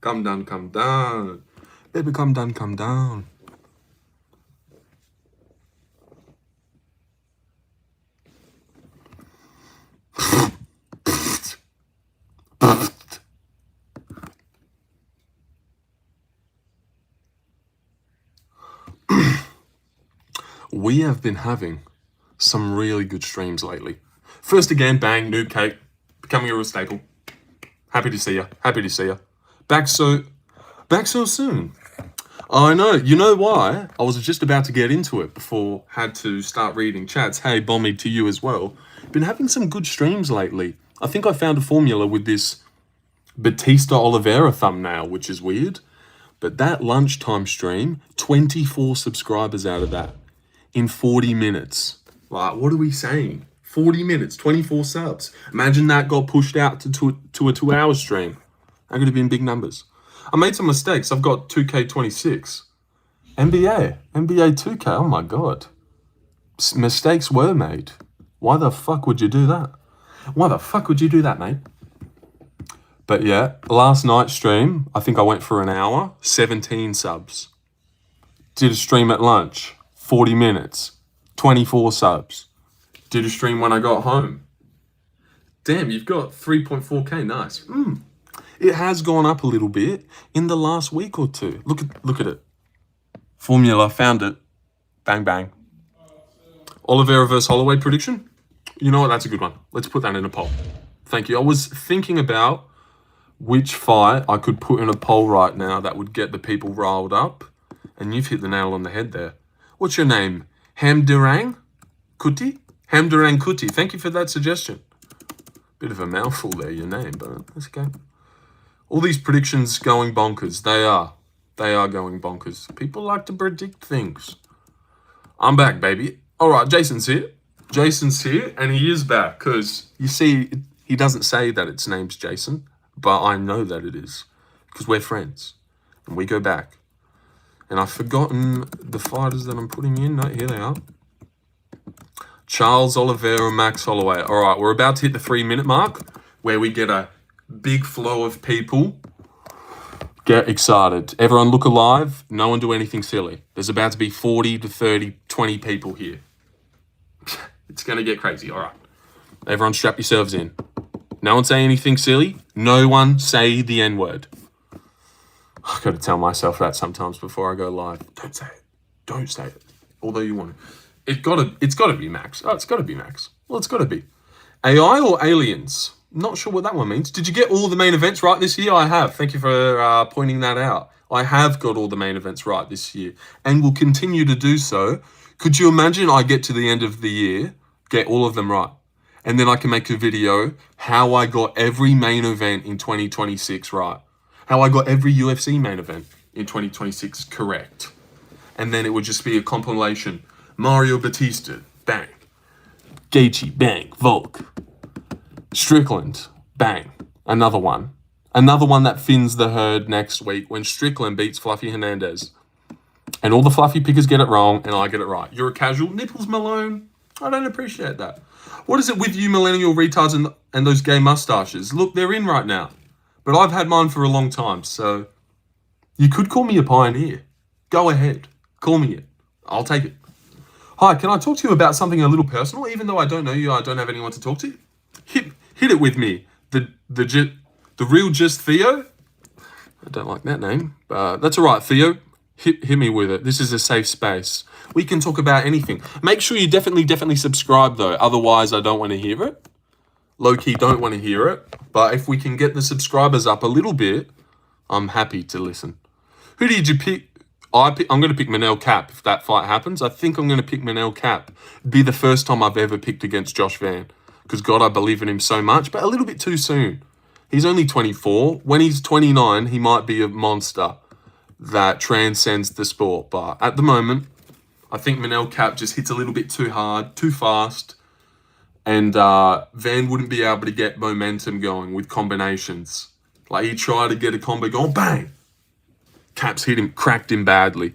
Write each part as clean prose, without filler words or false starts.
Come down, come down. Baby, come down, come down. We have been having some really good streams lately. First again, bang, noob cake, becoming a real staple. Happy to see ya. Happy to see ya. Back so soon. I know. You know why? I was just about to get into it before had to start reading chats. Hey, Bommy, to you as well. Been having some good streams lately. I think I found a formula with this Batista Oliveira thumbnail, which is weird. But that lunchtime stream, 24 subscribers out of that in 40 minutes. Like, what are we saying? 40 minutes, 24 subs. Imagine that got pushed out to a 2-hour stream. That could have been big numbers. I made some mistakes. I've got 2K26. NBA 2K, oh my God. Mistakes were made. Why the fuck would you do that? Why the fuck would you do that, mate? But yeah, last night's stream, I think I went for an hour, 17 subs. Did a stream at lunch, 40 minutes, 24 subs. Did a stream when I got home. Damn, you've got 3.4K, nice. It has gone up a little bit in the last week or two. Look at it. Formula, found it. Bang, bang. Oliveira versus Holloway prediction? You know what, that's a good one. Let's put that in a poll. Thank you. I was thinking about which fight I could put in a poll right now that would get the people riled up. And you've hit the nail on the head there. What's your name? Hamdurang Kuti? Hamdurang Kuti. Thank you for that suggestion. Bit of a mouthful there, your name, but that's okay. All these predictions going bonkers. They are going bonkers. People like to predict things. I'm back, baby. All right, Jason's here. And he is back because, you see, he doesn't say that its name's Jason, but I know that it is because we're friends and we go back. And I've forgotten the fighters that I'm putting in. No, here they are. Charles Oliveira, Max Holloway. All right, we're about to hit the 3-minute mark where we get a big flow of people. Get excited. Everyone look alive. No one do anything silly. There's about to be 40 to 30, 20 people here. It's going to get crazy. All right. Everyone strap yourselves in. No one say anything silly. No one say the N-word. I've got to tell myself that sometimes before I go live. Don't say it. Don't say it. Although you want to. It's got to be Max. Oh, it's got to be Max. Well, it's got to be. AI or aliens? Not sure what that one means. Did you get all the main events right this year? I have. Thank you for pointing that out. I have got all the main events right this year and will continue to do so. Could you imagine I get to the end of the year, get all of them right, and then I can make a video how I got every main event in 2026 right, how I got every UFC main event in 2026 correct, and then it would just be a compilation. Mario Batista, bang. Gaethje, bang. Volk. Strickland, bang. Another one that fins the herd next week when Strickland beats Fluffy Hernandez. And all the fluffy pickers get it wrong, and I get it right. You're a casual. Nipples Malone. I don't appreciate that. What is it with you millennial retards and those gay mustaches? Look, they're in right now. But I've had mine for a long time, so you could call me a pioneer. Go ahead. Call me it. I'll take it. Hi, can I talk to you about something a little personal? Even though I don't know you, I don't have anyone to talk to. Hit it with me. The real just Theo. I don't like that name. That's all right, Theo. Hit me with it. This is a safe space. We can talk about anything. Make sure you definitely subscribe, though. Otherwise, I don't want to hear it. Low-key don't want to hear it. But if we can get the subscribers up a little bit, I'm happy to listen. Who did you pick? I'm going to pick Manel Cap if that fight happens. I think I'm going to pick Manel Cap. It'd be the first time I've ever picked against Josh Van. Because, God, I believe in him so much, but a little bit too soon. He's only 24. When he's 29, he might be a monster that transcends the sport. But at the moment, I think Manel Cap just hits a little bit too hard, too fast. And Van wouldn't be able to get momentum going with combinations. Like, he tried to get a combo going, bang! Cap's hit him, cracked him badly.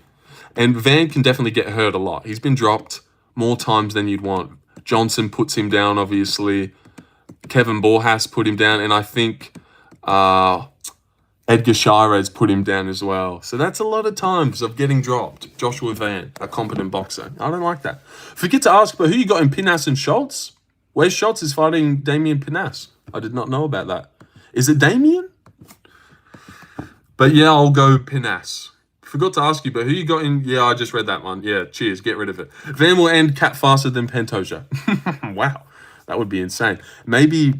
And Van can definitely get hurt a lot. He's been dropped more times than you'd want. Johnson puts him down, obviously. Kevin Borjas put him down. And I think Edgar Shirez put him down as well. So that's a lot of times of getting dropped. Joshua Van, a competent boxer. I don't like that. Forget to ask, but who you got in Pinas and Schultz? Where's Schultz is fighting Damian Pinas? I did not know about that. Is it Damian? But yeah, I'll go Pinas. Forgot to ask you, but who you got in? Yeah, I just read that one. Yeah, cheers. Get rid of it. Van will end Cat faster than Pantoja. Wow, that would be insane. Maybe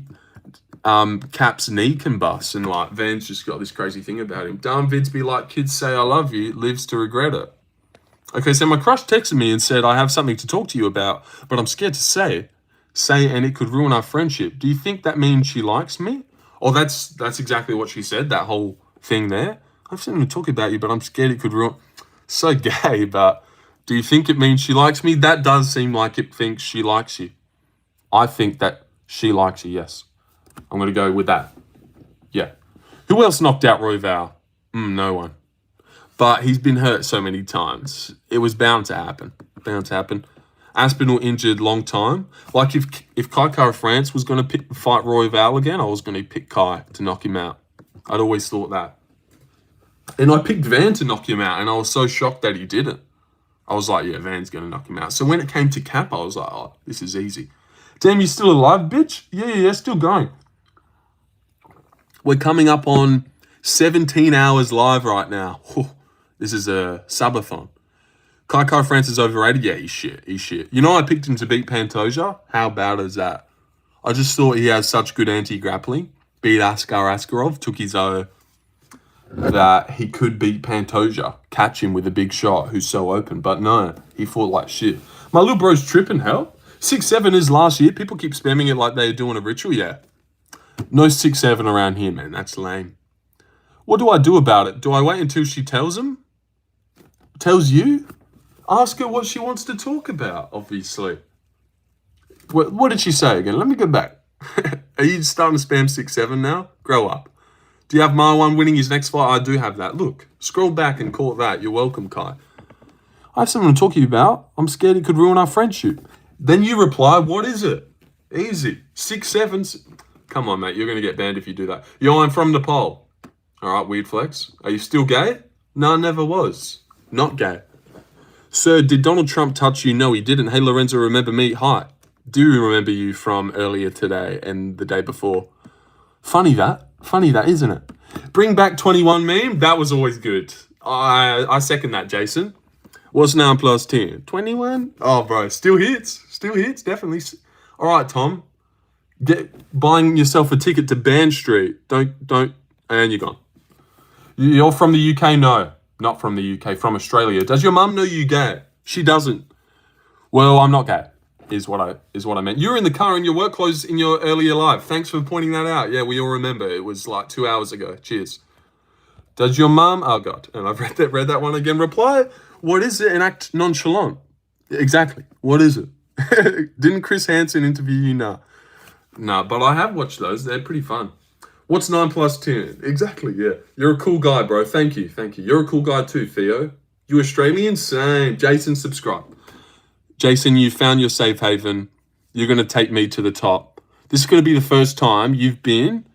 Cap's knee can bust and like Van's just got this crazy thing about him. Dumb vids be like, kids say I love you, lives to regret it. Okay, so my crush texted me and said, I have something to talk to you about, but I'm scared to say and it could ruin our friendship. Do you think that means she likes me? Oh, that's exactly what she said, that whole thing there. I have something to talk about you, but I'm scared it could ruin. So gay, but do you think it means she likes me? That does seem like it thinks she likes you. I think that she likes you, yes. I'm going to go with that. Yeah. Who else knocked out Royval? No one. But he's been hurt so many times. It was bound to happen. Bound to happen. Aspinall injured long time. Like if Kai Kara France was going to fight Royval again, I was going to pick Kai to knock him out. I'd always thought that. And I picked Van to knock him out, and I was so shocked that he didn't. I was like, yeah, Van's going to knock him out. So when it came to Cap, I was like, oh, this is easy. Damn, you still alive, bitch? Yeah, still going. We're coming up on 17 hours live right now. This is a subathon. Kai Kara France is overrated? Yeah, he's shit. You know I picked him to beat Pantoja? How bad is that? I just thought he has such good anti-grappling. Beat Askar Askarov, took his O that he could beat Pantoja, catch him with a big shot who's so open. But no, he fought like shit. My little bro's tripping, hell. 6'7" is last year. People keep spamming it like they're doing a ritual. Yeah. No 6'7" around here, man. That's lame. What do I do about it? Do I wait until she tells him? Tells you? Ask her what she wants to talk about, obviously. What did she say again? Let me go back. Are you starting to spam 6'7" now? Grow up. Do you have Marwan winning his next fight? I do have that. Look, scroll back and call it that. You're welcome, Kai. I have something to talk to you about. I'm scared it could ruin our friendship. Then you reply, what is it? Easy. 6'7". Come on, mate. You're going to get banned if you do that. Yo, I'm from Nepal. All right, weird flex. Are you still gay? No, never was. Not gay. Sir, did Donald Trump touch you? No, he didn't. Hey, Lorenzo, remember me? Hi. Do remember you from earlier today and the day before. Funny that, isn't it? Bring back 21 meme. That was always good. I second that, Jason. What's 9 plus 10? 21? Oh, bro, still hits, definitely. All right, Tom. Buying yourself a ticket to Band Street. Don't, and you're gone. You're from the UK? No, not from the UK, from Australia. Does your mum know you gay? She doesn't. Well, I'm not gay. Is what I meant. You were in the car in your work clothes in your earlier live. Thanks for pointing that out. Yeah, we all remember. It was like 2 hours ago. Cheers. Does your mum? Oh God. And I've read that one again. Reply. What is it? And act nonchalant. Exactly. What is it? Didn't Chris Hansen interview you? Nah. But I have watched those. They're pretty fun. What's 9 plus 10? Exactly. Yeah. You're a cool guy, bro. Thank you. You're a cool guy too, Theo. You Australian? Same. Jason, subscribe. Jason, you found your safe haven. You're going to take me to the top. This is going to be the first time you've been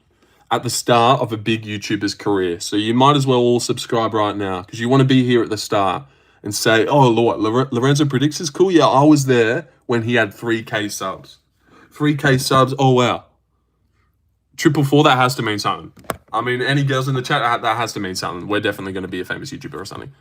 at the start of a big YouTuber's career. So you might as well all subscribe right now because you want to be here at the start and say, oh, Lord, Lorenzo predicts is cool. Yeah, I was there when he had 3K subs. 3K subs. Oh, wow. 444, that has to mean something. I mean, any girls in the chat, that has to mean something. We're definitely going to be a famous YouTuber or something.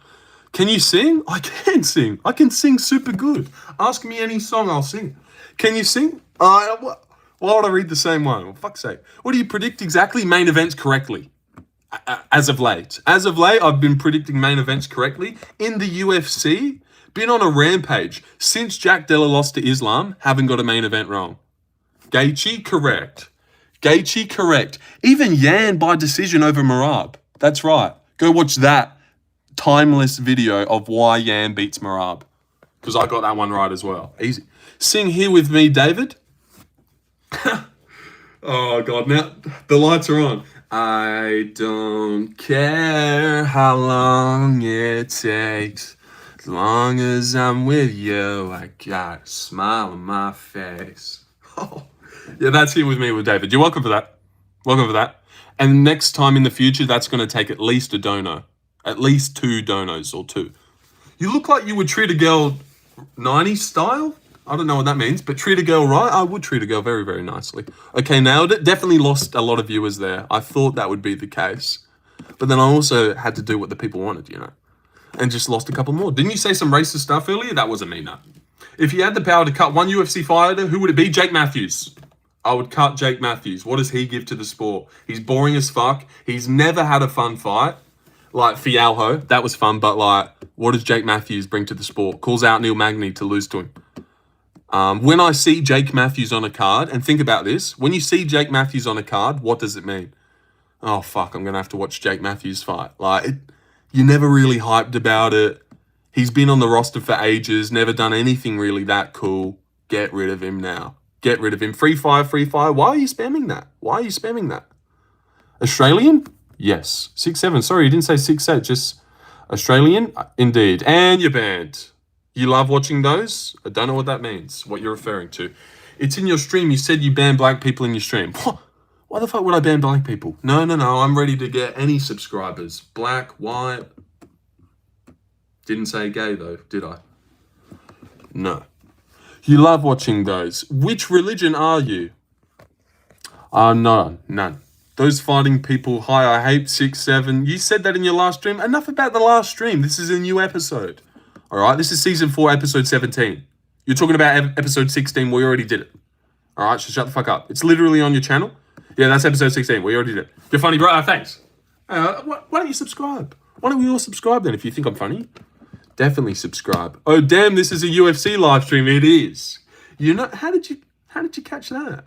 Can you sing? I can sing. I can sing super good. Ask me any song, I'll sing. Can you sing? Why would I read the same one? For fuck's sake. What do you predict exactly? Main events correctly. As of late. I've been predicting main events correctly. In the UFC, been on a rampage. Since Jack Della lost to Islam, haven't got a main event wrong. Gaethje, correct. Even Yan by decision over Marab. That's right. Go watch that timeless video of why Yan beats Marab. Because I got that one right as well. Easy. Sing here with me, David. Oh, God. Now, the lights are on. I don't care how long it takes. As long as I'm with you, I got a smile on my face. Oh, yeah, that's here with me with David. You're welcome for that. And next time in the future, that's going to take at least a dono. At least 2 donos or 2. You look like you would treat a girl 90s style. I don't know what that means, but treat a girl right. I would treat a girl very, very nicely. Okay, nailed it. Definitely lost a lot of viewers there. I thought that would be the case. But then I also had to do what the people wanted, you know. And just lost a couple more. Didn't you say some racist stuff earlier? That wasn't me, no. If you had the power to cut one UFC fighter, who would it be? Jake Matthews. I would cut Jake Matthews. What does he give to the sport? He's boring as fuck. He's never had a fun fight. Like Fialho, that was fun, but like, what does Jake Matthews bring to the sport? Calls out Neil Magny to lose to him. When I see Jake Matthews on a card, and think about this, when you see Jake Matthews on a card, what does it mean? Oh, fuck, I'm going to have to watch Jake Matthews fight. Like, you're never really hyped about it. He's been on the roster for ages, never done anything really that cool. Get rid of him now. Get rid of him. Free fire, free fire. Why are you spamming that? Why are you spamming that? Australian? Yes. 6'7". Sorry, you didn't say 6'8", just Australian? Indeed. And you're banned. You love watching those? I don't know what that means, what you're referring to. It's in your stream. You said you ban black people in your stream. What? Why the fuck would I ban black people? No. I'm ready to get any subscribers. Black, white. Didn't say gay, though, did I? No. You love watching those. Which religion are you? No, none. Those fighting people, hi, I hate 6'7". You said that in your last stream. Enough about the last stream. This is a new episode. All right, this is season 4, episode 17. You're talking about episode 16. We already did it. All right, so shut the fuck up. It's literally on your channel. Yeah, that's episode 16. We already did it. You're funny, bro. Thanks. Why don't you subscribe? Why don't we all subscribe then if you think I'm funny? Definitely subscribe. Oh, damn, this is a UFC live stream. It is. You know, how did you catch that?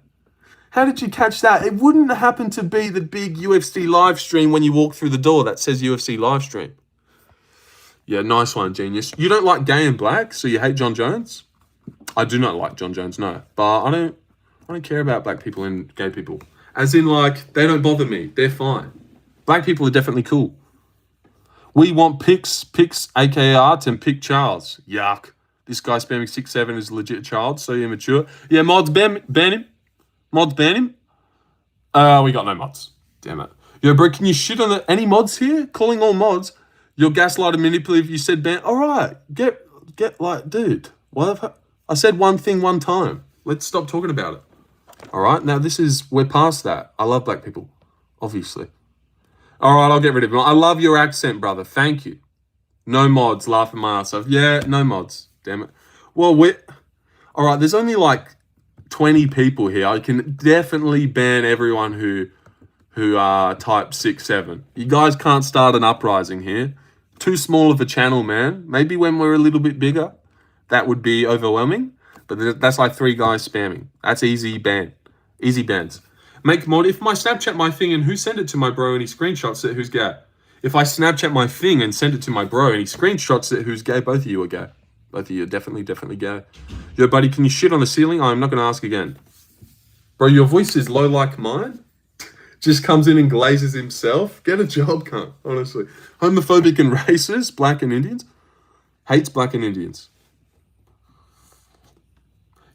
How did you catch that? It wouldn't happen to be the big UFC live stream when you walk through the door that says UFC live stream. Yeah, nice one, genius. You don't like gay and black, so you hate John Jones? I do not like John Jones, no. But I don't care about black people and gay people. As in, like, they don't bother me. They're fine. Black people are definitely cool. We want pics, aka Art, and pick Charles. Yuck. This guy spamming 6'7" is a legit child, so immature. Yeah, mods ban him. Mods ban him? We got no mods. Damn it. Yo, bro, can you shit on any mods here? Calling all mods. You're gaslight and manipulative. You said ban. All right. Get like, dude. I said one thing one time. Let's stop talking about it. All right. Now we're past that. I love black people. Obviously. All right. I'll get rid of him. I love your accent, brother. Thank you. No mods. Laughing my ass off. Yeah, no mods. Damn it. Well, all right. There's only like 20 people here. I can definitely ban everyone who type 6'7". You guys can't start an uprising here. Too small of a channel, man. Maybe when we're a little bit bigger, that would be overwhelming. But that's like 3 guys spamming. That's easy ban. Easy bans. Make mod. If my Snapchat my thing and who send it to my bro and he screenshots it, who's gay? If I Snapchat my thing and send it to my bro and he screenshots it, who's gay? Both of you are gay. Both of you are definitely gay. Yo, buddy, can you shit on the ceiling? I'm not going to ask again. Bro, your voice is low like mine. Just comes in and glazes himself. Get a job, cunt, honestly. Homophobic and racist, black and Indians. Hates black and Indians.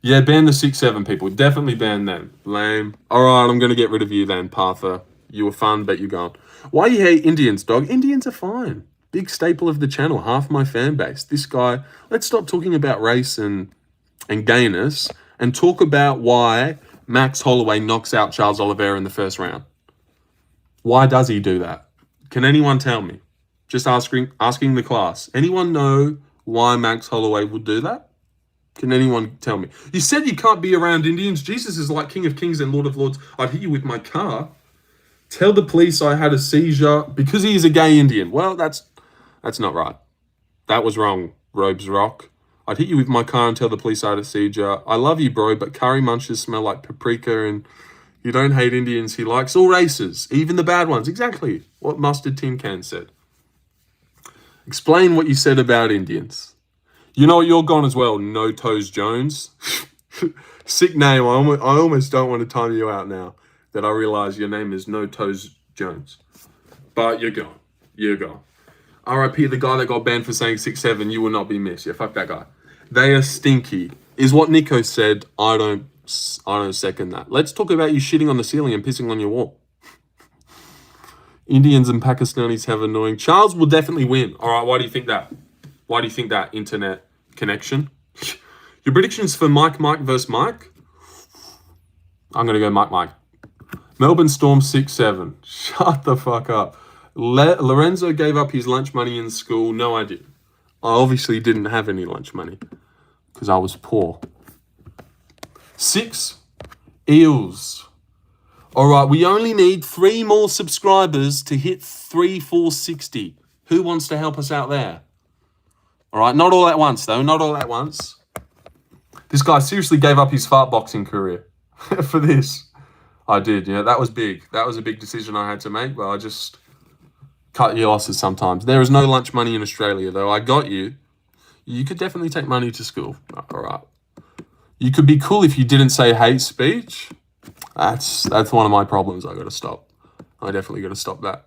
Yeah, ban the 6'7" people. Definitely ban them. Lame. All right, I'm going to get rid of you then, Partha. You were fun, but you're gone. Why you hate Indians, dog? Indians are fine. Big staple of the channel. Half my fan base. This guy. Let's stop talking about race and gayness and talk about why Max Holloway knocks out Charles Oliveira in the first round. Why does he do that? Can anyone tell me? Just asking the class. Anyone know why Max Holloway would do that? Can anyone tell me? You said you can't be around Indians. Jesus is like King of Kings and Lord of Lords. I'd hit you with my car. Tell the police I had a seizure because he is a gay Indian. Well, that's not right. That was wrong, Robes Rock. I'd hit you with my car and tell the police I had a seizure. I love you, bro, but curry munchers smell like paprika and you don't hate Indians. He likes all races, even the bad ones. Exactly what Mustard Tin Can said. Explain what you said about Indians. You know what? You're gone as well, No Toes Jones. Sick name. I almost don't want to time you out now that I realize your name is No Toes Jones. But you're gone. You're gone. RIP the guy that got banned for saying 6'7", you will not be missed. Yeah, fuck that guy. They are stinky, is what Nico said. I don't second that. Let's talk about you shitting on the ceiling and pissing on your wall. Indians and Pakistanis have annoying. Charles will definitely win. All right, why do you think that? Why do you think that? Internet connection. Your predictions for Mike versus Mike? I'm going to go Mike. Melbourne Storm 6-7. Shut the fuck up. Lorenzo gave up his lunch money in school. No, I didn't. I obviously didn't have any lunch money because I was poor. 6. Eels. All right, we only need 3 more subscribers to hit 460. Who wants to help us out there? All right, not all at once, though. Not all at once. This guy seriously gave up his fart boxing career for this. I did, yeah. That was big. That was a big decision I had to make, but I just cut your losses sometimes. There is no lunch money in Australia, though. I got you. You could definitely take money to school. All right. You could be cool if you didn't say hate speech. That's one of my problems I got to stop. I definitely got to stop that.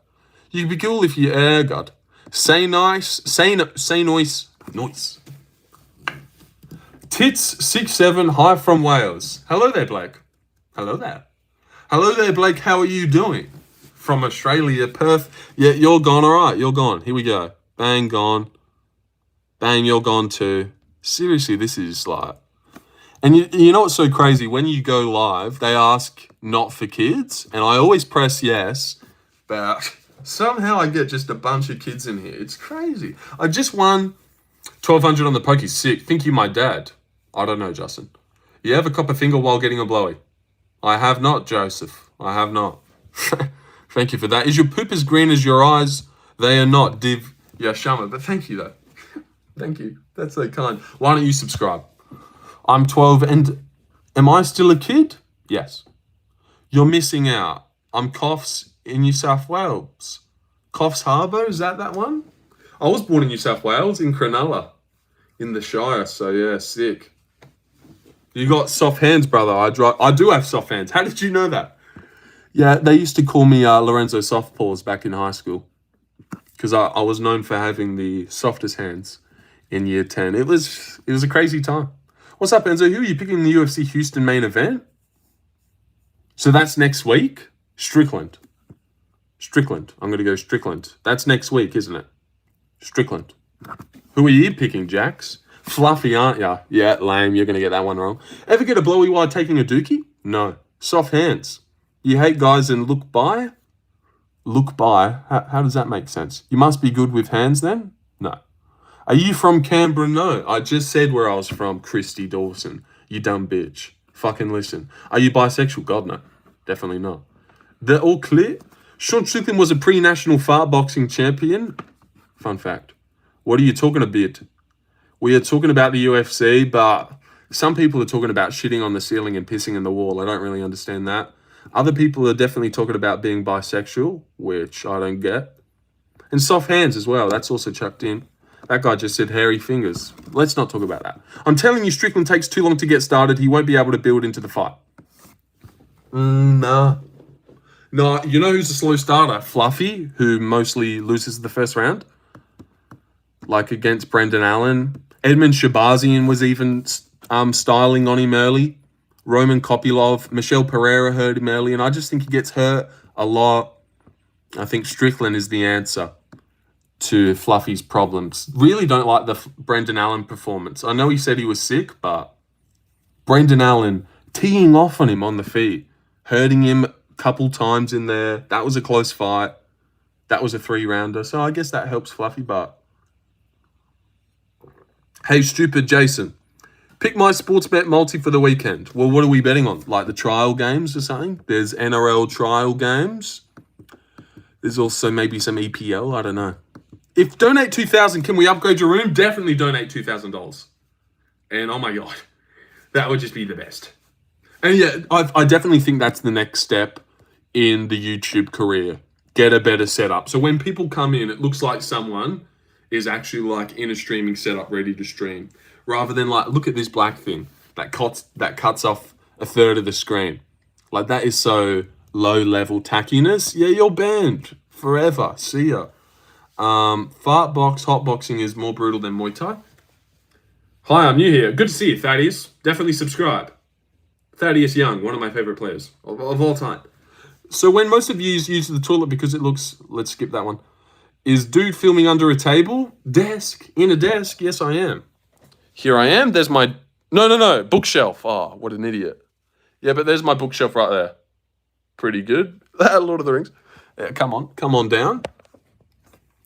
You could be cool if you, God. Say nice. Say noise. Noise. Tits 6-7. Hi from Wales. Hello there, Blake. Hello there. Hello there, Blake. How are you doing? From Australia, Perth. Yeah, you're gone. All right, you're gone. Here we go. Bang, gone. Bang, you're gone too. Seriously, this is like... And you know what's so crazy? When you go live, they ask not for kids. And I always press yes. But somehow I get just a bunch of kids in here. It's crazy. I just won 1,200 on the pokey. Sick. Think you my dad. I don't know, Justin. You ever cop a finger while getting a blowy? I have not, Joseph. I have not. Thank you for that. Is your poop as green as your eyes? They are not, Div Yashama. But thank you, though. Thank you. That's so kind. Why don't you subscribe? I'm 12 and am I still a kid? Yes. You're missing out. I'm Coffs in New South Wales. Coffs Harbour, is that one? I was born in New South Wales, in Cronulla, in the Shire. So yeah, sick. You got soft hands, brother. I do have soft hands. How did you know that? Yeah, they used to call me Lorenzo Soft Paws back in high school because I was known for having the softest hands in year 10. It was a crazy time. What's up, Enzo? Who are you picking in the UFC Houston main event? So that's next week? Strickland. I'm going to go Strickland. That's next week, isn't it? Strickland. Who are you picking, Jax? Fluffy, aren't ya? Yeah, lame. You're going to get that one wrong. Ever get a blowy while taking a dookie? No. Soft hands. You hate guys and look by? Look by? How does that make sense? You must be good with hands then? No. Are you from Canberra? No. I just said where I was from, Christy Dawson. You dumb bitch. Fucking listen. Are you bisexual? God, no. Definitely not. They're all clear? Sean Strickland was a pre-national fart boxing champion. Fun fact. What are you talking about? We are talking about the UFC, but some people are talking about shitting on the ceiling and pissing in the wall. I don't really understand that. Other people are definitely talking about being bisexual, which I don't get. And soft hands as well. That's also chucked in. That guy just said hairy fingers. Let's not talk about that. I'm telling you, Strickland takes too long to get started. He won't be able to build into the fight. Nah. No, you know who's a slow starter? Fluffy, who mostly loses the first round. Like against Brendan Allen. Edmund Shabazian was even styling on him early. Roman Kopylov. Michelle Pereira hurt him early. And I just think he gets hurt a lot. I think Strickland is the answer to Fluffy's problems. Really don't like the Brendan Allen performance. I know he said he was sick, but Brendan Allen teeing off on him on the feet, hurting him a couple times in there. That was a close fight. That was a 3-rounder. So I guess that helps Fluffy, but... Hey, stupid Jason. Pick my sports bet multi for the weekend. Well, what are we betting on? Like the trial games or something? There's NRL trial games. There's also maybe some EPL. I don't know. If donate $2,000, can we upgrade your room? Definitely donate $2,000. And oh my God, that would just be the best. And yeah, I definitely think that's the next step in the YouTube career. Get a better setup. So when people come in, it looks like someone is actually like in a streaming setup ready to stream. Rather than like, look at this black thing that cuts off a third of the screen. Like that is so low level tackiness. Yeah, you're banned forever. See ya. Fart box, hot boxing is more brutal than Muay Thai. Hi, I'm new here. Good to see you, Thaddeus. Definitely subscribe. Thaddeus Young, one of my favorite players of all time. So when most of you use the toilet because it looks, let's skip that one. Is dude filming under a table? Desk. In a desk? Yes, I am. Here I am. There's my, no, bookshelf. Oh, what an idiot. Yeah, but there's my bookshelf right there. Pretty good. Lord of the Rings. Yeah, come on down.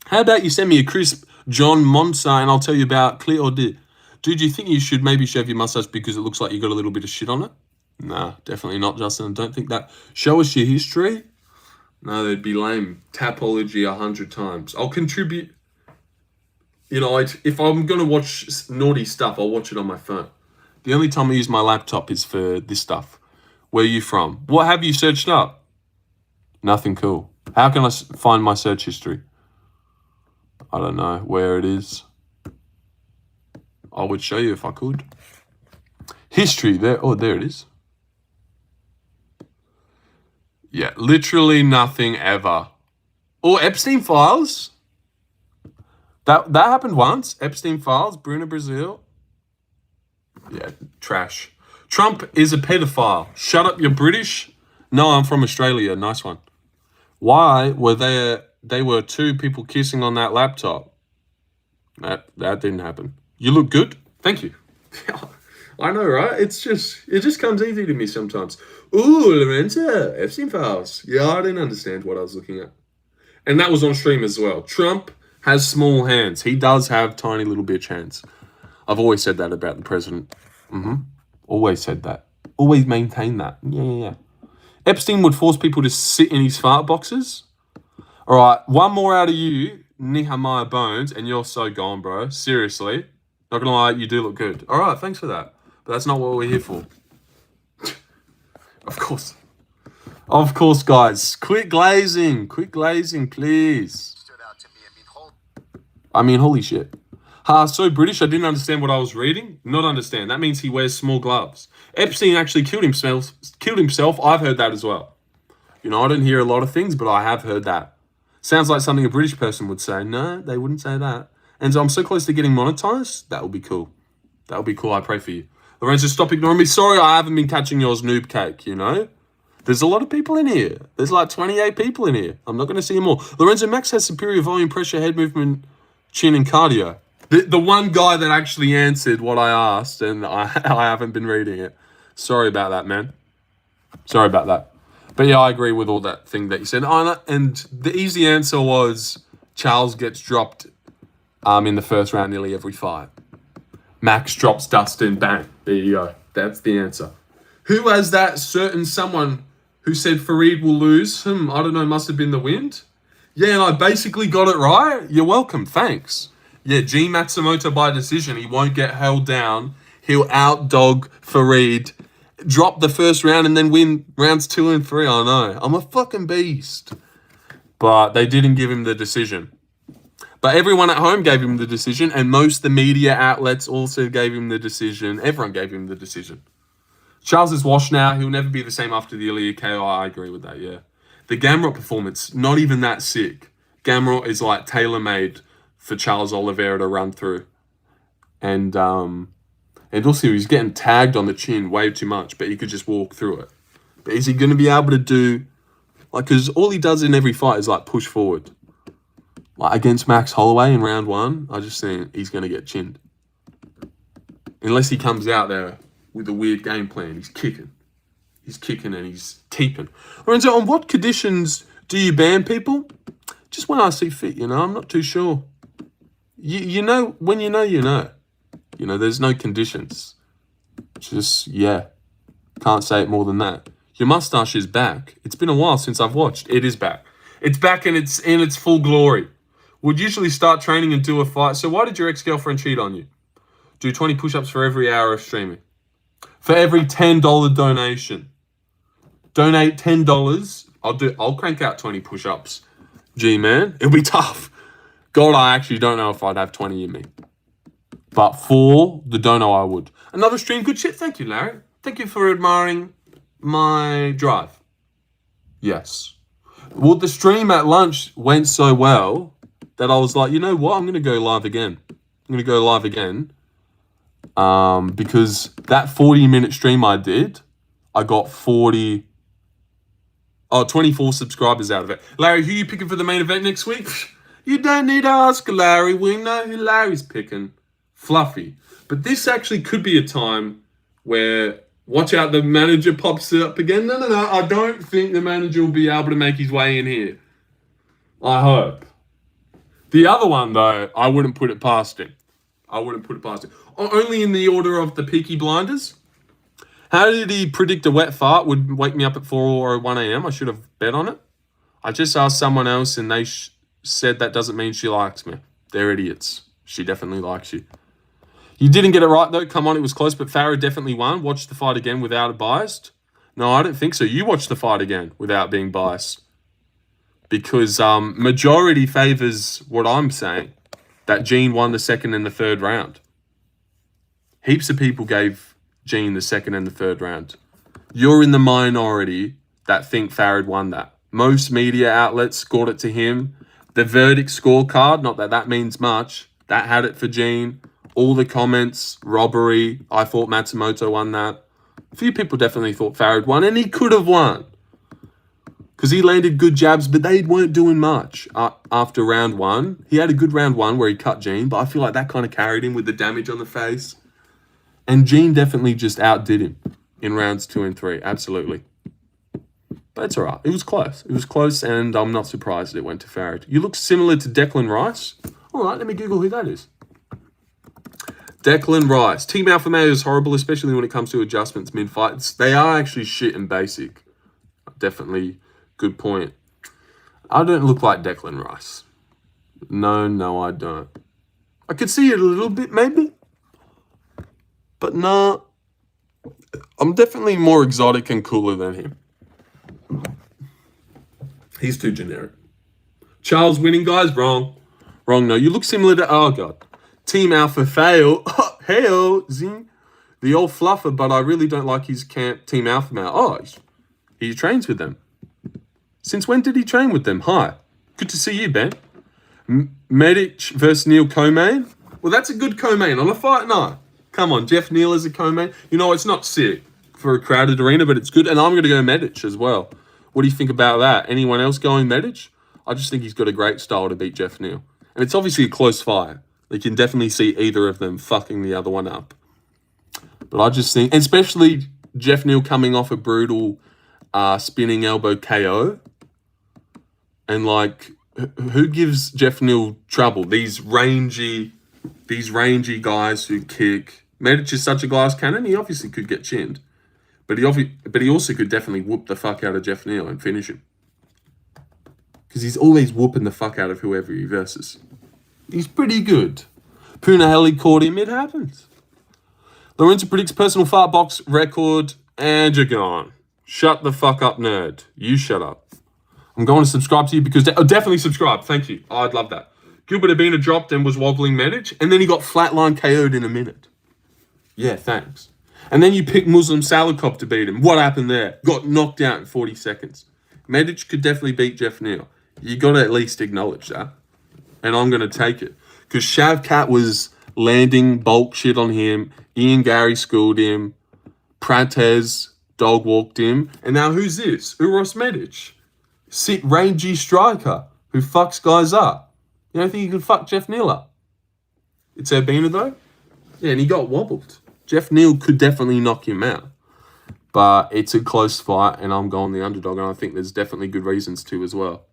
How about you send me a crisp John Monsa and I'll tell you about clear or did. Dude, you think you should maybe shave your mustache because it looks like you got a little bit of shit on it? Nah, definitely not, Justin. I don't think that. Show us your history. No, they'd be lame. Tapology 100 times. I'll contribute. You know, if I'm going to watch naughty stuff, I'll watch it on my phone. The only time I use my laptop is for this stuff. Where are you from? What have you searched up? Nothing cool. How can I find my search history? I don't know where it is. I would show you if I could. History, there. Oh, there it is. Yeah, literally nothing ever. Or Epstein Files. That happened once. Epstein Files, Bruno Brazil. Yeah, trash. Trump is a pedophile. Shut up, you're British. No, I'm from Australia. Nice one. Why were they were two people kissing on that laptop? That didn't happen. You look good. Thank you. I know, right? It just comes easy to me sometimes. Ooh, Lorenzo, Epstein Files. Yeah, I didn't understand what I was looking at. And that was on stream as well. Trump has small hands. He does have tiny little bitch hands. I've always said that about the president. Always said that. Always maintained that. Yeah. Epstein would force people to sit in his fart boxes. All right, one more out of you, Nehemiah Bones, and you're so gone, bro. Seriously. Not gonna lie, you do look good. All right, thanks for that. But that's not what we're here for. Of course, guys. Quit glazing, please. I mean, holy shit. So British, I didn't understand what I was reading. Not understand. That means he wears small gloves. Epstein actually killed himself. I've heard that as well. You know, I don't hear a lot of things, but I have heard that. Sounds like something a British person would say. No, they wouldn't say that. And so I'm so close to getting monetized. That would be cool. I pray for you. Lorenzo, stop ignoring me. Sorry, I haven't been catching yours, noob cake, you know? There's a lot of people in here. There's like 28 people in here. I'm not going to see them all. Lorenzo, Max has superior volume, pressure, head movement, chin, and cardio. The one guy that actually answered what I asked, and I haven't been reading it. Sorry about that, man. Sorry about that. But yeah, I agree with all that thing that you said. And the easy answer was Charles gets dropped in the first round nearly every fight. Max drops Dustin, bang. There you go. That's the answer. Who has that certain someone who said Fareed will lose? I don't know, must have been the wind. Yeah, and I basically got it right. You're welcome, thanks. Yeah, G Matsumoto by decision. He won't get held down. He'll outdog Fareed, drop the first round, and then win rounds 2 and 3. I know. I'm a fucking beast. But they didn't give him the decision. But everyone at home gave him the decision, and most of the media outlets also gave him the decision. Everyone gave him the decision. Charles is washed now. He'll never be the same after the Ilya KO. I agree with that, yeah. The Gamrot performance, not even that sick. Gamrot is like tailor-made for Charles Oliveira to run through. And also he's getting tagged on the chin way too much, but he could just walk through it. But is he going to be able to do, like, because all he does in every fight is like push forward. Like against Max Holloway in round 1, I just think he's going to get chinned. Unless he comes out there with a weird game plan. He's kicking and he's teeping. Lorenzo, on what conditions do you ban people? Just when I see fit, you know, I'm not too sure. You know, when you know, you know. You know, there's no conditions. Just, yeah. Can't say it more than that. Your mustache is back. It's been a while since I've watched. It is back. It's back and it's in its full glory. Would usually start training and do a fight. So why did your ex-girlfriend cheat on you? Do 20 push-ups for every hour of streaming. For every $10 donation. Donate $10. I'll crank out 20 push-ups. Gee, man, it'll be tough. God, I actually don't know if I'd have 20 in me. But for the dono, I would. Another stream, good shit. Thank you, Larry. Thank you for admiring my drive. Yes. Well, the stream at lunch went so well that I was like, you know what? I'm going to go live again. Because that 40-minute stream I did, I got 40 Oh, 24 subscribers out of it. Larry, who are you picking for the main event next week? You don't need to ask Larry. We know who Larry's picking. Fluffy. But this actually could be a time where, watch out, the manager pops up again. No. I don't think the manager will be able to make his way in here. I hope. The other one, though, I wouldn't put it past him. Only in the order of the Peaky Blinders. How did he predict a wet fart would wake me up at 4 or 1 a.m.? I should have bet on it. I just asked someone else and they said that doesn't mean she likes me. They're idiots. She definitely likes you. You didn't get it right, though. Come on, it was close, but Farah definitely won. Watch the fight again without a biased. No, I don't think so. You watch the fight again without being biased. Because majority favours what I'm saying, that Gene won the second and the third round. Heaps of people gave Gene the second and the third round. You're in the minority that think Farad won that. Most media outlets scored it to him. The verdict scorecard, not that that means much, that had it for Gene. All the comments, robbery, I thought Matsumoto won that. A few people definitely thought Farad won, and he could have won. Because he landed good jabs, but they weren't doing much after round one. He had a good round one where he cut Gene, but I feel like that kind of carried him with the damage on the face. And Gene definitely just outdid him in rounds 2 and 3, absolutely. But it's all right. It was close. It was close, and I'm not surprised it went to Farad. You look similar to Declan Rice. All right, let me Google who that is. Declan Rice. Team Alpha Male is horrible, especially when it comes to adjustments mid-fights. They are actually shit and basic. Definitely good point. I don't look like Declan Rice. No, I don't. I could see it a little bit, maybe. But nah. I'm definitely more exotic and cooler than him. He's too generic. Charles winning, guys? Wrong. No. You look similar to... Oh, God. Team Alpha fail. Hell, zing. The old fluffer, but I really don't like his camp Team Alpha Male. Oh, he trains with them. Since when did he train with them? Hi. Good to see you, Ben. Medic versus Neil co-main. Well, that's a good co-main on a fight night. Come on, Jeff Neal as a co-main. You know, it's not sick for a crowded arena, but it's good. And I'm going to go Medic as well. What do you think about that? Anyone else going Medic? I just think he's got a great style to beat Jeff Neal. And it's obviously a close fight. You can definitely see either of them fucking the other one up. But I just think, especially Jeff Neal coming off a brutal spinning elbow KO. And like, who gives Jeff Neal trouble? These rangy guys who kick. Medic is such a glass cannon. He obviously could get chinned, but he also could definitely whoop the fuck out of Jeff Neal and finish him. Because he's always whooping the fuck out of whoever he versus. He's pretty good. Punahele caught him. It happens. Lorenzo predicts personal fart box record, and you're gone. Shut the fuck up, nerd. You shut up. I'm going to subscribe to you because... definitely subscribe. Thank you. Oh, I'd love that. Gilbert Urbina dropped and was wobbling Medic, and then he got flatline KO'd in a minute. Yeah, thanks. And then you picked Muslim Salikov to beat him. What happened there? Got knocked out in 40 seconds. Medic could definitely beat Jeff Neal. You got to at least acknowledge that. And I'm going to take it. Because Shavkat was landing bulk shit on him. Ian Gary schooled him. Prates dog walked him. And now who's this? Uros Medic. Sick rangy striker who fucks guys up. You don't think you can fuck Jeff Neal up? It's Urbina though? Yeah, and he got wobbled. Jeff Neal could definitely knock him out. But it's a close fight and I'm going the underdog, and I think there's definitely good reasons to as well.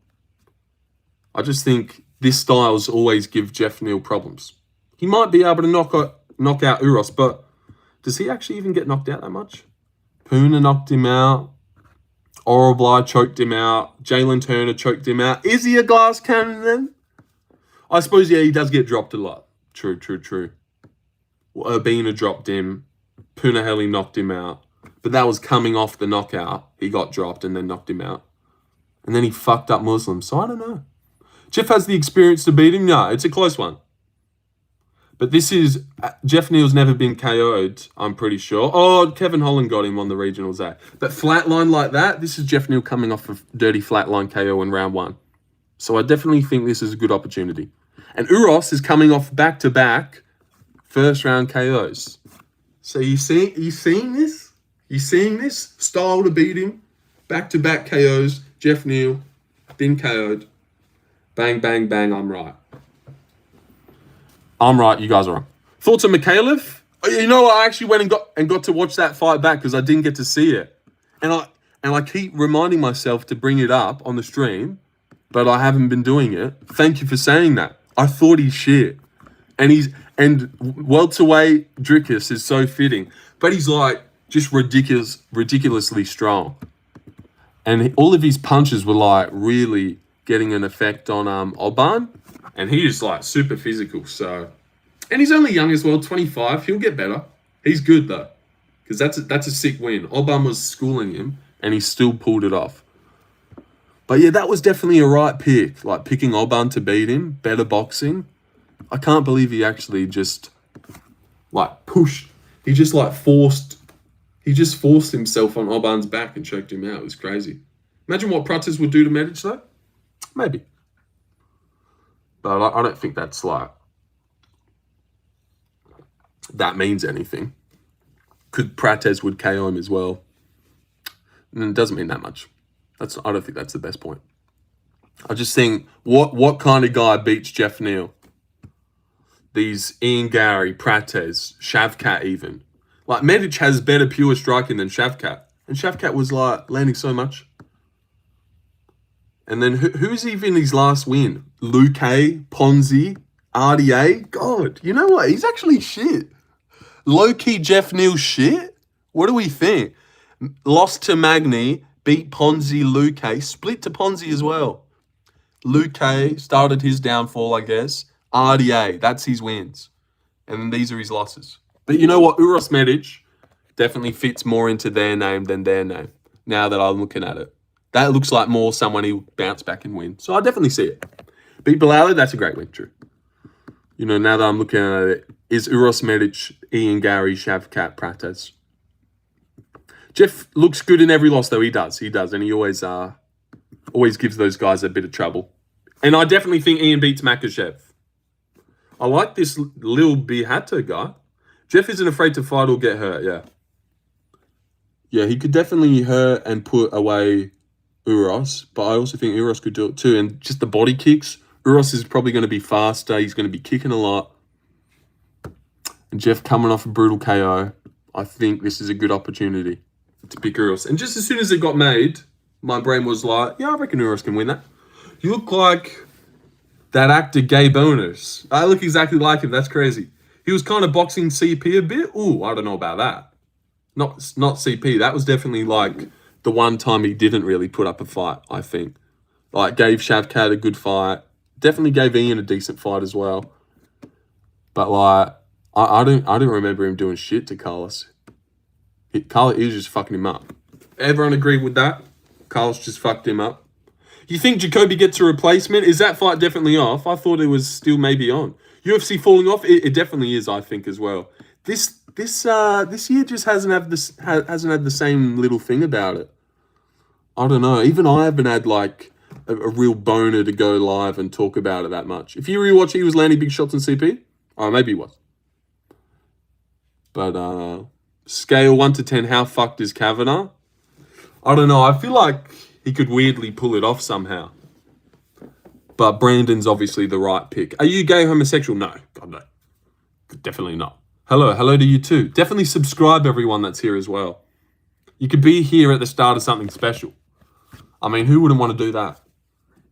I just think this styles always give Jeff Neal problems. He might be able to knock out Uros, but does he actually even get knocked out that much? Puna knocked him out. Orobly choked him out. Jalen Turner choked him out. Is he a glass cannon then? I suppose, yeah, he does get dropped a lot. True. Well, Urbina dropped him. Punahele knocked him out. But that was coming off the knockout. He got dropped and then knocked him out. And then he fucked up Muslim. So I don't know. Jeff has the experience to beat him? No, it's a close one. But this is... Jeff Neal's never been KO'd, I'm pretty sure. Oh, Kevin Holland got him on the regionals, eh? But flatline like that, this is Jeff Neal coming off of dirty flatline KO in round 1. So I definitely think this is a good opportunity. And Uros is coming off back-to-back first round KOs. So you seeing this? You seeing this? Style to beat him. Back-to-back KOs. Jeff Neal, been KO'd. Bang, bang, bang, I'm right. I'm right, you guys are wrong. Thoughts on Mikhailov? You know what? I actually went and got to watch that fight back because I didn't get to see it. And I keep reminding myself to bring it up on the stream, but I haven't been doing it. Thank you for saying that. I thought he's shit. And welterweight Dricus is so fitting. But he's like just ridiculously strong. And all of his punches were like really getting an effect on Oban. And he is like super physical, so. And he's only young as well, 25. He'll get better. He's good though, because that's a sick win. Oban was schooling him, and he still pulled it off. But yeah, that was definitely a right pick. Like picking Oban to beat him, better boxing. I can't believe he actually just like pushed. He just like forced. He just forced himself on Oban's back and choked him out. It was crazy. Imagine what Prates would do to Medic though. Maybe. But I don't think that's like, that means anything. Because Prates would KO him as well. And it doesn't mean that much. I don't think that's the best point. I just think, what kind of guy beats Jeff Neal? These Ian Gary, Prates, Shavkat even. Like, Medic has better pure striking than Shavkat. And Shavkat was like landing so much. And then who's even his last win? Luque, Ponzi, RDA? God, you know what? He's actually shit. Low-key Jeff Neal shit? What do we think? Lost to Magny, beat Ponzi, Luque, split to Ponzi as well. Luque started his downfall, I guess. RDA, that's his wins. And then these are his losses. But you know what? Uros Medic definitely fits more into their name than their name, now that I'm looking at it. That looks like more someone who bounce back and win. So I definitely see it. Beat Bilali, that's a great win, true. You know, now that I'm looking at it, is Uros Medic, Ian Gary, Shavkat, Prates. Jeff looks good in every loss, though. He does. And he always gives those guys a bit of trouble. And I definitely think Ian beats Makachev. I like this Lil Bihato guy. Jeff isn't afraid to fight or get hurt, yeah. Yeah, he could definitely hurt and put away Uros, but I also think Uros could do it too. And just the body kicks, Uros is probably going to be faster. He's going to be kicking a lot. And Jeff coming off a brutal KO. I think this is a good opportunity to pick Uros. And just as soon as it got made, my brain was like, yeah, I reckon Uros can win that. You look like that actor Gay Boners. I look exactly like him. That's crazy. He was kind of boxing CP a bit. Ooh, I don't know about that. Not CP. That was definitely like the one time he didn't really put up a fight, I think. Like, gave Shavkat a good fight. Definitely gave Ian a decent fight as well. But, like, I don't remember him doing shit to Carlos. Carlos is just fucking him up. Everyone agree with that? Carlos just fucked him up. You think Jacoby gets a replacement? Is that fight definitely off? I thought it was still maybe on. UFC falling off? It definitely is, I think, as well. This year just hasn't had the same little thing about it. I don't know. Even I haven't had like a real boner to go live and talk about it that much. If you rewatch it, he was landing big shots on CP. Oh, maybe he was. But scale 1 to 10, how fucked is Kavanagh? I don't know. I feel like he could weirdly pull it off somehow. But Brandon's obviously the right pick. Are you gay homosexual? No. God, no. Definitely not. Hello to you too. Definitely subscribe, everyone that's here as well. You could be here at the start of something special. I mean, who wouldn't want to do that?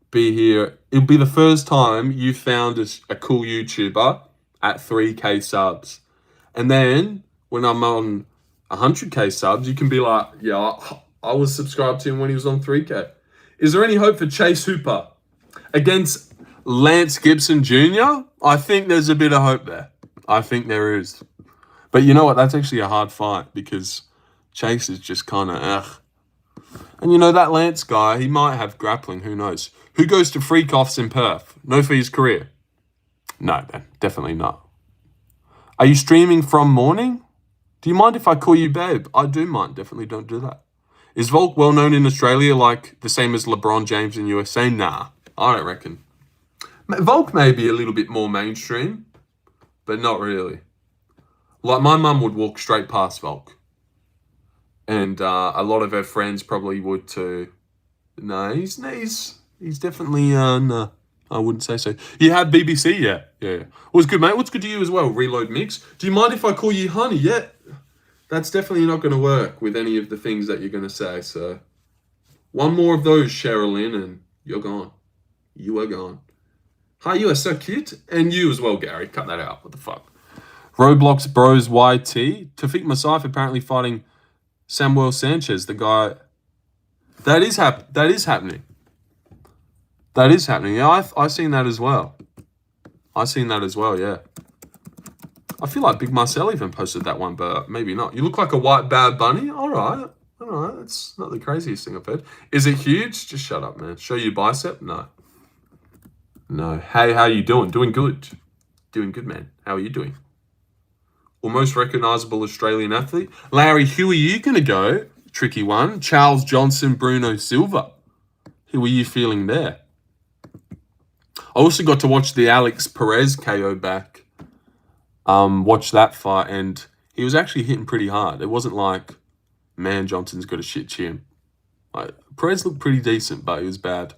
Be here. It'll be the first time you found a cool YouTuber at 3K subs. And then when I'm on 100K subs, you can be like, yeah, I was subscribed to him when he was on 3K. Is there any hope for Chase Hooper against Lance Gibson Jr.? I think there's a bit of hope there. I think there is. But you know what? That's actually a hard fight because Chase is just kind of ugh. And you know, that Lance guy, he might have grappling. Who knows? Who goes to freak offs in Perth? No for his career? No, man. Definitely not. Are you streaming from morning? Do you mind if I call you babe? I do mind. Definitely don't do that. Is Volk well known in Australia like the same as LeBron James in USA? Nah, I don't reckon. Volk may be a little bit more mainstream, but not really. Like, my mum would walk straight past Volk. And a lot of her friends probably would too. No, he's definitely no. I wouldn't say so. You had BBC, yeah. Yeah. What's good, mate? What's good to you as well? Reload Mix. Do you mind if I call you honey? Yeah. That's definitely not going to work with any of the things that you're going to say. So, one more of those, Sherilyn, and you're gone. You are gone. Hi, you are so cute. And you as well, Gary. Cut that out. What the fuck? Roblox Bros YT. Tafik Masif apparently fighting Samuel Sanchez, the guy. That is happening. That is happening. Yeah, I seen that as well. Yeah. I feel like Big Marcel even posted that one, but maybe not. You look like a white bad bunny. All right. That's not the craziest thing I've heard. Is it huge? Just shut up, man. Show you bicep? No. Hey, how you doing? Doing good. Doing good, man. How are you doing? Almost recognizable Australian athlete. Larry, who are you going to go? Tricky one. Charles Johnson, Bruno Silva. Who are you feeling there? I also got to watch the Alex Perez KO back. Watch that fight, and he was actually hitting pretty hard. It wasn't like, man, Johnson's got a shit chin. Perez looked pretty decent, but he was bad.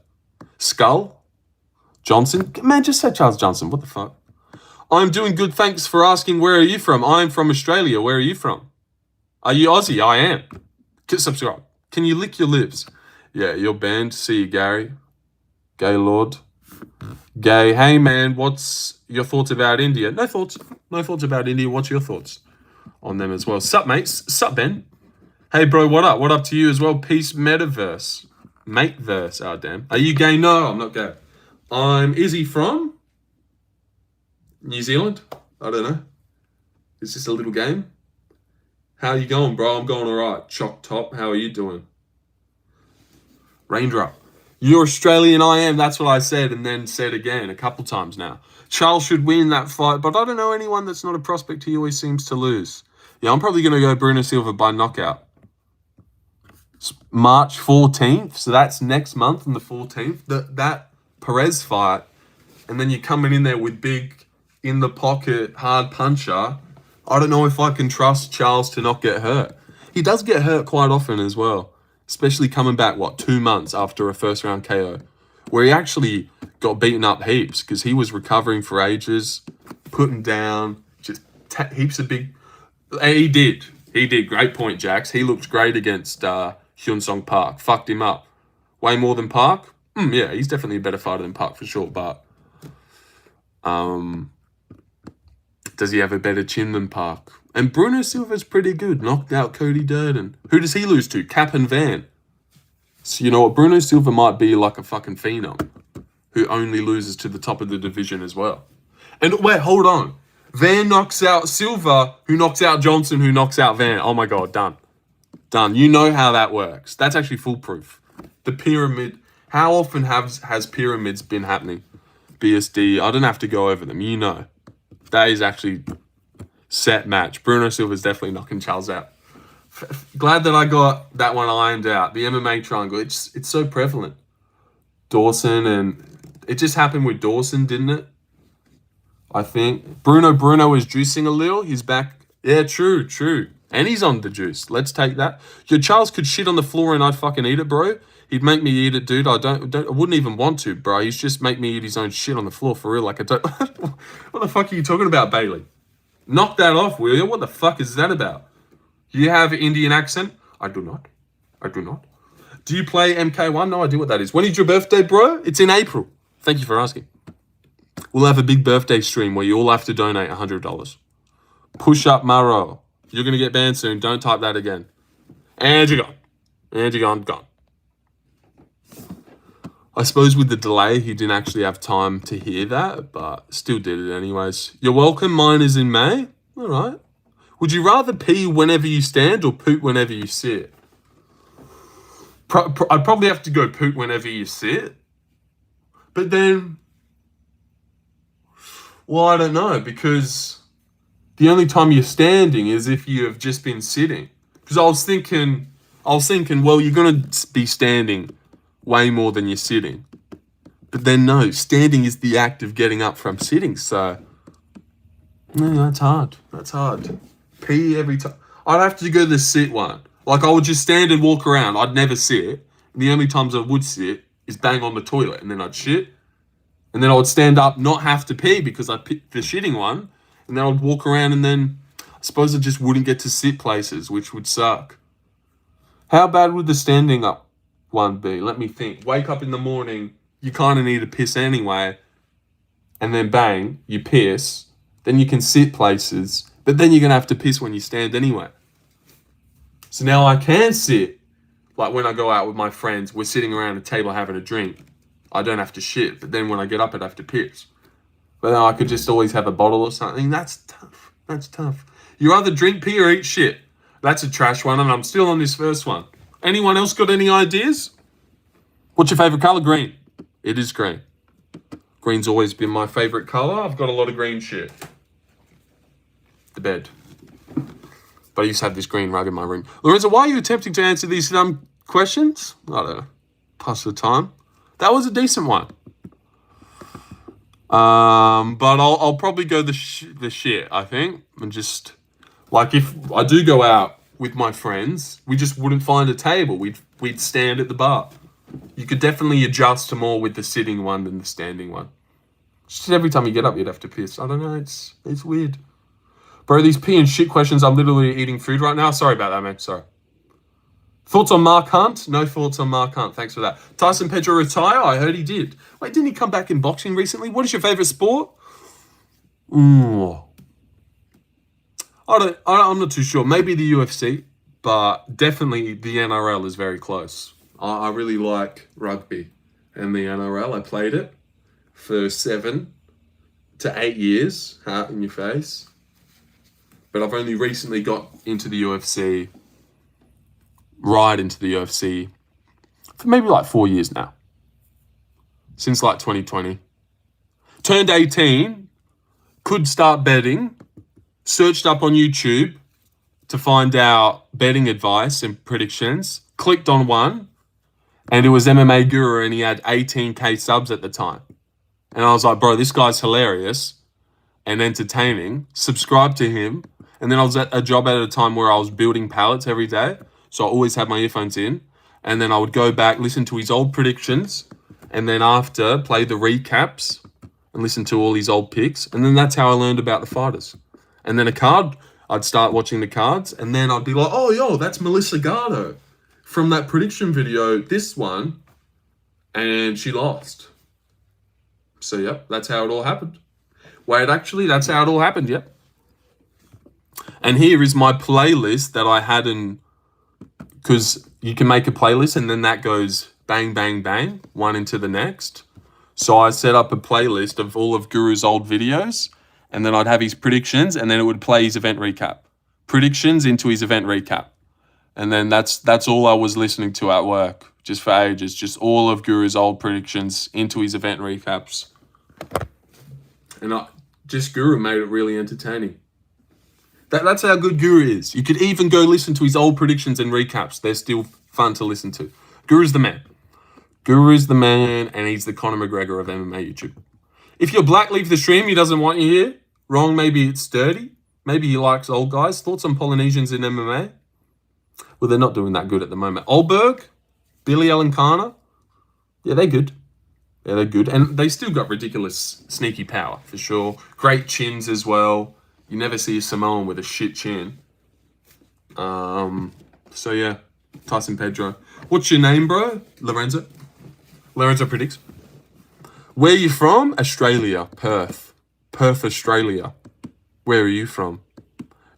Skull? Johnson? Man, just say Charles Johnson. What the fuck? I'm doing good. Thanks for asking. Where are you from? I'm from Australia. Where are you from? Are you Aussie? I am. Subscribe. Can you lick your lips? Yeah, you're banned. See you, Gary. Gaylord. Gay. Hey, man, what's your thoughts about India? No thoughts. No thoughts about India. What's your thoughts on them as well? Sup, mates? Sup, Ben? Hey, bro, what up? What up to you as well? Peace, metaverse. Mateverse. Oh, damn. Are you gay? No, I'm not gay. Is he from New Zealand? I don't know. Is this a little game? How you going, bro? I'm going all right. Choc top. How are you doing? Raindrop. You're Australian, I am. That's what I said, and then said again a couple times now. Charles should win that fight, but I don't know anyone that's not a prospect. He always seems to lose. Yeah, I'm probably going to go Bruno Silva by knockout. It's March 14th, so that's next month on the 14th. That Perez fight, and then you're coming in there with big, in-the-pocket, hard puncher. I don't know if I can trust Charles to not get hurt. He does get hurt quite often as well. Especially coming back, 2 months after a first-round KO, where he actually got beaten up heaps because he was recovering for ages, putting down just heaps of big... He did. Great point, Jax. He looked great against Hyun Song Park. Fucked him up. Way more than Park? Yeah, he's definitely a better fighter than Park for sure, but... does he have a better chin than Park? And Bruno Silva's pretty good. Knocked out Cody Durden. Who does he lose to? Cap and Van. So you know what? Bruno Silva might be like a fucking phenom who only loses to the top of the division as well. And wait, hold on. Van knocks out Silva, who knocks out Johnson, who knocks out Van. Oh my God, done. You know how that works. That's actually foolproof. The pyramid. How often has pyramids been happening? BSD. I don't have to go over them. You know. That is actually... set match. Bruno Silva's definitely knocking Charles out. Glad that I got that one ironed out. The MMA triangle, it's so prevalent. Dawson, and it just happened with Dawson, didn't it? I think. Bruno is juicing a little. He's back. Yeah, true. And he's on the juice. Let's take that. Your Charles could shit on the floor and I'd fucking eat it, bro. He'd make me eat it, dude. I wouldn't even want to, bro. He's just make me eat his own shit on the floor for real. Like, I don't... What the fuck are you talking about, Bailey? Knock that off, will you? What the fuck is that about? You have an Indian accent? I do not. Do you play MK1? No idea what that is. When is your birthday, bro? It's in April. Thank you for asking. We'll have a big birthday stream where you all have to donate $100. Push up Maro. You're going to get banned soon. Don't type that again. And you're gone. I suppose with the delay, he didn't actually have time to hear that, but still did it anyways. You're welcome. Mine is in May. All right. Would you rather pee whenever you stand or poop whenever you sit? I'd probably have to go poop whenever you sit. But then, well, I don't know, because the only time you're standing is if you have just been sitting. Because I was thinking, well, you're going to be standing way more than you're sitting. But then no, standing is the act of getting up from sitting, so no, that's hard. Pee every time. I'd have to go the sit one. Like, I would just stand and walk around. I'd never sit. The only times I would sit is bang on the toilet, and then I'd shit. And then I would stand up, not have to pee because I picked the shitting one. And then I'd walk around, and then I suppose I just wouldn't get to sit places, which would suck. How bad would the standing up one be? Let me think. Wake up in the morning, you kind of need to piss anyway. And then bang, you piss. Then you can sit places. But then you're going to have to piss when you stand anyway. So now I can sit. Like when I go out with my friends, we're sitting around a table having a drink. I don't have to shit, but then when I get up, I'd have to piss. But then I could just always have a bottle or something. That's tough. That's tough. You either drink, pee, or eat shit. That's a trash one, and I'm still on this first one. Anyone else got any ideas? What's your favourite colour? Green. It is green. Green's always been my favourite colour. I've got a lot of green shit. The bed. But I used to have this green rug in my room. Lorenzo, why are you attempting to answer these dumb questions? I don't know. Pass the time. That was a decent one. But I'll probably go the shit, I think. And just, like, if I do go out with my friends, we just wouldn't find a table. We'd stand at the bar. You could definitely adjust to more with the sitting one than the standing one. Just every time you get up, you'd have to piss. I don't know, it's weird. Bro, these pee and shit questions, I'm literally eating food right now. Sorry about that, man, sorry. Thoughts on Mark Hunt? No thoughts on Mark Hunt. Thanks for that. Tyson Pedro retire? I heard he did. Wait, didn't he come back in boxing recently? What is your favourite sport? I'm not too sure. Maybe the UFC, but definitely the NRL is very close. I really like rugby and the NRL. I played it for 7 to 8 years. Heart in your face. But I've only recently got into the UFC. Right into the UFC for maybe like 4 years now. Since like 2020. Turned 18, could start betting, searched up on YouTube to find out betting advice and predictions, clicked on one, and it was MMA Guru and he had 18k subs at the time. And I was like, bro, this guy's hilarious and entertaining. Subscribe to him. And then I was at a job at a time where I was building pallets every day. So I always had my earphones in, and then I would go back, listen to his old predictions, and then after, play the recaps and listen to all his old picks. And then that's how I learned about the fighters. And then I'd start watching the cards, and then I'd be like, oh, yo, that's Melissa Gatto from that prediction video, this one, and she lost. So, yep, that's how it all happened. Wait, actually, that's how it all happened, yep. And here is my playlist that I had in... Because you can make a playlist and then that goes bang, bang, bang, one into the next. So I set up a playlist of all of Guru's old videos, and then I'd have his predictions, and then it would play his event recap. Predictions into his event recap. And then that's all I was listening to at work, just for ages. Just all of Guru's old predictions into his event recaps. And Guru made it really entertaining. That's how good Guru is. You could even go listen to his old predictions and recaps. They're still fun to listen to. Guru's the man. Guru's the man, and he's the Conor McGregor of MMA YouTube. If you're black, leave the stream. He doesn't want you here. Wrong, maybe it's dirty. Maybe he likes old guys. Thoughts on Polynesians in MMA? Well, they're not doing that good at the moment. Oldberg, Billy Allen Carner. Yeah, they're good. Yeah, they're good. And they still got ridiculous sneaky power, for sure. Great chins as well. You never see a Samoan with a shit chin. So yeah, Tyson Pedro. What's your name, bro? Lorenzo. Lorenzo predicts. Where are you from? Australia, Perth. Perth, Australia. Where are you from?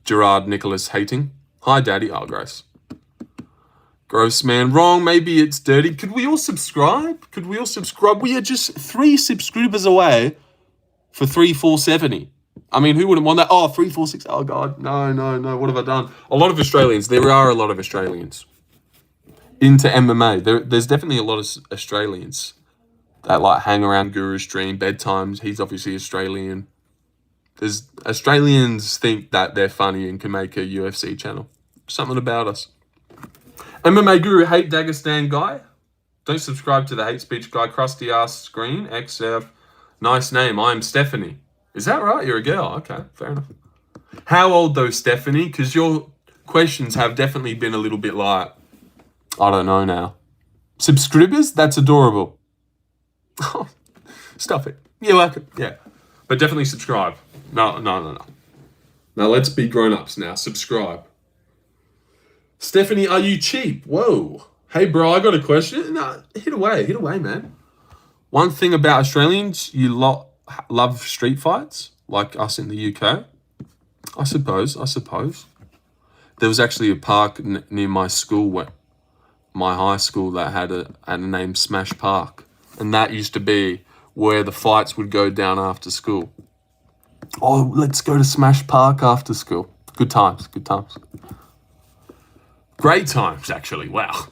Gerard Nicholas Hating. Hi, Daddy. Oh, gross. Gross, man. Wrong. Maybe it's dirty. Could we all subscribe? We are just 3 subscribers away for 3,470. I mean, who wouldn't want that? Oh, 346. Oh, God. No. What have I done? A lot of Australians. There are a lot of Australians into MMA. There's definitely a lot of Australians that, like, hang around Guru's stream, bedtimes. He's obviously Australian. Australians think that they're funny and can make a UFC channel. Something about us. MMA Guru, hate Dagestan guy. Don't subscribe to the hate speech guy. Crusty ass screen. XF. Nice name. I'm Stephanie. Is that right? You're a girl. Okay, fair enough. How old though, Stephanie? Because your questions have definitely been a little bit like, I don't know now. Subscribers? That's adorable. Stop it. You're welcome. Yeah. But definitely subscribe. No. Now let's be grown-ups now. Subscribe. Stephanie, are you cheap? Whoa. Hey, bro, I got a question. No, hit away, man. One thing about Australians, you love street fights, like us in the UK. I suppose. There was actually a park near my school, my high school, that had a name Smash Park. And that used to be where the fights would go down after school. Oh, let's go to Smash Park after school. Good times. Great times, actually. Wow.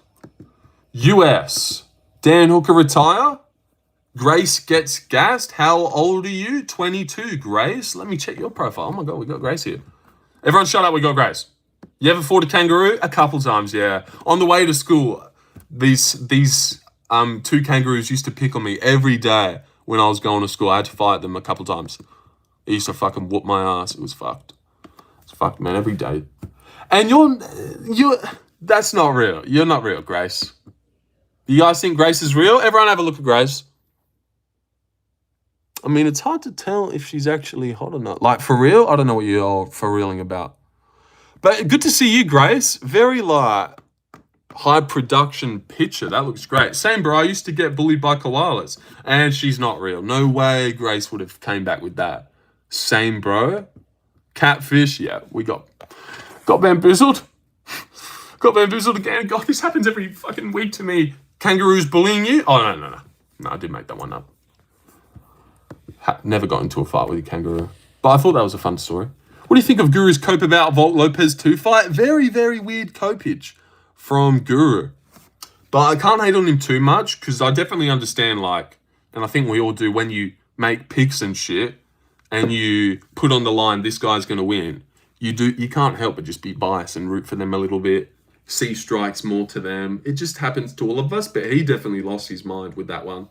US. Dan Hooker retire? Grace gets gassed. How old are you? 22, Grace. Let me check your profile. Oh my God, we got Grace here. Everyone shut up, we got Grace. You ever fought a kangaroo? A couple times, yeah. On the way to school, these two kangaroos used to pick on me every day when I was going to school. I had to fight them a couple times. They used to fucking whoop my ass. It was fucked. It's fucked, man, every day. And you're that's not real. You're not real, Grace. You guys think Grace is real? Everyone have a look at Grace. I mean, it's hard to tell if she's actually hot or not. Like, for real? I don't know what you're for reeling about. But good to see you, Grace. Very, like, high production picture. That looks great. Same, bro. I used to get bullied by koalas. And she's not real. No way Grace would have came back with that. Same, bro. Catfish. Yeah, we got bamboozled. Got bamboozled again. God, this happens every fucking week to me. Kangaroos bullying you? Oh, no. No, I did make that one up. Never got into a fight with a kangaroo. But I thought that was a fun story. What do you think of Guru's cope about Volk Lopez 2 fight? Very, very weird copage from Guru. But I can't hate on him too much, because I definitely understand, like, and I think we all do, when you make picks and shit, and you put on the line, this guy's going to win, you can't help but just be biased and root for them a little bit, see strikes more to them. It just happens to all of us, but he definitely lost his mind with that one.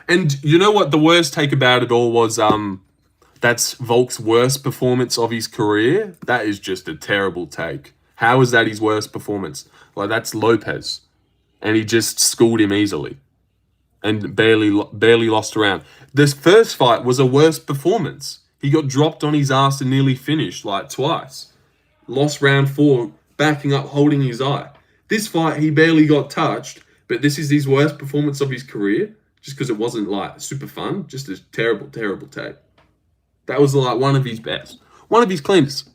And you know what the worst take about it all was? That's Volk's worst performance of his career. That is just a terrible take. How is that his worst performance? Like, that's Lopez. And he just schooled him easily. And barely lost a round. This first fight was a worse performance. He got dropped on his ass and nearly finished, like, twice. Lost round 4, backing up, holding his eye. This fight, he barely got touched, but this is his worst performance of his career. Just because it wasn't, like, super fun. Just a terrible, terrible take. That was, like, one of his best. One of his cleanest.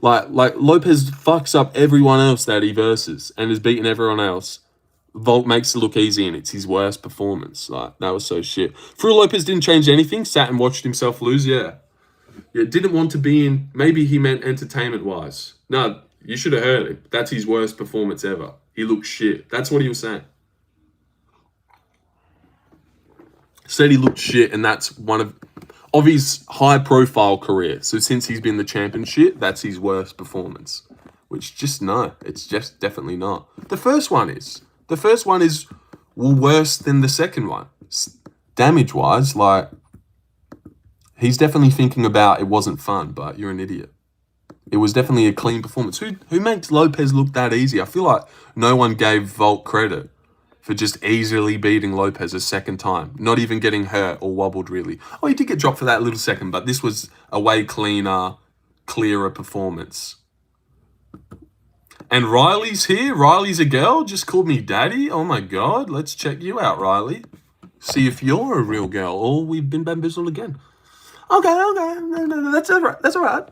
Like Lopez fucks up everyone else that he versus and has beaten everyone else. Volk makes it look easy and it's his worst performance. Like, that was so shit. Fru Lopez didn't change anything. Sat and watched himself lose, yeah. Didn't want to be in... Maybe he meant entertainment-wise. No, you should have heard it. That's his worst performance ever. He looked shit. That's what he was saying. Said he looked shit, and that's one of his high-profile career. So since he's been the champion shit, that's his worst performance. Which, just no. It's just definitely not. The first one is worse than the second one. Damage-wise, like, he's definitely thinking about it wasn't fun, but you're an idiot. It was definitely a clean performance. Who makes Lopez look that easy? I feel like no one gave Volk credit for just easily beating Lopez a second time. Not even getting hurt or wobbled, really. Oh, he did get dropped for that little second, but this was a way clearer performance. And Riley's here. Riley's a girl. Just called me daddy. Oh, my God. Let's check you out, Riley. See if you're a real girl or we've been bamboozled again. Okay. No, that's all right. That's all right.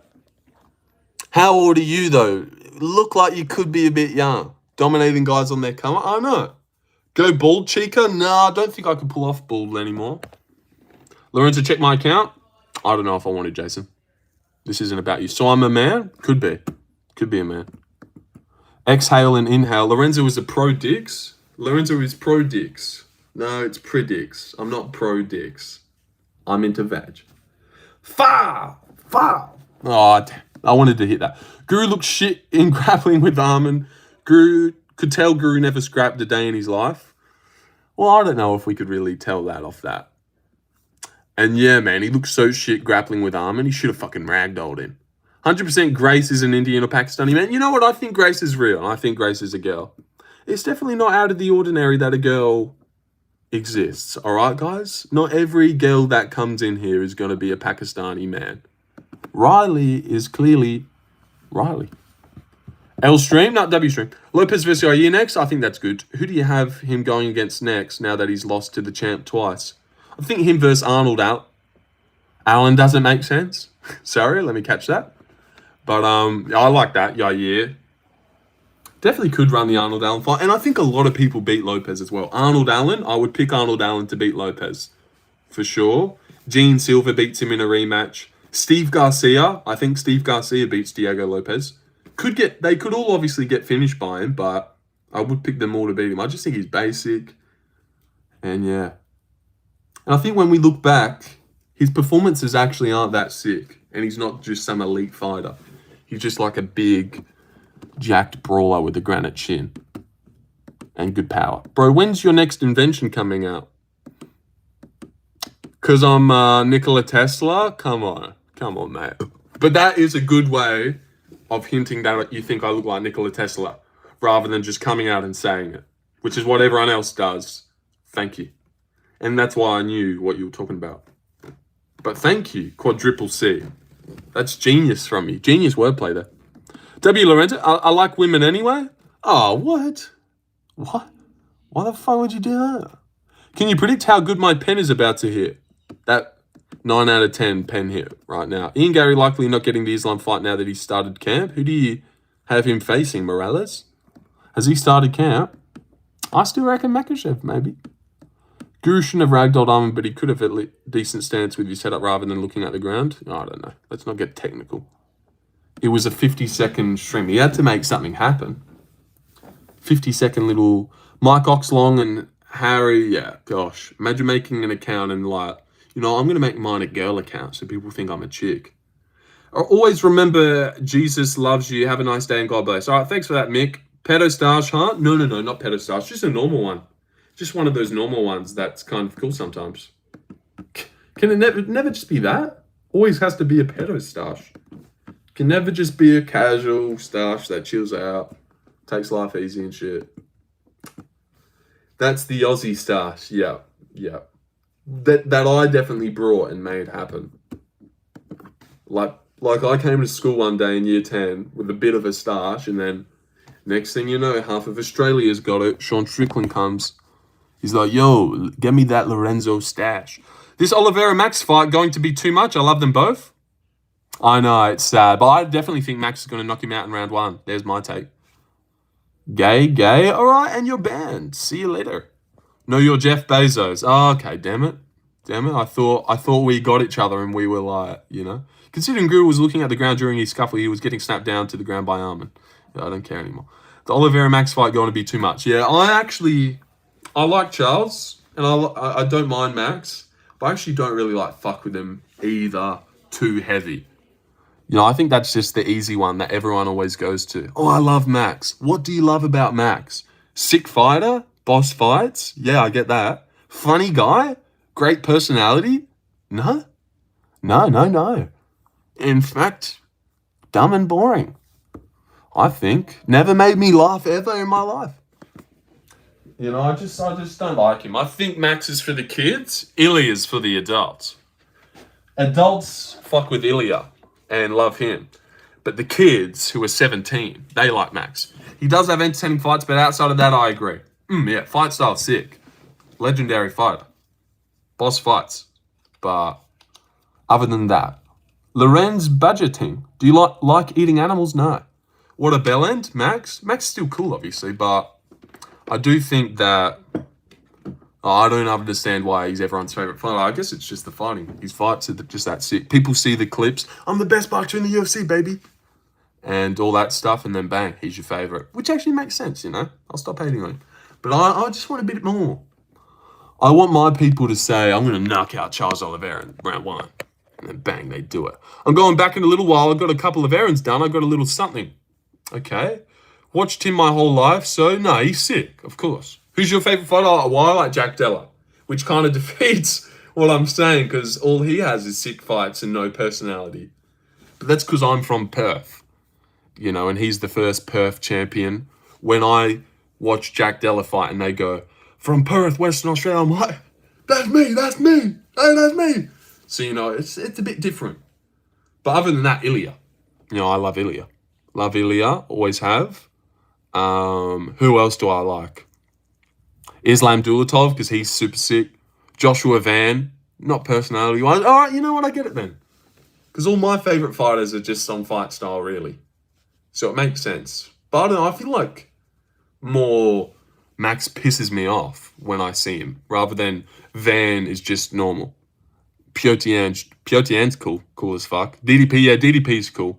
How old are you, though? Look like you could be a bit young. Dominating guys on their come. I know. Go bald, Chica? Nah, I don't think I can pull off bald anymore. Lorenzo, check my account. I don't know if I wanted Jason. This isn't about you. So I'm a man? Could be. Could be a man. Exhale and inhale. Lorenzo is a pro dicks. Lorenzo is pro dicks. No, it's predicts. I'm not pro dicks. I'm into veg. Far. Oh, damn. I wanted to hit that. Guru looked shit in grappling with Armin. Guru could tell Guru never scrapped a day in his life. Well, I don't know if we could really tell that off that. And yeah, man, he looked so shit grappling with Armin. He should have fucking ragdolled him. 100% Grace is an Indian or Pakistani man. You know what? I think Grace is real. I think Grace is a girl. It's definitely not out of the ordinary that a girl exists. All right, guys? Not every girl that comes in here is going to be a Pakistani man. Riley is clearly Riley. L stream, not W stream. Lopez versus Yair next. I think that's good. Who do you have him going against next now that he's lost to the champ twice? I think him versus Arnold out. Allen doesn't make sense. Sorry, let me catch that. But I like that. Yair. Definitely could run the Arnold Allen fight. And I think a lot of people beat Lopez as well. Arnold Allen, I would pick Arnold Allen to beat Lopez. For sure. Gene Silva beats him in a rematch. Steve Garcia, I think Steve Garcia beats Diego Lopez. They could all obviously get finished by him, but I would pick them all to beat him. I just think he's basic. And yeah. And I think when we look back, his performances actually aren't that sick. And he's not just some elite fighter. He's just like a big, jacked brawler with a granite chin. And good power. Bro, when's your next invention coming out? Because I'm Nikola Tesla? Come on, mate. But that is a good way of hinting that you think I look like Nikola Tesla, rather than just coming out and saying it, which is what everyone else does. Thank you. And that's why I knew what you were talking about. But thank you, quadruple C. That's genius from you. Genius wordplay there. W. Lorenzo, I like women anyway? Oh, what? What? Why the fuck would you do that? Can you predict how good my pen is about to hit? That 9 out of 10 pen hit right now. Ian Gary likely not getting the Islam fight now that he started camp. Who do you have him facing? Morales? Has he started camp? I still reckon Makachev, maybe. Guru shouldn't have ragdolled Armin, but he could have at least decent stance with his setup rather than looking at the ground. Oh, I don't know. Let's not get technical. It was a 50-second stream. He had to make something happen. 50-second little Mike Oxlong and Harry. Yeah, gosh. Imagine making an account and like, I'm going to make mine a girl account so people think I'm a chick. Always remember, Jesus loves you. Have a nice day and God bless. All right, thanks for that, Mick. Pedo Stash, huh? No, not Pedo Stash. Just a normal one. Just one of those normal ones that's kind of cool sometimes. Can it never just be that? Always has to be a pedo stash. Can never just be a casual stash that chills out, takes life easy and shit. That's the Aussie stash. Yeah. That I definitely brought and made happen. Like I came to school one day in year 10 with a bit of a stash, and then next thing you know, half of Australia's got it. Sean Strickland comes. He's like, yo, get me that Lorenzo stash. This Oliveira Max fight going to be too much. I love them both. I know, it's sad. But I definitely think Max is going to knock him out in round 1. There's my take. Gay. All right, and you're banned. See you later. No, you're Jeff Bezos. Oh, okay, damn it. I thought we got each other and we were like, Considering Guru was looking at the ground during his scuffle, he was getting snapped down to the ground by Armin. Yeah, I don't care anymore. The Oliveira Max fight going to be too much. Yeah, I like Charles, and I don't mind Max, but I actually don't really fuck with him either too heavy. I think that's just the easy one that everyone always goes to. Oh, I love Max. What do you love about Max? Sick fighter? Boss fights? Yeah, I get that. Funny guy? Great personality? No. In fact, dumb and boring. I think. Never made me laugh ever in my life. I just don't like him. I think Max is for the kids. Ilya's for the adults. Adults fuck with Ilya and love him. But the kids who are 17, they like Max. He does have entertaining fights, but outside of that, I agree. Yeah, fight style sick. Legendary fighter. Boss fights. But other than that, Lorenz budgeting. Do you like eating animals? No. What a bell end, Max? Max is still cool, obviously, but I do think that I don't understand why he's everyone's favorite fighter. I guess it's just the fighting. His fights are just that sick. People see the clips. I'm the best boxer in the UFC, baby. And all that stuff, and then bang, he's your favorite. Which actually makes sense, I'll stop hating on him. But I just want a bit more. I want my people to say, I'm going to knock out Charles Oliveira in round 1. And then bang, they do it. I'm going back in a little while. I've got a couple of errands done. I've got a little something. Okay. Watched him my whole life, so no, he's sick, of course. Who's your favorite fighter? Well, I like Jack Della, which kind of defeats what I'm saying, because all he has is sick fights and no personality. But that's because I'm from Perth, and he's the first Perth champion. When I watch Jack Della fight and they go, from Perth, Western Australia, I'm like, that's me, hey, that's me. So, you know, it's a bit different. But other than that, Ilya. You know, I love Ilya. Love Ilya, always have. Who else do I like? Islam Dulatov, because he's super sick. Joshua Van, not personality-wise. All right, you know what? I get it then. Because all my favourite fighters are just on fight style, really. So it makes sense. But I don't know, I feel like more Max pisses me off when I see him, rather than Van is just normal. Piotr cool as fuck. DDP's cool.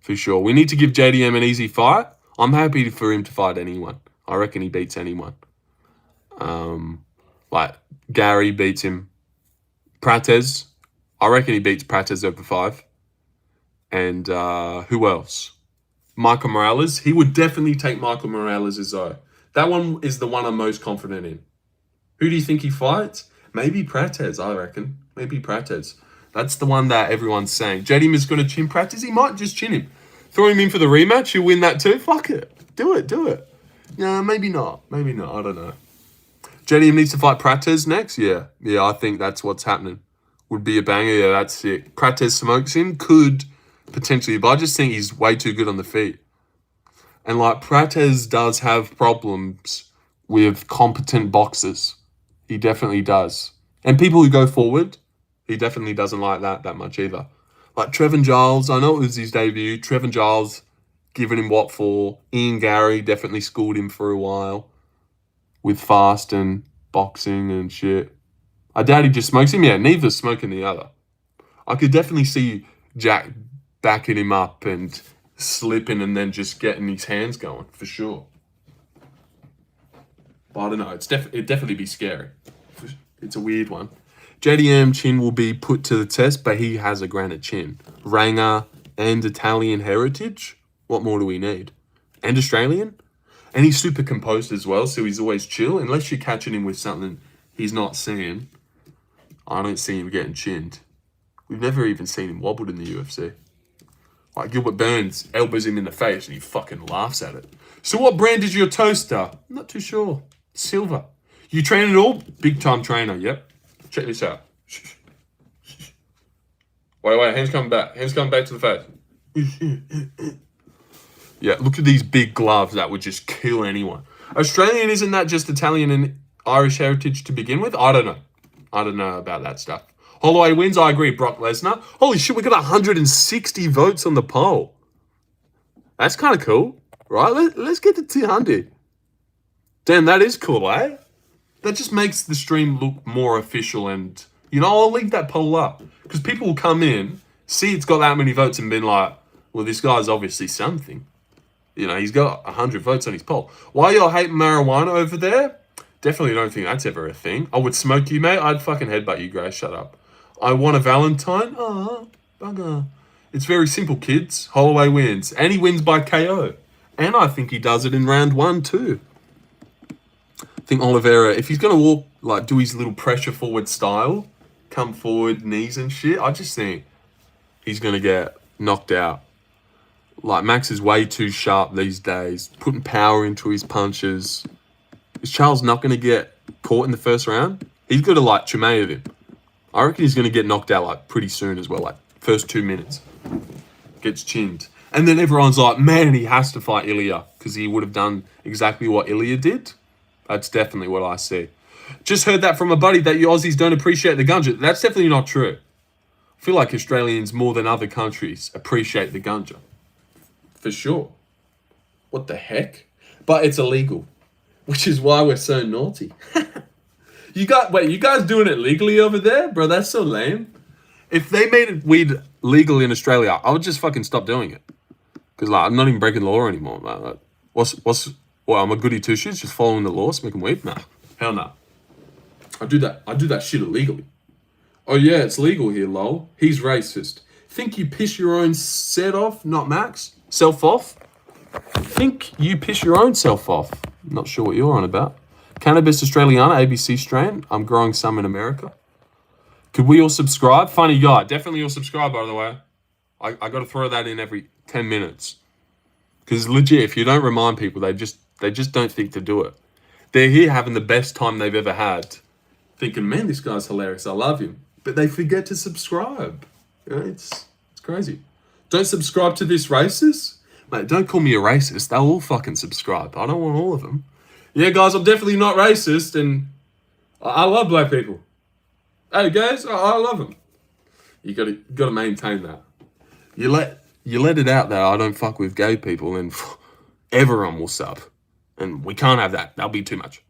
For sure. We need to give JDM an easy fight. I'm happy for him to fight anyone. I reckon he beats anyone. Like, Gary beats him. Prates, I reckon he beats Prates over 5. And who else? Michael Morales. He would definitely take Michael Morales as though. That one is the one I'm most confident in. Who do you think he fights? Maybe Prates, I reckon. Maybe Prates. That's the one that everyone's saying. JDM is going to chin Prates. He might just chin him. Throw him in for the rematch. He'll win that too. Fuck it. Do it. Yeah, maybe not. I don't know. JDM needs to fight Prates next? Yeah, I think that's what's happening. Would be a banger. Yeah, that's sick. Prates smokes him. Could potentially, but I just think he's way too good on the feet. And like, Prates does have problems with competent boxers. He definitely does. And people who go forward, he definitely doesn't like that much either. Like Trevin Giles, I know it was his debut. Trevin Giles, giving him what for. Ian Gary definitely schooled him for a while with fast and boxing and shit. I doubt he just smokes him. Yeah, neither's smoking the other. I could definitely see Jack backing him up and slipping and then just getting his hands going, for sure. But I don't know. It'd definitely be scary. It's a weird one. JDM chin will be put to the test, but he has a granite chin. Ranger and Italian heritage. What more do we need? And Australian? And he's super composed as well, so he's always chill. Unless you're catching him with something he's not seeing, I don't see him getting chinned. We've never even seen him wobbled in the UFC. Like Gilbert Burns elbows him in the face and he fucking laughs at it. So what brand is your toaster? I'm not too sure. Silver. You train at all? Big time trainer, yep. Check this out. Wait, hands coming back to the face. Yeah, look at these big gloves that would just kill anyone. Australian, isn't that just Italian and Irish heritage to begin with? I don't know about that stuff. Holloway wins, I agree, Brock Lesnar. Holy shit, we got 160 votes on the poll. That's kind of cool, right? Let's get to 200. Damn, that is cool, eh? That just makes the stream look more official and, you know, I'll leave that poll up. Because people will come in, see it's got that many votes and been like, well, this guy's obviously something. You know, he's got 100 votes on his poll. Why y'all hate marijuana over there? Definitely don't think that's ever a thing. I would smoke you, mate. I'd fucking headbutt you, Grace. Shut up. I want a Valentine? Oh, bugger. It's very simple, kids. Holloway wins. And he wins by KO. And I think he does it in round 1 too. I think Oliveira, if he's going to walk, like, do his little pressure forward style, come forward, knees and shit, I just think he's going to get knocked out. Like, Max is way too sharp these days, putting power into his punches. Is Charles not going to get caught in the first round? He's got to, like, Chimaev him. I reckon he's going to get knocked out, like, pretty soon as well, like, first 2 minutes. Gets chinned. And then everyone's like, man, he has to fight Ilya, because he would have done exactly what Ilya did. That's definitely what I see. Just heard that from a buddy that you Aussies don't appreciate the ganja. That's definitely not true. I feel like Australians, more than other countries, appreciate the ganja. For sure. What the heck? But it's illegal, which is why we're so naughty. You guys doing it legally over there? Bro, that's so lame. If they made weed legal in Australia, I would just fucking stop doing it. Because, like, I'm not even breaking the law anymore. Like, what, I'm a goody two-shoes, just following the law, smoking weed? Nah, hell nah. I do that shit illegally. Oh yeah, it's legal here, lol. He's racist. Think you piss your own set off, not Max? Self off? Think you piss your own self off. Not sure what you're on about. Cannabis Australiana, ABC strain. I'm growing some in America. Could we all subscribe? Funny guy. Definitely all subscribe, by the way. I got to throw that in every 10 minutes. Because legit, if you don't remind people, they just They just don't think to do it. They're here having the best time they've ever had, thinking, man, this guy's hilarious, I love him. But they forget to subscribe. You know, it's crazy. Don't subscribe to this racist? Mate, don't call me a racist. They'll all fucking subscribe. I don't want all of them. Yeah, guys, I'm definitely not racist, and I love black people. Hey, guys, I love them. You gotta maintain that. You let it out there, I don't fuck with gay people, and everyone will sub. And we can't have that. That'll be too much.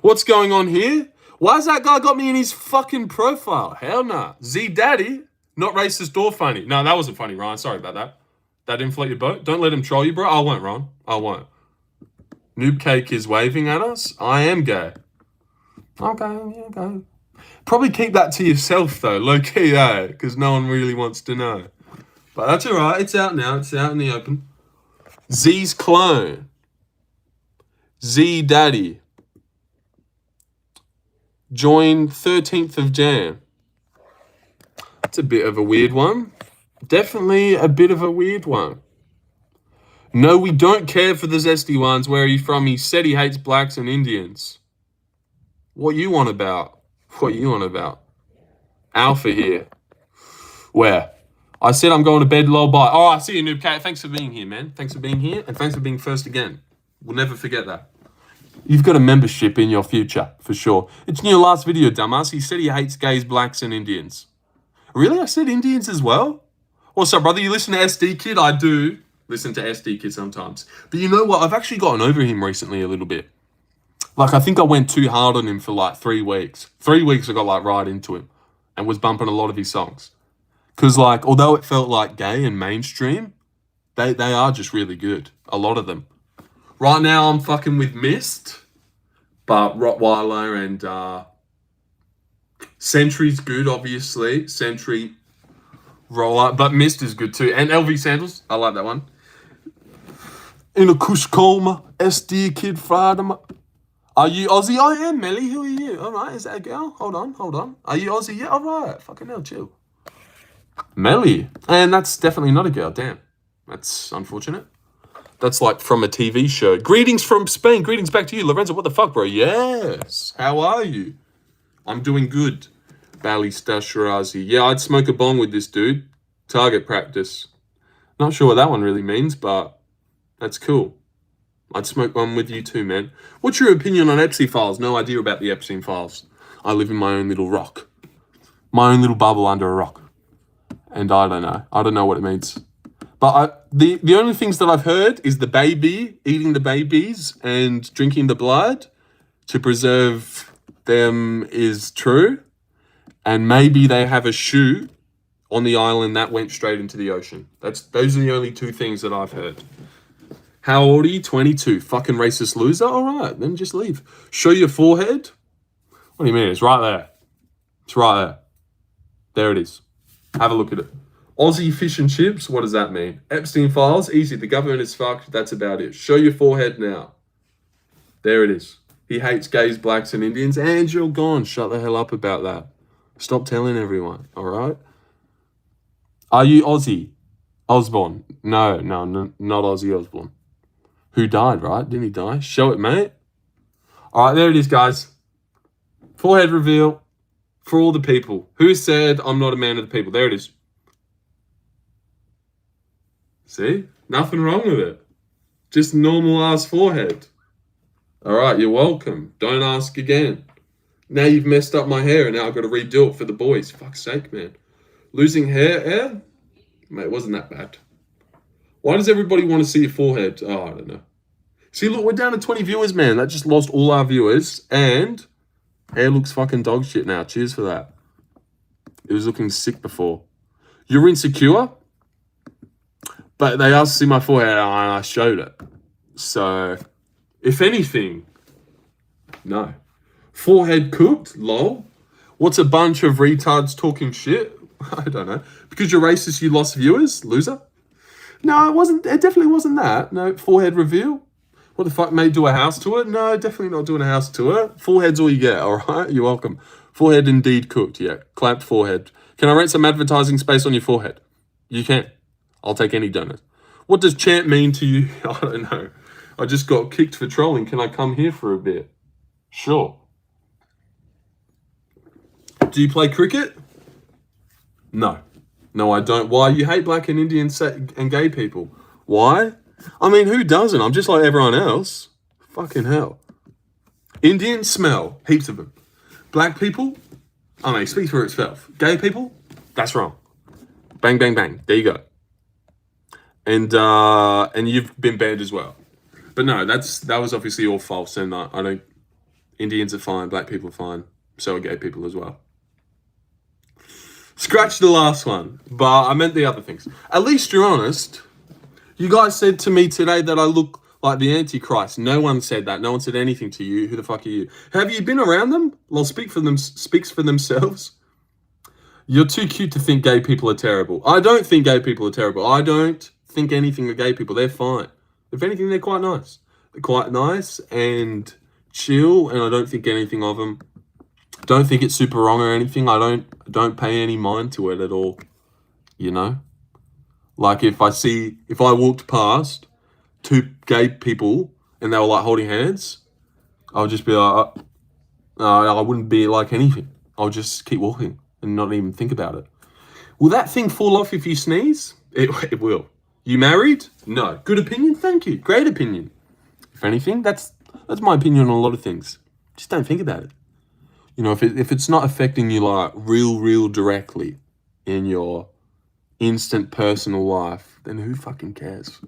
What's going on here? Why's that guy got me in his fucking profile? Hell nah. Z Daddy, not racist or funny. No, that wasn't funny, Ryan. Sorry about that. That inflate your boat. Don't let him troll you, bro. I won't, Ron. I won't. Noob Cake is waving at us. I am gay. Okay. Probably keep that to yourself, though. Low-key, because no one really wants to know. But that's all right. It's out now. It's out in the open. Z's clone. Z Daddy. Join 13th of Jan. That's a bit of a weird one. Definitely a bit of a weird one. No, we don't care for the zesty ones. Where are you from? He said he hates blacks and Indians. What you on about? Alpha here. Where? I said I'm going to bed, lol, bye. Oh, I see you, Noob Cat. Thanks for being here, man. Thanks for being here, and thanks for being first again. We'll never forget that. You've got a membership in your future, for sure. It's in your last video, dumbass. He said he hates gays, blacks, and Indians. Really? I said Indians as well? What's up, brother? You listen to SD Kid? I do listen to SD Kid sometimes. But you know what? I've actually gotten over him recently a little bit. Like, I think I went too hard on him for like 3 weeks. 3 weeks I got like right into him and was bumping a lot of his songs. Because like, although it felt like gay and mainstream, they are just really good. A lot of them. Right now I'm fucking with Mist, but Rottweiler and Sentry's good, obviously. Sentry, Roller, but Mist is good too. And LV Sandals, I like that one. In a Kush Coma, SD Kid Friday. Are you Aussie? I am, Melly. Who are you? All right, is that a girl? Hold on. Are you Aussie? Yeah, all right. Fucking hell, chill. Melly. And that's definitely not a girl. Damn. That's unfortunate. That's like from a TV show. Greetings from Spain. Greetings back to you, Lorenzo. What the fuck, bro? Yes. How are you? I'm doing good. Balista Shirazi. Yeah, I'd smoke a bong with this dude. Target practice. Not sure what that one really means, but that's cool. I'd smoke one with you too, man. What's your opinion on Epstein files? No idea about the Epstein files. I live in my own little rock. My own little bubble under a rock. And I don't know. I don't know what it means. But the only things that I've heard is the baby, eating the babies and drinking the blood to preserve them is true. And maybe they have a shoe on the island that went straight into the ocean. Those are the only 2 things that I've heard. How old are you? 22. Fucking racist loser? All right, then just leave. Show your forehead? What do you mean? It's right there. It's right there. There it is. Have a look at it. Aussie fish and chips? What does that mean? Epstein files? Easy. The government is fucked. That's about it. Show your forehead now. There it is. He hates gays, blacks, and Indians. And you're gone. Shut the hell up about that. Stop telling everyone. All right? Are you Aussie? Osborne? No, not Ozzy Osbourne. Who died, right? Didn't he die? Show it, mate. All right, there it is, guys. Forehead reveal for all the people. Who said I'm not a man of the people? There it is. See? Nothing wrong with it. Just normal-ass forehead. All right, you're welcome. Don't ask again. Now you've messed up my hair, and now I've got to redo it for the boys. Fuck's sake, man. Losing hair? Mate, it wasn't that bad. Why does everybody want to see your forehead? Oh, I don't know. See, look, we're down to 20 viewers, man. That just lost all our viewers. And hair looks fucking dog shit now. Cheers for that. It was looking sick before. You're insecure? But they asked to see my forehead and I showed it. So, if anything, no. Forehead cooked? Lol. What's a bunch of retards talking shit? I don't know. Because you're racist, you lost viewers? Loser? No, it wasn't. It definitely wasn't that. No, forehead reveal. What the fuck, mate? Do a house tour? No, definitely not doing a house tour. Forehead's all you get, all right? You're welcome. Forehead indeed cooked, yeah. Clapped forehead. Can I rent some advertising space on your forehead? You can. I'll take any donut. What does chant mean to you? I don't know. I just got kicked for trolling. Can I come here for a bit? Sure. Do you play cricket? No. No, I don't. Why? You hate black and Indian and gay people. Why? I mean, who doesn't? I'm just like everyone else. Fucking hell. Indians smell. Heaps of them. Black people? I mean, speak for itself. Gay people? That's wrong. Bang, bang, bang. There you go. And you've been banned as well. But no, that was obviously all false. And I don't. Indians are fine. Black people are fine. So are gay people as well. Scratch the last one. But I meant the other things. At least you're honest. You guys said to me today that I look like the Antichrist. No one said that. No one said anything to you. Who the fuck are you? Have you been around them? Well, speaks for themselves. You're too cute to think gay people are terrible. I don't think gay people are terrible. I don't think anything of gay people. They're fine. If anything, they're quite nice. They're quite nice and chill, and I don't think anything of them. Don't think it's super wrong or anything. I don't pay any mind to it at all. You know? Like if I walked past two gay people and they were like holding hands, I would just be like, I wouldn't be like anything. I'll just keep walking and not even think about it. Will that thing fall off if you sneeze? It will. You married? No. Good opinion? Thank you. Great opinion. If anything, that's my opinion on a lot of things. Just don't think about it. You know, if it's not affecting you like real directly in your instant personal life, then who fucking cares?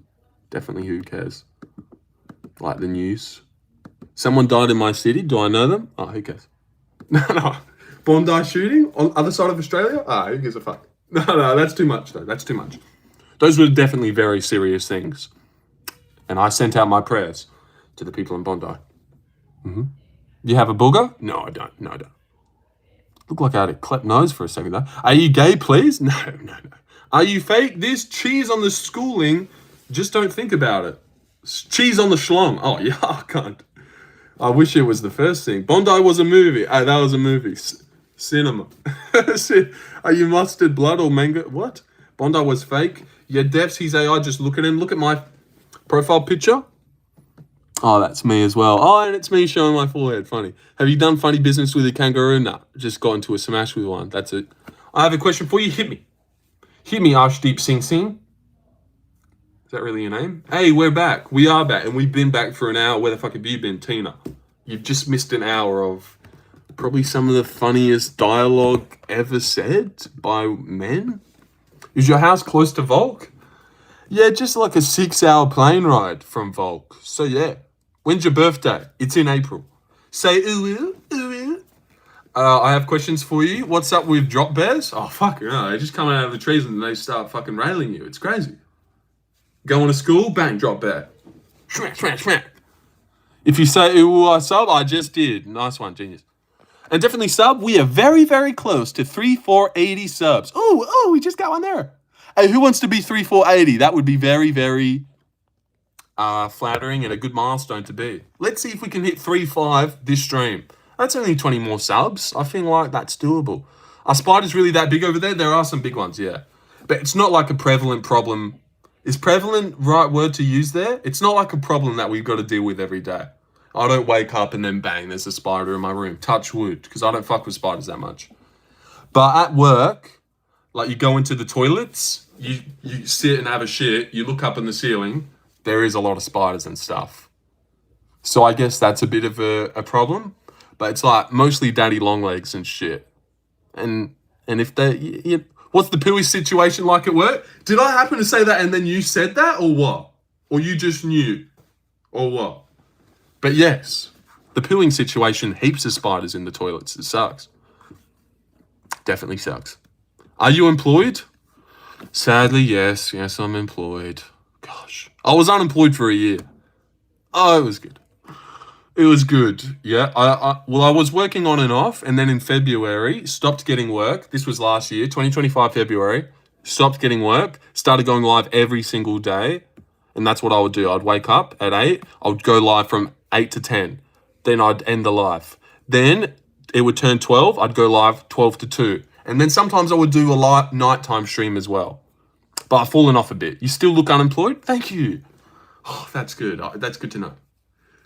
Definitely who cares? Like the news. Someone died in my city. Do I know them? Oh, who cares? No. Bondi shooting on other side of Australia? Ah, who gives a fuck? No, that's too much though. That's too much. Those were definitely very serious things. And I sent out my prayers to the people in Bondi. Mm-hmm. You have a booger? No, I don't. Look like I had a cleft nose for a second though. Are you gay, please? No. Are you fake? This cheese on the schooling, just don't think about it. Cheese on the schlong. Oh, yeah, I can't. I wish it was the first thing. Bondi was a movie. That was a movie. Cinema. Are you mustard, blood, or mango? What? Bondi was fake. Yeah, Devs, he's AI. Just look at him. Look at my profile picture. Oh, that's me as well. Oh, and it's me showing my forehead. Funny. Have you done funny business with a kangaroo? Nah, just got into a smash with one. That's it. I have a question for you. Hit me. Hit me, Arshdeep Singh Singh. Is that really your name? Hey, we're back. We are back. And we've been back for an hour. Where the fuck have you been, Tina? You've just missed an hour of probably some of the funniest dialogue ever said by men. Is your house close to Volk? Yeah, just like a 6-hour plane ride from Volk. So yeah. When's your birthday? It's in April. Say ooh. I have questions for you. What's up with drop bears? Oh, fuck. No, they just come out of the trees and they start fucking railing you. It's crazy. Going to school, bang, drop bear. Smack. If you say ooh, I sub, I just did. Nice one, genius. And definitely sub, we are very, very close to 3,480 subs. Ooh, we just got one there. Hey, who wants to be 3,480? That would be very, very flattering and a good milestone to be. Let's see if we can hit 3.5 this stream. That's only 20 more subs. I feel like that's doable. Are spiders really that big over there? There are some big ones, yeah. But it's not like a prevalent problem. Is prevalent right word to use there? It's not like a problem that we've got to deal with every day. I don't wake up and then bang, there's a spider in my room. Touch wood, because I don't fuck with spiders that much. But at work, like you go into the toilets, you sit and have a shit, you look up in the ceiling, there is a lot of spiders and stuff. So I guess that's a bit of a problem. But it's like mostly daddy long legs and shit. And if they... What's the pooey situation like at work? Did I happen to say that and then you said that or what? Or you just knew? Or what? But yes, the pooing situation, heaps of spiders in the toilets. It sucks. Definitely sucks. Are you employed? Sadly, yes. Yes, I'm employed. Gosh. I was unemployed for a year. Oh, it was good. It was good. Yeah. I was working on and off, and then in February, stopped getting work. This was last year, 2025 February. Stopped getting work. Started going live every single day. And that's what I would do. I'd wake up at 8. I would go live from 8 to 10. Then I'd end the live. Then it would turn 12. I'd go live 12 to 2. And then sometimes I would do a nighttime stream as well. But I've fallen off a bit. You still look unemployed? Thank you. Oh, that's good. That's good to know.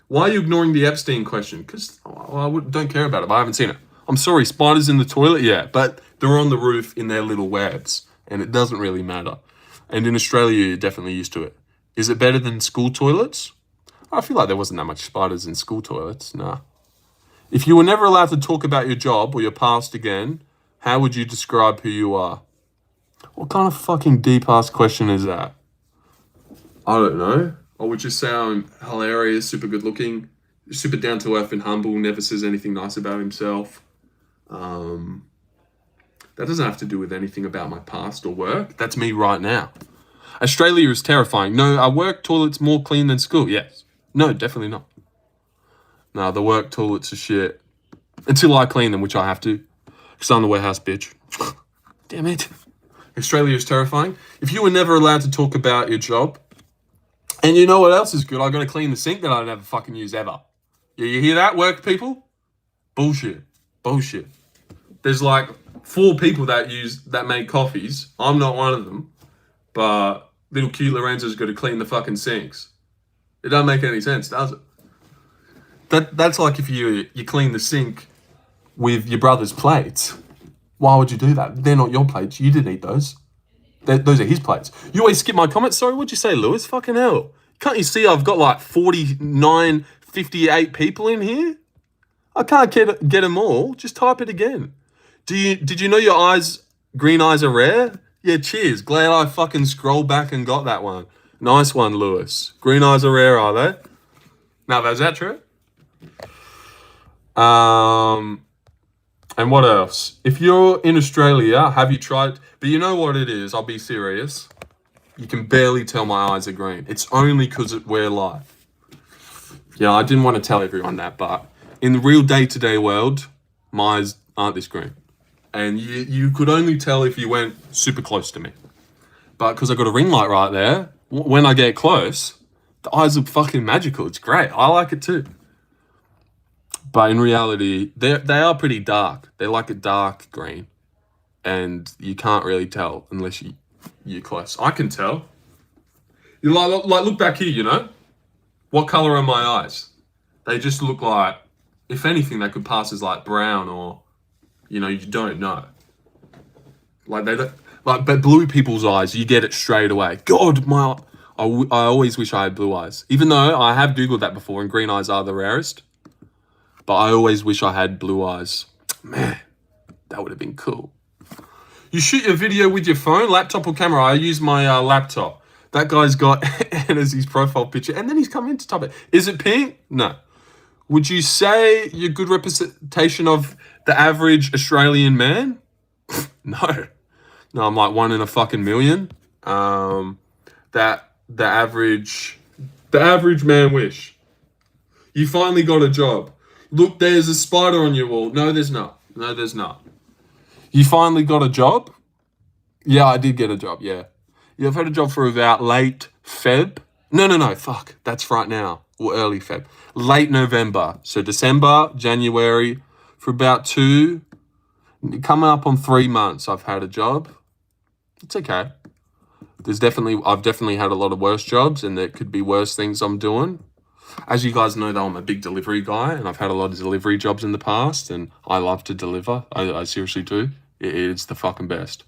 Why are you ignoring the Epstein question? Because don't care about it, but I haven't seen it. I'm sorry, spiders in the toilet? Yeah, but they're on the roof in their little webs, and it doesn't really matter. And in Australia, you're definitely used to it. Is it better than school toilets? I feel like there wasn't that much spiders in school toilets. Nah. If you were never allowed to talk about your job or your past again, how would you describe who you are? What kind of fucking deep-ass question is that? I don't know. I would just say I'm hilarious, super good looking, super down to earth and humble, never says anything nice about himself. That doesn't have to do with anything about my past or work. That's me right now. Australia is terrifying. No, are work toilets more clean than school? Yes. No, definitely not. No, the work toilets are shit. Until I clean them, which I have to. Because I'm the warehouse bitch. Damn it. Australia is terrifying. If you were never allowed to talk about your job, and you know what else is good? I got to clean the sink that I never fucking use ever. Yeah, you hear that, work people? Bullshit. Bullshit. There's like 4 people that make coffees. I'm not one of them. But little cute Lorenzo's got to clean the fucking sinks. It doesn't make any sense, does it? That's like if you clean the sink with your brother's plates. Why would you do that? They're not your plates. You didn't eat those. Those are his plates. You always skip my comments. Sorry, what'd you say, Lewis? Fucking hell. Can't you see I've got like 49, 58 people in here? I can't get them all. Just type it again. Did you know your green eyes are rare? Yeah, cheers. Glad I fucking scrolled back and got that one. Nice one, Lewis. Green eyes are rare, are they? Now, is that true? And what else? If you're in Australia, have you tried... But you know what it is, I'll be serious. You can barely tell my eyes are green. It's only because we're live. Yeah, I didn't want to tell everyone that, but in the real day-to-day world, my eyes aren't this green. And you could only tell if you went super close to me. But because I got a ring light right there, when I get close, the eyes look fucking magical. It's great. I like it too. But in reality, they are pretty dark. They're like a dark green. And you can't really tell unless you're close. I can tell. You like look back here, you know? What color are my eyes? They just look like, if anything, they could pass as like brown or, you know, you don't know. Like but blue people's eyes, you get it straight away. God, I always wish I had blue eyes. Even though I have Googled that before and green eyes are the rarest. But I always wish I had blue eyes. Man, that would have been cool. You shoot your video with your phone, laptop or camera? I use my laptop. That guy's got as his profile picture. And then he's come in to type it. Is it pink? No. Would you say you're a good representation of the average Australian man? No. No, I'm like 1 in a fucking million. That the average man wish. You finally got a job. Look, there's a spider on your wall. No, there's not. No, there's not. You finally got a job? Yeah, I did get a job, yeah. Yeah, I've had a job for about late Feb. No, fuck. That's right now. Or early Feb. Late November. So December, January, for about 2, coming up on 3 months, I've had a job. It's okay. I've definitely had a lot of worse jobs, and there could be worse things I'm doing. As you guys know, though, I'm a big delivery guy, and I've had a lot of delivery jobs in the past, and I love to deliver. I seriously do. It's the fucking best.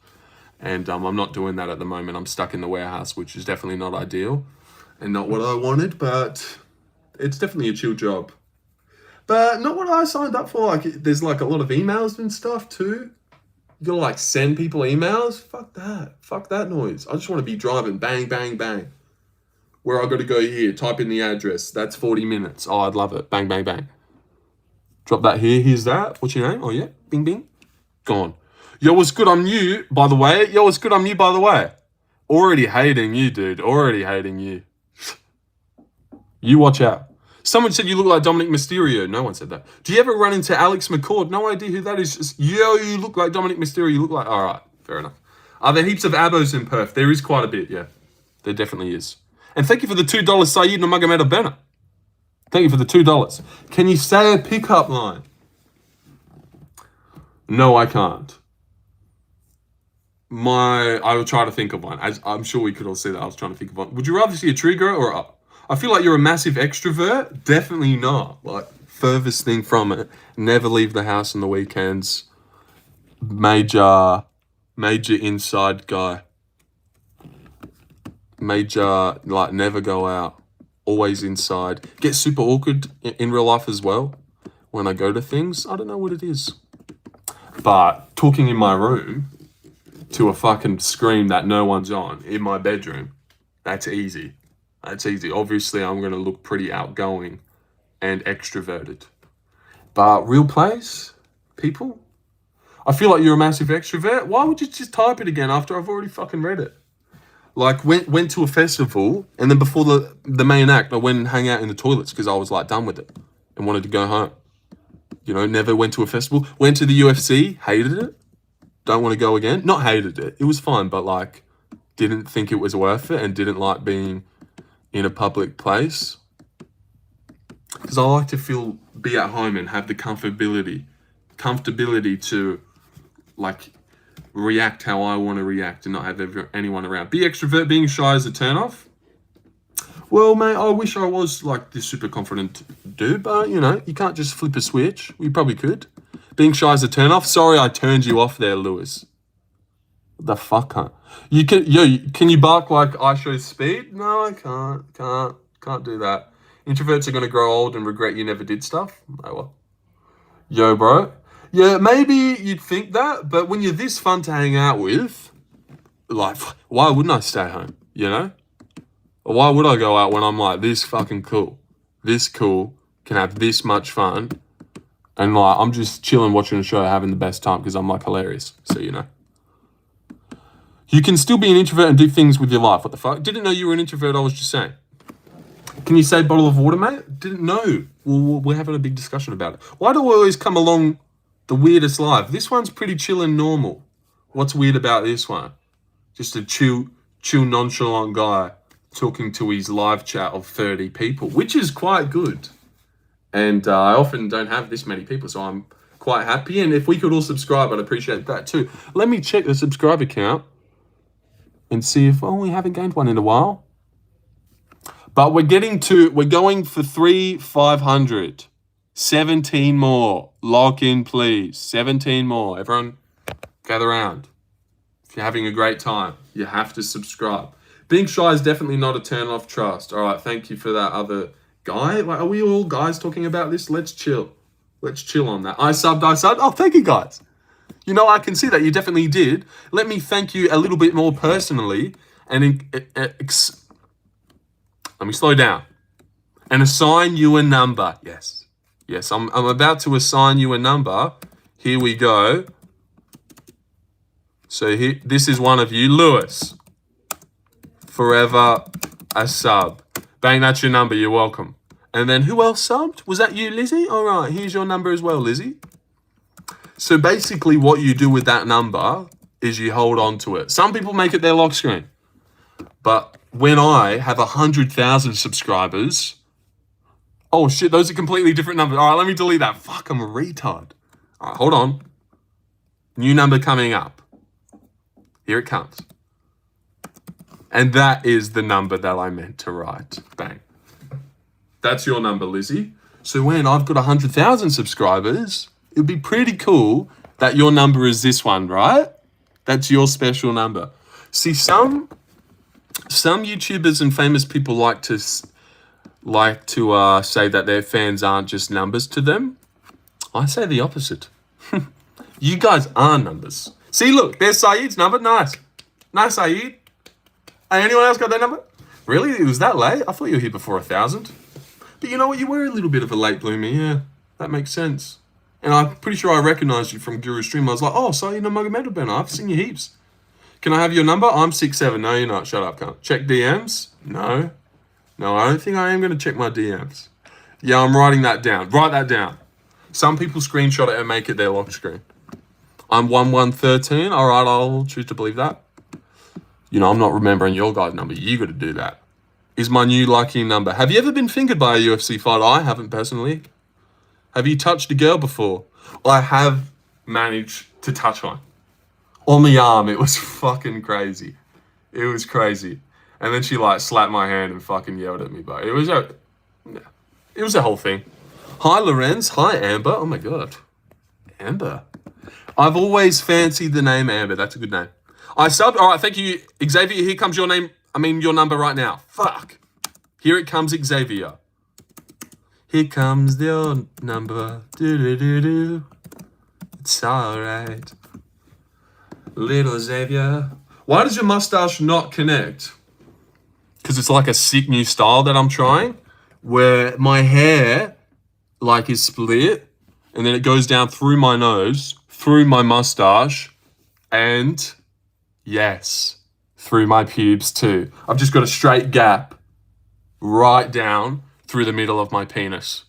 And I'm not doing that at the moment. I'm stuck in the warehouse, which is definitely not ideal and not what I wanted, but it's definitely a chill job. But not what I signed up for. Like, there's like a lot of emails and stuff too. You gotta like send people emails. Fuck that. Fuck that noise. I just want to be driving. Bang, bang, bang. Where I got to go here, type in the address. That's 40 minutes. Oh, I'd love it. Bang, bang, bang. Drop that here. Here's that. What's your name? Oh, yeah. Bing, bing. Gone. Yo, what's good? I'm new, by the way. Already hating you, dude. Already hating you. You watch out. Someone said you look like Dominic Mysterio. No one said that. Do you ever run into Alex McCord? No idea who that is. Just, yo, you look like Dominic Mysterio. You look like... All right. Fair enough. Are there heaps of abos in Perth? There is quite a bit, yeah. There definitely is. And thank you for the $2, Saeed Namagameda Bennett. Thank you for the $2. Can you say a pickup line? No, I can't. I will try to think of one. I'm sure we could all see that. I was trying to think of one. Would you rather see a tree grow or up? I feel like you're a massive extrovert. Definitely not. Like, furthest thing from it. Never leave the house on the weekends. Major inside guy. Major, like, never go out. Always inside. Get super awkward in real life as well. When I go to things, I don't know what it is. But talking in my room to a fucking screen that no one's on in my bedroom, that's easy. That's easy. Obviously, I'm going to look pretty outgoing and extroverted. But real place, people, I feel like you're a massive extrovert. Why would you just type it again after I've already fucking read it? Like, went to a festival, and then before the main act, I went and hung out in the toilets because I was, like, done with it and wanted to go home. You know, never went to a festival. Went to the UFC, hated it. Don't want to go again. Not hated it. It was fun, but, like, didn't think it was worth it and didn't like being in a public place. Because I like to be at home and have the comfortability to, like, react how I want to react and not have anyone around. Be extrovert, being shy is a turn-off. Well, mate, I wish I was, like, this super confident dude, but, you know, you can't just flip a switch. You probably could. Being shy is a turn-off. Sorry I turned you off there, Lewis. The fuck, huh? Can you bark like I show speed? No, I can't do that. Introverts are going to grow old and regret you never did stuff. Oh, well. Yo, bro. Yeah, maybe you'd think that, but when you're this fun to hang out with, like, why wouldn't I stay home, you know? Or why would I go out when I'm, like, this fucking cool? This cool, can have this much fun, and, like, I'm just chilling, watching a show, having the best time because I'm, like, hilarious, so you know. You can still be an introvert and do things with your life. What the fuck? Didn't know you were an introvert, I was just saying. Can you say bottle of water, mate? Didn't know. Well, we're having a big discussion about it. Why do I always come along the weirdest live? This one's pretty chill and normal. What's weird about this one? Just a chill, nonchalant guy talking to his live chat of 30 people, which is quite good. And I often don't have this many people, so I'm quite happy. And if we could all subscribe, I'd appreciate that too. Let me check the subscriber count and see if, we haven't gained one in a while. But we're going for 3,500. 17 more. Lock in, please. 17 more. Everyone, gather around. If you're having a great time, you have to subscribe. Being shy is definitely not a turn off trust. All right, thank you for that other guy. Like, are we all guys talking about this? Let's chill. Let's chill on that. I subbed. Oh, thank you, guys. You know, I can see that you definitely did. Let me thank you a little bit more personally. And let me slow down. And assign you a number. Yes, I'm about to assign you a number. Here we go. So this is one of you, Lewis. Forever a sub. Bang, that's your number. You're welcome. And then who else subbed? Was that you, Lizzie? All right, here's your number as well, Lizzie. So basically what you do with that number is you hold on to it. Some people make it their lock screen. But when I have 100,000 subscribers... Oh, shit, those are completely different numbers. All right, let me delete that. Fuck, I'm a retard. All right, hold on. New number coming up. Here it comes. And that is the number that I meant to write. Bang. That's your number, Lizzie. So when I've got 100,000 subscribers, it'd be pretty cool that your number is this one, right? That's your special number. See, some YouTubers and famous people like to say that their fans aren't just numbers to them. I say the opposite. You guys are numbers. See, look, there's Saeed's number. Nice, Saeed. Hey, anyone else got that number? Really? It was that late? I thought you were here before 1,000. But you know what? You were a little bit of a late bloomer. Yeah, that makes sense. And I'm pretty sure I recognized you from Guru Stream. I was like, oh, Saeed Nurmagomedov, I've seen you heaps. Can I have your number? I'm 6'7". No, you're not. Shut up, cunt. Check DMs? No, I don't think I am going to check my DMs. Yeah, I'm writing that down. Write that down. Some people screenshot it and make it their lock screen. I'm 1113. All right, I'll choose to believe that. You know, I'm not remembering your guy's number. You got to do that. Is my new lucky number. Have you ever been fingered by a UFC fighter? I haven't personally. Have you touched a girl before? I have managed to touch one. On the arm. It was fucking crazy. It was crazy. And then she like slapped my hand and fucking yelled at me. But it was a whole thing. Hi, Lorenz. Hi, Amber. Oh my God. Amber. I've always fancied the name Amber. That's a good name. I subbed. All right, thank you, Xavier. Here comes your name. Your number right now. Fuck. Here it comes, Xavier. Here comes your number. Do-do-do-do. It's all right. Little Xavier. Why does your mustache not connect? Because it's like a sick new style that I'm trying, where my hair like is split, and then it goes down through my nose, through my mustache, and yes, through my pubes too. I've just got a straight gap right down through the middle of my penis.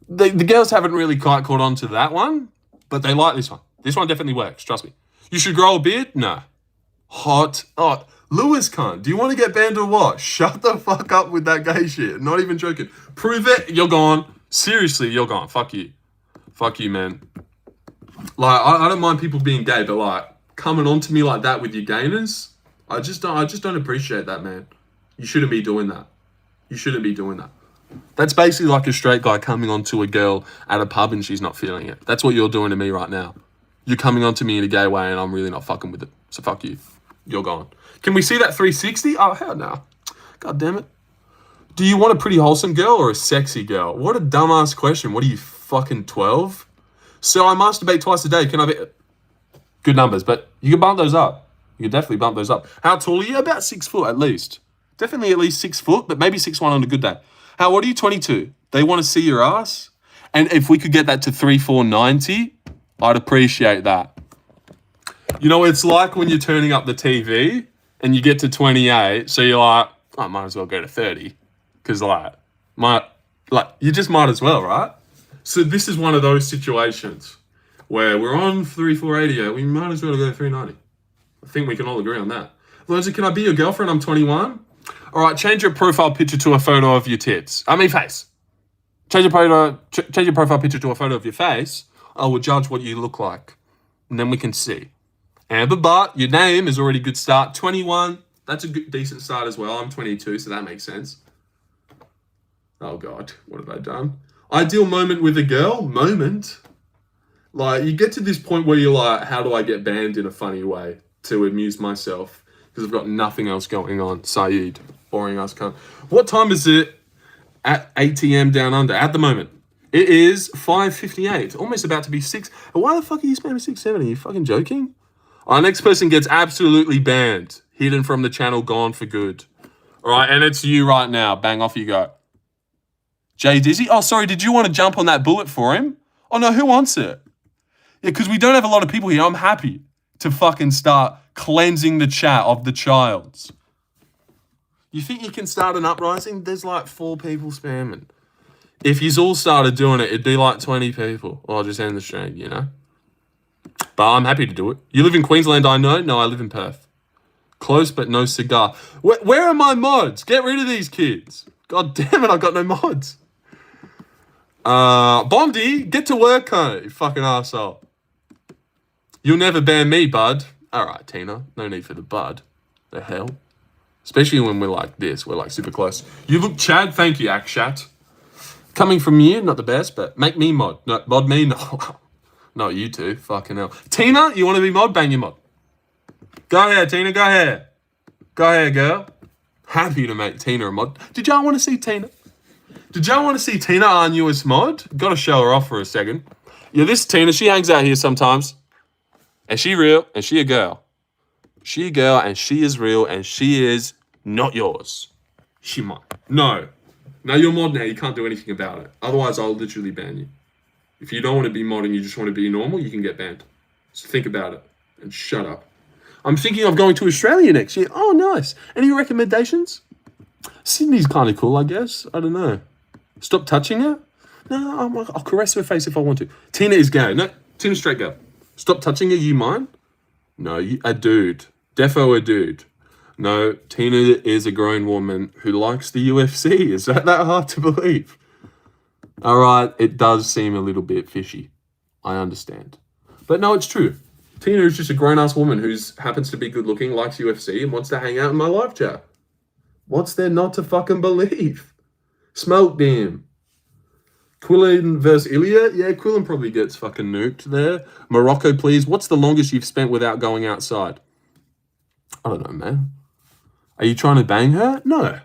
The girls haven't really quite caught on to that one, but they like this one. This one definitely works, trust me. You should grow a beard? No. Hot. Oh, Lewis cunt. Do you want to get banned or what? Shut the fuck up with that gay shit. Not even joking. Prove it. You're gone. Seriously, you're gone. Fuck you. Fuck you, man. Like, I don't mind people being gay, but like, coming on to me like that with your gayness, I just don't appreciate that, man. You shouldn't be doing that. You shouldn't be doing that. That's basically like a straight guy coming on to a girl at a pub and she's not feeling it. That's what you're doing to me right now. You're coming on to me in a gay way and I'm really not fucking with it. So fuck you. You're gone. Can we see that 360? Oh, hell no. God damn it. Do you want a pretty wholesome girl or a sexy girl? What a dumbass question. What are you, fucking 12? So I masturbate twice a day. Can I be... Good numbers, but you can bump those up. You can definitely bump those up. How tall are you? About 6 foot at least. Definitely at least 6 foot, but maybe 6'1" on a good day. How old are you? 22. They want to see your ass? And if we could get that to 3,490, I'd appreciate that. You know, it's like when you're turning up the TV and you get to 28, so you're like, I might as well go to 30. Because, you just might as well, right? So this is one of those situations where we're on 3,480, we might as well go to 390. I think we can all agree on that. Lorenzo, can I be your girlfriend? I'm 21. All right, change your profile picture to a photo of your tits. Face. Change your profile picture to a photo of your face. I will judge what you look like. And then we can see. Amber Butt, your name is already a good start. 21, that's a good, decent start as well. I'm 22, so that makes sense. Oh, God, what have I done? Ideal moment with a girl? Moment? Like, you get to this point where you're like, how do I get banned in a funny way to amuse myself? Because I've got nothing else going on. Saeed, boring ass cunt. What time is it at ATM down under at the moment? It is 5:58, almost about to be 6. Why the fuck are you spamming 670? Are you fucking joking? Our next person gets absolutely banned. Hidden from the channel, gone for good. All right, and it's you right now. Bang, off you go. Jay Dizzy? Oh, sorry, did you want to jump on that bullet for him? Oh, no, who wants it? Yeah, because we don't have a lot of people here. I'm happy to fucking start cleansing the chat of the childs. You think you can start an uprising? There's like 4 people spamming. If you all started doing it, it'd be like 20 people. Or I'll just end the stream, you know? But I'm happy to do it. You live in Queensland, I know. No, I live in Perth. Close, but no cigar. Where are my mods? Get rid of these kids. God damn it, I've got no mods. Bondi, get to work, huh? You fucking arsehole. You'll never ban me, bud. All right, Tina. No need for the bud. The hell? Especially when we're like this. We're like super close. You look Chad. Thank you, Akshat. Coming from you, not the best, but make me mod. No, mod me, no. Not you two. Fucking hell. Tina, you want to be mod? Bang your mod. Go ahead, Tina. Go ahead. Go ahead, girl. Happy to make Tina a mod. Did y'all want to see Tina? Did y'all want to see Tina, our newest mod? Got to show her off for a second. Yeah, this Tina, she hangs out here sometimes. And she real, and she a girl. She a girl, and she is real, and she is not yours. She might. No. No, you're mod now. You can't do anything about it. Otherwise, I'll literally ban you. If you don't want to be modding, you just want to be normal, you can get banned. So think about it and shut up. I'm thinking of going to Australia next year. Oh, nice. Any recommendations? Sydney's kind of cool, I guess. I don't know. Stop touching her? No, I'll caress her face if I want to. Tina is gay. No, Tina's straight girl. Stop touching her, you mine? No, a dude. Defo a dude. No, Tina is a grown woman who likes the UFC. Is that hard to believe? All right, it does seem a little bit fishy. I understand. But no, it's true. Tina is just a grown-ass woman who happens to be good-looking, likes UFC, and wants to hang out in my live chat. What's there not to fucking believe? Smoked him. Quillen versus Ilya? Yeah, Quillen probably gets fucking nuked there. Morocco, please. What's the longest you've spent without going outside? I don't know, man. Are you trying to bang her? No.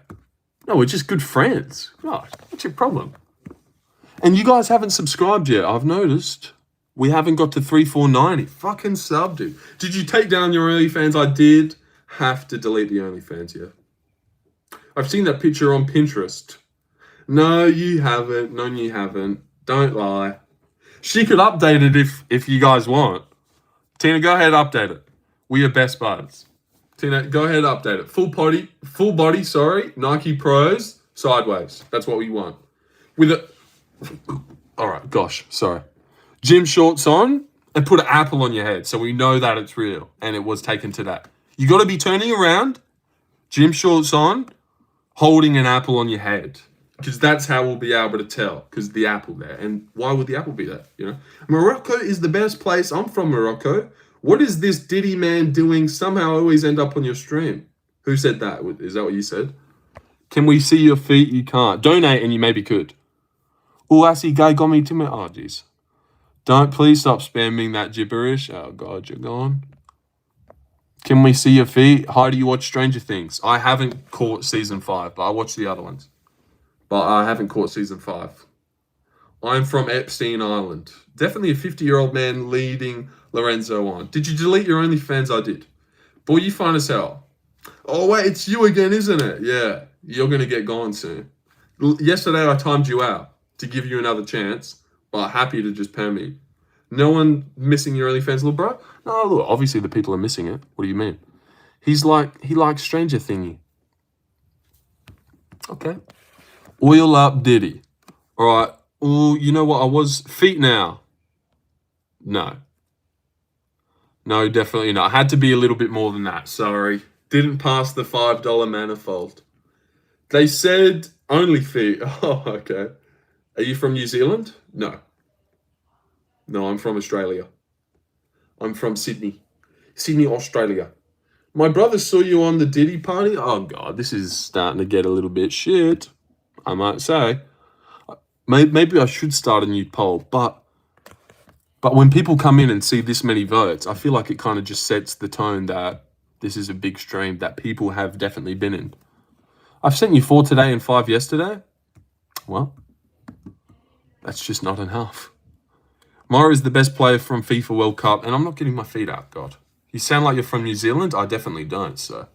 No, we're just good friends. Right. What's your problem? And you guys haven't subscribed yet, I've noticed. We haven't got to 3490. Fucking sub, dude. Did you take down your OnlyFans? I did have to delete the OnlyFans, yeah. I've seen that picture on Pinterest. No, you haven't. No, you haven't. Don't lie. She could update it if you guys want. Tina, go ahead, update it. We are best buds. Tina, go ahead, update it. Full body, sorry. Nike Pros, sideways. That's what we want. With it. All right, gosh, sorry. Gym shorts on and put an apple on your head so we know that it's real and it was taken today. You got to be turning around, gym shorts on, holding an apple on your head. Because that's how we'll be able to tell, because the apple there. And why would the apple be there, you know? Morocco is the best place. I'm from Morocco. What is this Diddy man doing? Somehow I always end up on your stream. Who said that? Is that what you said? Can we see your feet? You can't. Donate and you maybe could. Oh, I see guy got me to me. Oh, jeez. Don't please stop spamming that gibberish. Oh, God, you're gone. Can we see your feet? How do you watch Stranger Things? I haven't caught season 5, but I watched the other ones. But I haven't caught season 5. I'm from Epstein Island. Definitely a 50-year-old man leading Lorenzo on. Did you delete your OnlyFans? I did. Boy, you fine as hell. Oh, wait, it's you again, isn't it? Yeah, you're going to get gone soon. Yesterday, I timed you out to give you another chance, but happy to just pay me. No one missing your OnlyFans, little bro? No, look, obviously the people are missing it. What do you mean? He likes Stranger Thingy. Okay. Oil up Diddy. All right. Oh, you know what? I was feet now. No, definitely not. I had to be a little bit more than that. Sorry. Didn't pass the $5 manifold. They said only feet. Oh, okay. Are you from New Zealand? No. No, I'm from Australia. I'm from Sydney. Sydney, Australia. My brother saw you on the Diddy party. Oh, God, this is starting to get a little bit shit, I might say. Maybe I should start a new poll, but when people come in and see this many votes, I feel like it kind of just sets the tone that this is a big stream that people have definitely been in. I've sent you 4 today and 5 yesterday. Well, that's just not enough. Mara is the best player from FIFA World Cup, and I'm not getting my feet up, God. You sound like you're from New Zealand? I definitely don't, so.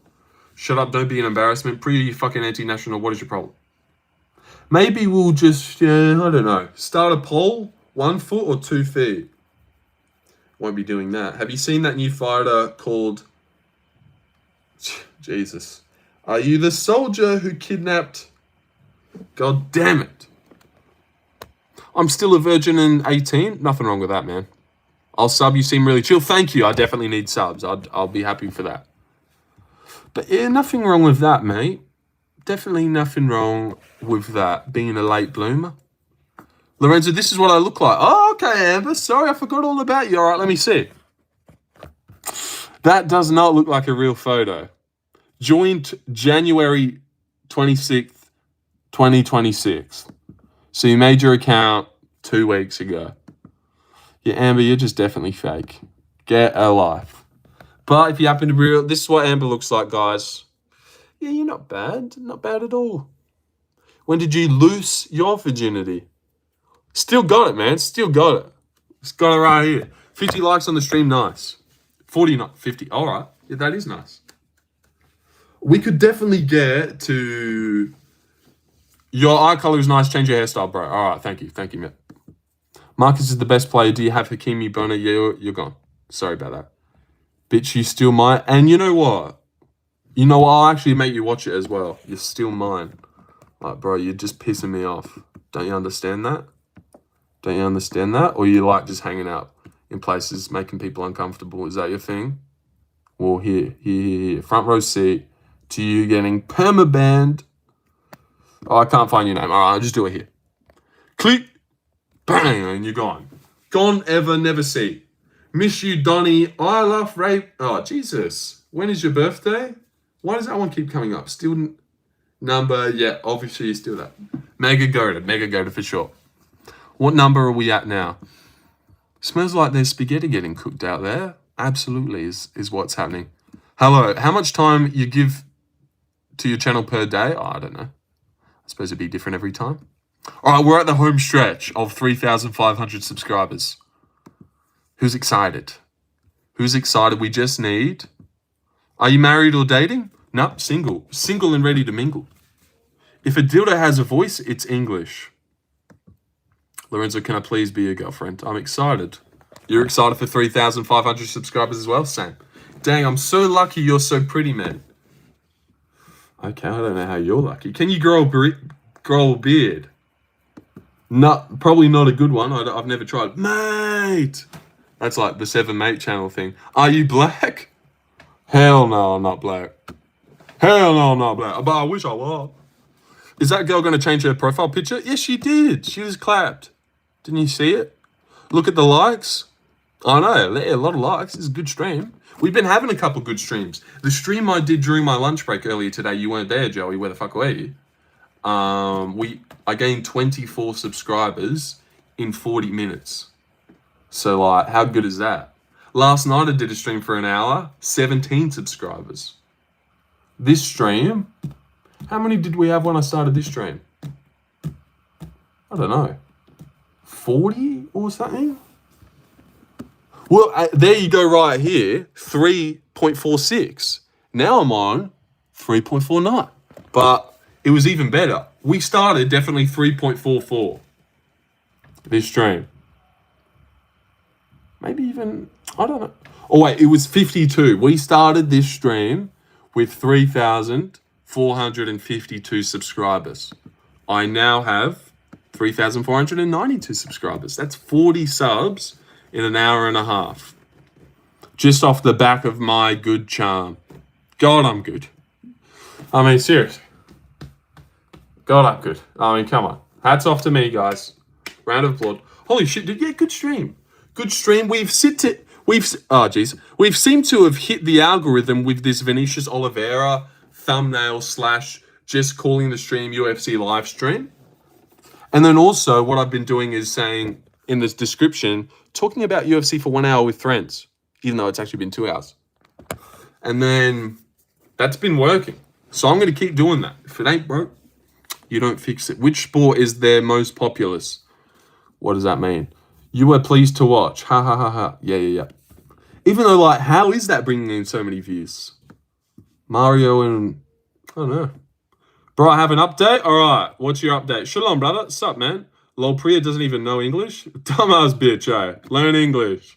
Shut up, don't be an embarrassment. You fucking anti-national, what is your problem? Maybe we'll just, I don't know, start a poll, 1 foot or 2 feet. Won't be doing that. Have you seen that new fighter called, Jesus. Are you the soldier who kidnapped, God damn it. I'm still a virgin and 18. Nothing wrong with that, man. I'll sub. You seem really chill. Thank you. I definitely need subs. I'll be happy for that. But yeah, nothing wrong with that, mate. Definitely nothing wrong with that, being a late bloomer. Lorenzo, this is what I look like. Oh, okay, Amber. Sorry, I forgot all about you. All right, let me see. That does not look like a real photo. Joined January 26th, 2026. So you made your account 2 weeks ago. Yeah, Amber, you're just definitely fake. Get a life. But if you happen to be real, this is what Amber looks like, guys. Yeah, you're not bad. Not bad at all. When did you lose your virginity? Still got it, man. Still got it. Just got it right here. 50 likes on the stream, nice. 40, not 50. All right. Yeah, that is nice. We could definitely get to... Your eye color is nice. Change your hairstyle, bro. All right, thank you. Thank you, man. Marcus is the best player. Do you have Hakimi Bona? Yeah, you're gone. Sorry about that. Bitch, you still mine. And you know what? I'll actually make you watch it as well. You're still mine. Like, bro, you're just pissing me off. Don't you understand that? Don't you understand that? Or you like just hanging out in places, making people uncomfortable? Is that your thing? Well, here. Front row seat to you getting permabanned. Oh, I can't find your name. All right, I'll just do it here. Click. Bang, and you're gone. Gone ever, never see. Miss you, Donnie. I love rape. Oh, Jesus. When is your birthday? Why does that one keep coming up? Still Number, yeah, obviously you still that. Mega goated for sure. What number are we at now? Smells like there's spaghetti getting cooked out there. Absolutely is what's happening. Hello, how much time you give to your channel per day? Oh, I don't know. I suppose it'd be different every time. All right, we're at the home stretch of 3,500 subscribers. Who's excited? Who's excited? We just need... Are you married or dating? No, single. Single and ready to mingle. If a dildo has a voice, it's English. Lorenzo, can I please be your girlfriend? I'm excited. You're excited for 3,500 subscribers as well? Same. Dang, I'm so lucky you're so pretty, man. Okay, I don't know how you're lucky. Can you grow a beard? No, probably not a good one. I've never tried. Mate! That's like the 7Mate channel thing. Are you black? Hell no, I'm not black. Hell no, I'm not black. But I wish I was. Is that girl going to change her profile picture? Yes, she did. She was clapped. Didn't you see it? Look at the likes. I know, a lot of likes. It's a good stream. We've been having a couple good streams. The stream I did during my lunch break earlier today, you weren't there, Joey. Where the fuck were you? I gained 24 subscribers in 40 minutes. So, like, how good is that? Last night I did a stream for an hour, 17 subscribers. This stream, how many did we have when I started this stream? I don't know. 40 or something? Well, there you go right here, 3.46. Now I'm on 3.49. But it was even better. We started definitely 3.44. This stream. Maybe even, I don't know. Oh wait, it was 52. We started this stream with 3,452 subscribers. I now have 3,492 subscribers. That's 40 subs in an hour and a half. Just off the back of my good charm. God, I'm good. I mean, seriously. God, I'm good. I mean, come on. Hats off to me, guys. Round of applause. Holy shit, dude. Yeah, good stream. Good stream. We've seemed to have hit the algorithm with this Vinicius Oliveira thumbnail / just calling the stream UFC live stream. And then also what I've been doing is saying in this description, talking about UFC for 1 hour with friends, even though it's actually been 2 hours. And then that's been working. So I'm going to keep doing that. If it ain't broke, you don't fix it. Which sport is their most populous? What does that mean? You were pleased to watch. Ha ha ha ha. Yeah. Even though, like, how is that bringing in so many views? Mario and... I don't know. Bro, I have an update? All right. What's your update? Shalom, brother. What's up, man? Lol, Priya doesn't even know English. Dumbass bitch, eh? Learn English.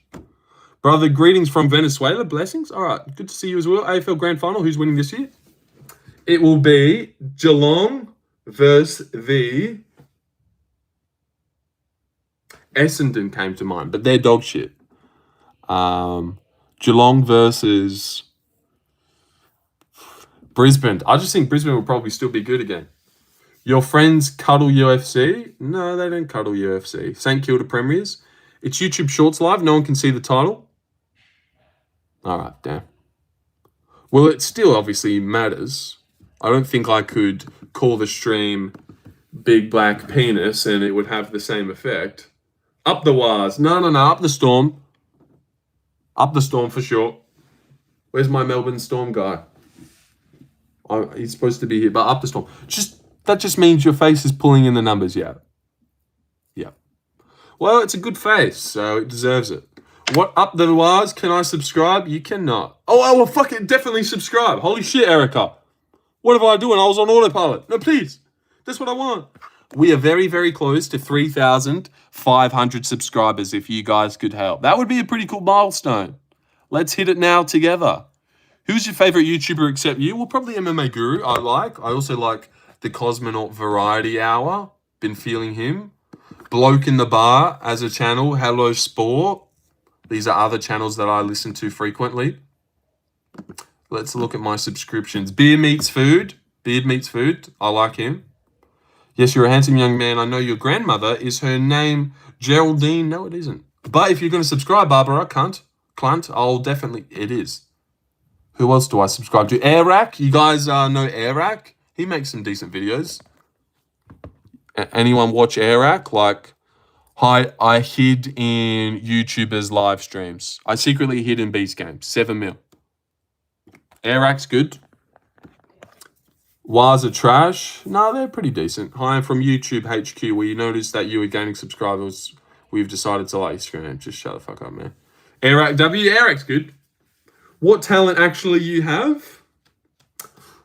Brother, greetings from Venezuela. Blessings. All right. Good to see you as well. AFL Grand Final. Who's winning this year? It will be Geelong versus the... Essendon came to mind, but they're dog shit. Geelong versus Brisbane. I just think Brisbane will probably still be good again. Your friends cuddle UFC? No, they don't cuddle UFC. St Kilda Premiers. It's YouTube Shorts Live. No one can see the title. All right, damn. Well, it still obviously matters. I don't think I could call the stream Big Black Penis and it would have the same effect. Up the Waz. No. Up the Storm. Up the Storm for sure. Where's my Melbourne Storm guy? He's supposed to be here, but up the Storm. That just means your face is pulling in the numbers, yeah. Yeah. Well, it's a good face, so it deserves it. What up the Waz? Can I subscribe? You cannot. Oh, I will fucking definitely subscribe. Holy shit, Erica. What have I doing? I was on autopilot. No, please. That's what I want. We are very, very close to 3,500 subscribers if you guys could help. That would be a pretty cool milestone. Let's hit it now together. Who's your favorite YouTuber except you? Well, probably MMA Guru I like. I also like the Cosmonaut Variety Hour. Been feeling him. Bloke in the Bar as a channel. Hello Sport. These are other channels that I listen to frequently. Let's look at my subscriptions. Beard Meets Food. I like him. Yes, you're a handsome young man. I know your grandmother. Is her name Geraldine? No, it isn't. But if you're going to subscribe, Barbara, Clunt, I'll definitely... It is. Who else do I subscribe to? Airac. You guys know Airac? He makes some decent videos. Anyone watch Airac? Like, hi, I hid in YouTubers' live streams. I secretly hid in Beast Games. 7 mil. Airac's good. Wars are trash. No, they're pretty decent. Hi, I'm from YouTube HQ. We noticed that you were gaining subscribers. We've decided to like your screen. Just shut the fuck up, man. Airac W. Airac's good. What talent actually you have?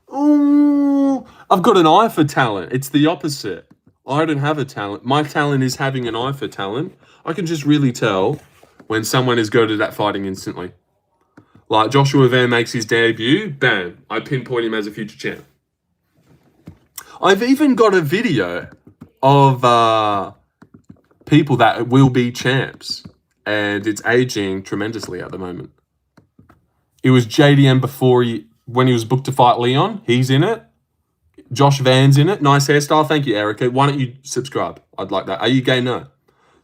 Oh, I've got an eye for talent. It's the opposite. I don't have a talent. My talent is having an eye for talent. I can just really tell when someone is goated at fighting instantly. Like Joshua Van makes his debut, bam, I pinpoint him as a future champ. I've even got a video of people that will be champs, and it's aging tremendously at the moment. It was JDM when he was booked to fight Leon. He's in it. Josh Van's in it. Nice hairstyle. Thank you, Erica. Why don't you subscribe? I'd like that. Are you gay? No.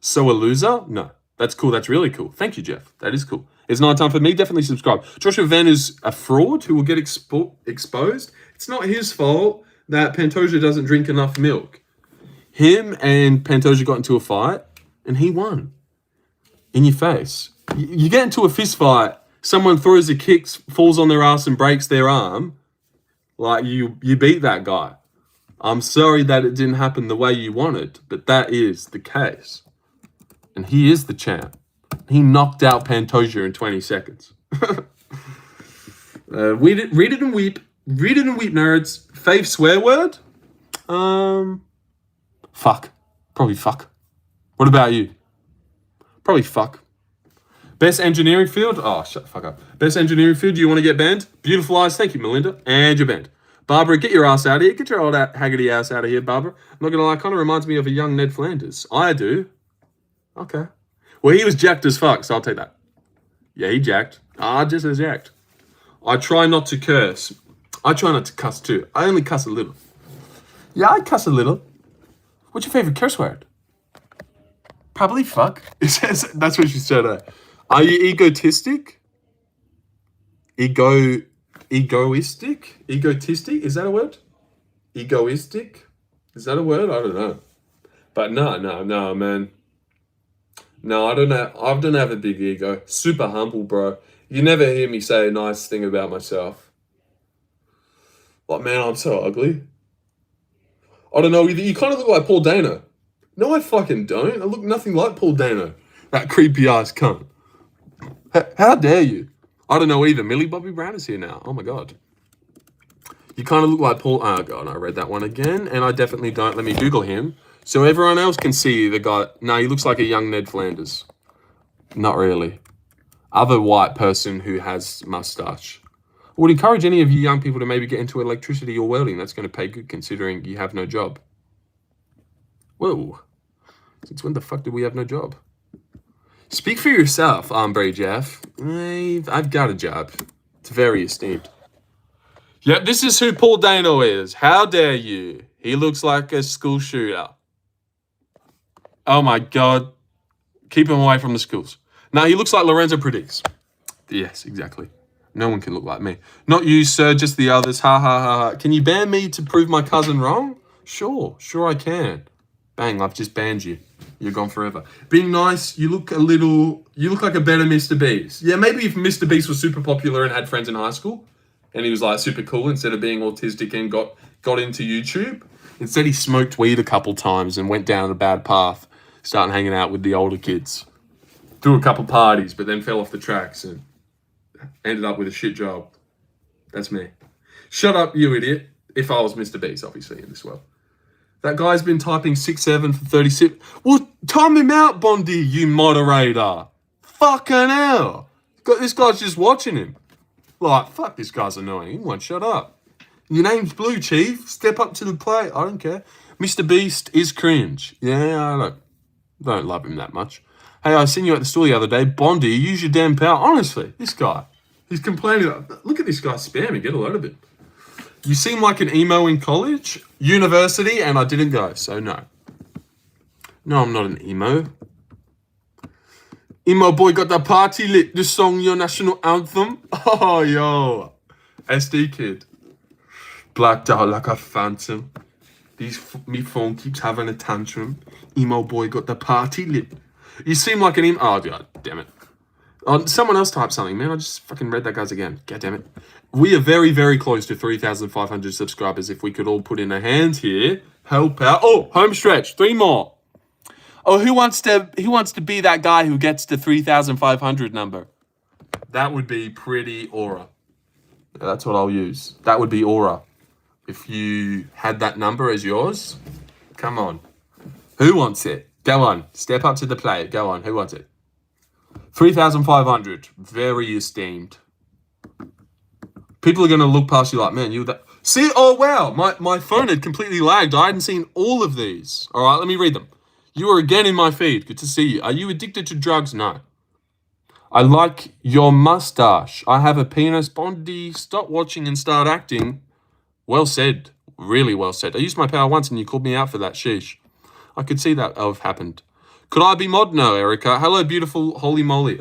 So a loser? No. That's cool. That's really cool. Thank you, Jeff. That is cool. It's night time for me. Definitely subscribe. Joshua Van is a fraud who will get exposed. It's not his fault that Pantoja doesn't drink enough milk. Him and Pantoja got into a fight, and he won. In your face. You get into a fist fight, someone throws a kick, falls on their ass and breaks their arm. Like, you beat that guy. I'm sorry that it didn't happen the way you wanted, but that is the case. And he is the champ. He knocked out Pantoja in 20 seconds. Read it and weep. Read it and weep, nerds. Fave swear word? Fuck. Probably fuck. What about you? Probably fuck. Best engineering field? Oh, shut the fuck up. Best engineering field? Do you want to get banned? Beautiful eyes. Thank you, Melinda. And you're banned. Barbara, get your ass out of here. Get your old haggerty ass out of here, Barbara. I'm not going to lie. Kind of reminds me of a young Ned Flanders. I do. Okay. Well, he was jacked as fuck, so I'll take that. Yeah, he jacked. Just as jacked. I try not to curse. I try not to cuss too. I only cuss a little. Yeah, I cuss a little. What's your favorite curse word? Probably fuck. That's what she said. Are you egotistic? Egoistic? Egotistic? Is that a word? Egoistic? Is that a word? I don't know. But no, man. No, I don't have a big ego. Super humble, bro. You never hear me say a nice thing about myself. Like, man, I'm so ugly. I don't know, you kind of look like Paul Dano. No, I fucking don't. I look nothing like Paul Dano. That creepy ass cunt. How dare you? I don't know either. Millie Bobby Brown is here now. Oh my god. You kind of look like Paul. Oh god, I read that one again, and I definitely don't. Let me Google him so everyone else can see the guy. No, he looks like a young Ned Flanders. Not really. Other white person who has mustache. I would encourage any of you young people to maybe get into electricity or welding. That's going to pay good considering you have no job. Whoa. Since when the fuck did we have no job? Speak for yourself, Ombre Jeff. I've got a job. It's very esteemed. Yep, this is who Paul Dano is. How dare you? He looks like a school shooter. Oh my god. Keep him away from the schools. No, he looks like Lorenzo Predicts. Yes, exactly. No one can look like me. Not you, sir, just the others. Ha ha ha ha. Can you ban me to prove my cousin wrong? Sure I can. Bang, I've just banned you. You're gone forever. Being nice, you look like a better Mr. Beast. Yeah, maybe if Mr. Beast was super popular and had friends in high school, and he was like super cool instead of being autistic and got into YouTube. Instead, he smoked weed a couple times and went down a bad path, starting hanging out with the older kids. Threw a couple parties, but then fell off the tracks and ended up with a shit job. That's me. Shut up, you idiot. If I was Mr. Beast, obviously, in this world. That guy's been typing 6'7" for 36. Well, time him out, Bondi, you moderator. Fucking hell. This guy's just watching him. Like, fuck, this guy's annoying. He won't shut up. Your name's Blue, Chief. Step up to the plate. I don't care. Mr. Beast is cringe. Yeah, I don't love him that much. Hey, I seen you at the store the other day. Bondi, use your damn power. Honestly, this guy. He's complaining. Look at this guy spamming. Get a load of it. You seem like an emo in college, university, and I didn't go, so no. No, I'm not an emo. Emo boy got the party lit. This song, your national anthem. Oh, yo. SD kid. Blacked out like a phantom. Me phone keeps having a tantrum. Emo boy got the party lit. You seem like an emo. Oh, God damn it. Oh, someone else typed something, man. I just fucking read that guy's again. God damn it. We are very, very close to 3,500 subscribers. If we could all put in a hand here, help out. Oh, home stretch. 3 more. Oh, who wants to be that guy who gets to 3,500 number? That would be pretty aura. Yeah, that's what I'll use. That would be aura. If you had that number as yours, come on. Who wants it? Go on. Step up to the plate. Go on. Who wants it? 3,500. Very esteemed. People are going to look past you like, man, you that. See? Oh, wow. My phone had completely lagged. I hadn't seen all of these. All right, let me read them. You are again in my feed. Good to see you. Are you addicted to drugs? No. I like your mustache. I have a penis. Bondi, stop watching and start acting. Well said. Really well said. I used my power once and you called me out for that. Sheesh. I could see that have happened. Could I be mod? No, Erica. Hello, beautiful holy moly.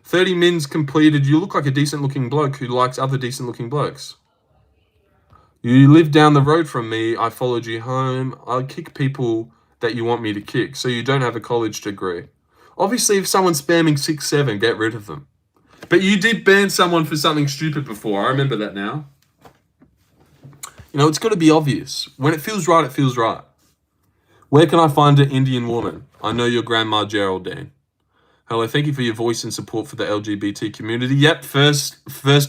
30 mins completed. You look like a decent looking bloke who likes other decent looking blokes. You live down the road from me. I followed you home. I kick people that you want me to kick, so you don't have a college degree. Obviously, if someone's spamming 6-7, get rid of them. But you did ban someone for something stupid before. I remember that now. You know, it's got to be obvious. When it feels right, it feels right. Where can I find an Indian woman? I know your grandma Geraldine. Hello, thank you for your voice and support for the LGBT community. Yep, first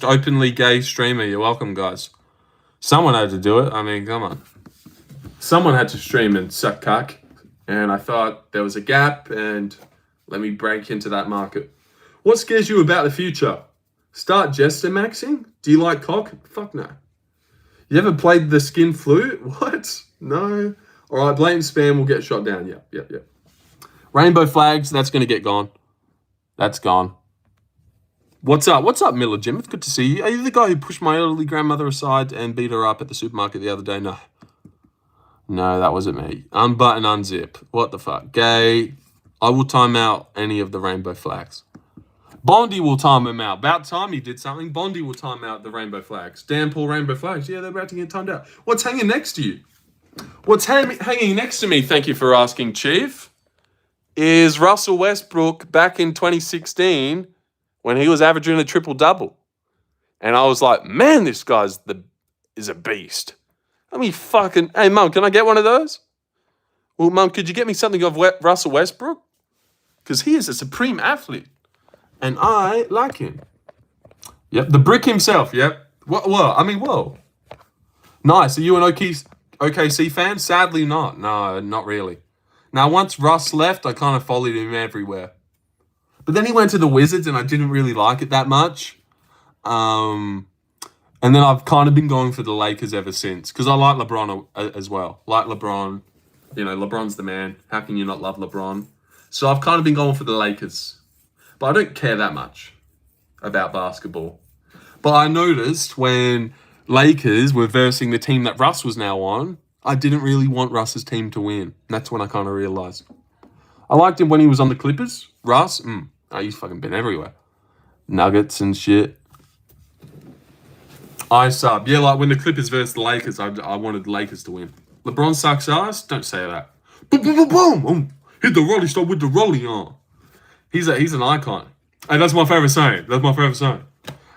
openly gay streamer. You're welcome, guys. Someone had to do it. I mean, come on. Someone had to stream and suck cock. And I thought there was a gap and let me break into that market. What scares you about the future? Start jester maxing? Do you like cock? Fuck no. You ever played the skin flute? What? No. All right, blatant spam will get shot down. Yep. Rainbow flags, that's going to get gone. That's gone. What's up? What's up, Miller Jim? It's good to see you. Are you the guy who pushed my elderly grandmother aside and beat her up at the supermarket the other day? No. No, that wasn't me. Unbutton, unzip. What the fuck? Gay. I will time out any of the rainbow flags. Bondi will time him out. About time he did something. Bondi will time out the rainbow flags. Damn poor rainbow flags. Yeah, they're about to get timed out. What's hanging next to you? What's hanging next to me, thank you for asking, Chief, is Russell Westbrook back in 2016 when he was averaging a triple-double. And I was like, man, this guy's is a beast. I mean, fucking... Hey, Mum, can I get one of those? Well, Mum, could you get me something of Russell Westbrook? Because he is a supreme athlete. And I like him. Yep, the brick himself, yep. Whoa. Nice. Are you an OKC fan? Sadly not. No, not really. Now, once Russ left, I kind of followed him everywhere. But then he went to the Wizards, and I didn't really like it that much. And then I've kind of been going for the Lakers ever since, because I like LeBron as well. Like LeBron. You know, LeBron's the man. How can you not love LeBron? So I've kind of been going for the Lakers. But I don't care that much about basketball. But I noticed when Lakers were versing the team that Russ was now on, I didn't really want Russ's team to win. That's when I kind of realized. I liked him when he was on the Clippers. Russ, he's fucking been everywhere. Nuggets and shit. I sub. Yeah, like when the Clippers versus the Lakers, I wanted the Lakers to win. LeBron sucks ass? Don't say that. Boom, boom, boom, boom. Hit the rollie, stop with the rollie on. He's an icon. And that's my favorite saying.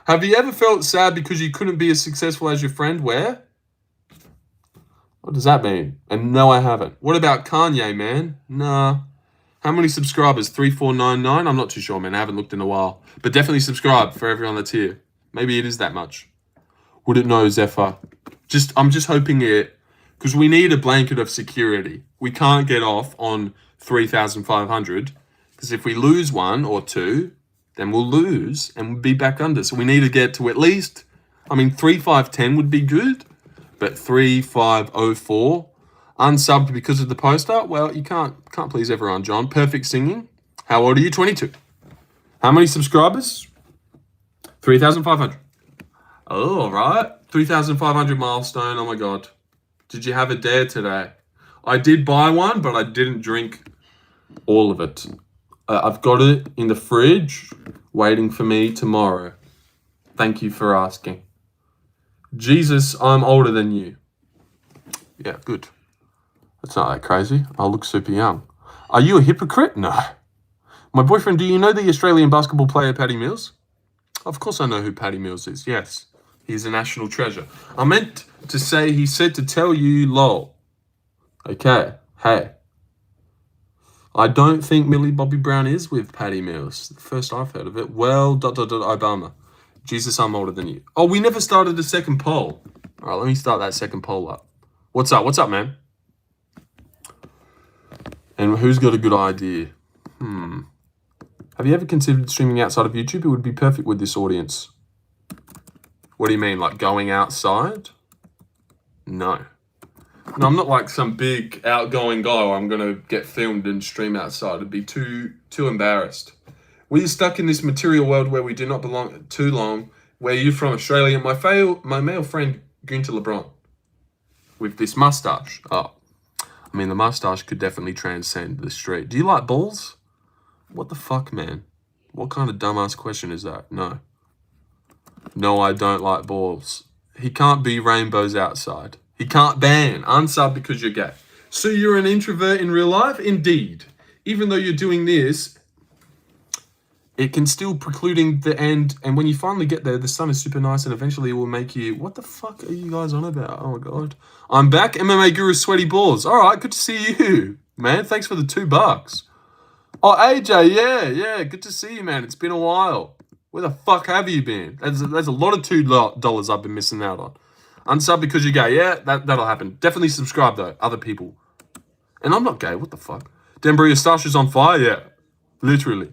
Have you ever felt sad because you couldn't be as successful as your friend? Where? What does that mean? And no, I haven't. What about Kanye, man? Nah. How many subscribers? 3499? I'm not too sure, man. I haven't looked in a while. But definitely subscribe for everyone that's here. Maybe it is that much. Wouldn't know, Zephyr. I'm just hoping it, because we need a blanket of security. We can't get off on 3,500, because if we lose one or two, then we'll lose and we'll be back under. So we need to get to at least, 3,510 would be good, but 3,504 unsubbed because of the poster. Well, you can't please everyone, John. Perfect singing. How old are you? 22. How many subscribers? 3,500. Oh, all right. 3,500 milestone. Oh my God. Did you have a dare today? I did buy one, but I didn't drink all of it. I've got it in the fridge waiting for me tomorrow. Thank you for asking. Jesus, I'm older than you. Yeah, good. That's not that crazy. I look super young. Are you a hypocrite? No. My boyfriend, do you know the Australian basketball player Paddy Mills? Of course I know who Paddy Mills is, yes. He's a national treasure. I meant to say he said to tell you, lol. Okay, hey. I don't think Millie Bobby Brown is with Paddy Mills. The first I've heard of it. Well, ... Obama. Jesus, I'm older than you. Oh, we never started a second poll. All right, let me start that second poll up. What's up? What's up, man? And who's got a good idea? Have you ever considered streaming outside of YouTube? It would be perfect with this audience. What do you mean, like going outside? No. No, I'm not like some big outgoing guy where I'm going to get filmed and stream outside. It'd be too embarrassed. We're stuck in this material world where we do not belong too long. Where you from, Australia? My male friend, Gunter LeBron. With this mustache. Oh. I mean, the mustache could definitely transcend the street. Do you like balls? What the fuck, man? What kind of dumbass question is that? No. No, I don't like balls. He can't be rainbows outside. He can't ban. Unsub because you're gay. So you're an introvert in real life? Indeed. Even though you're doing this, it can still precluding the end. And when you finally get there, the sun is super nice and eventually it will make you... What the fuck are you guys on about? Oh, my God. I'm back. MMA Guru Sweaty Balls. All right, good to see you, man. Thanks for the $2. Oh, AJ, yeah. Good to see you, man. It's been a while. Where the fuck have you been? There's a lot of $2 I've been missing out on. Unsub because you're gay. Yeah, that'll happen. Definitely subscribe, though. Other people. And I'm not gay. What the fuck? Denver, your stash is on fire? Yeah. Literally.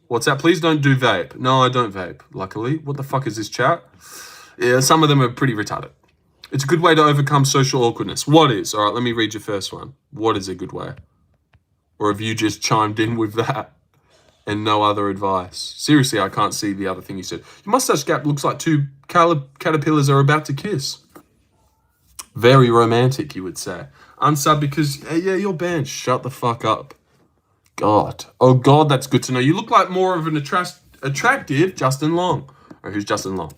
What's that? Please don't do vape. No, I don't vape, luckily. What the fuck is this chat? Yeah, some of them are pretty retarded. It's a good way to overcome social awkwardness. What is? All right, let me read your first one. What is a good way? Or have you just chimed in with that and no other advice? Seriously, I can't see the other thing you said. Your mustache gap looks like two caterpillars are about to kiss. Very romantic, you would say. Unsub because, yeah, you're banned. Shut the fuck up. God. Oh, God, that's good to know. You look like more of an attractive Justin Long. Or who's Justin Long?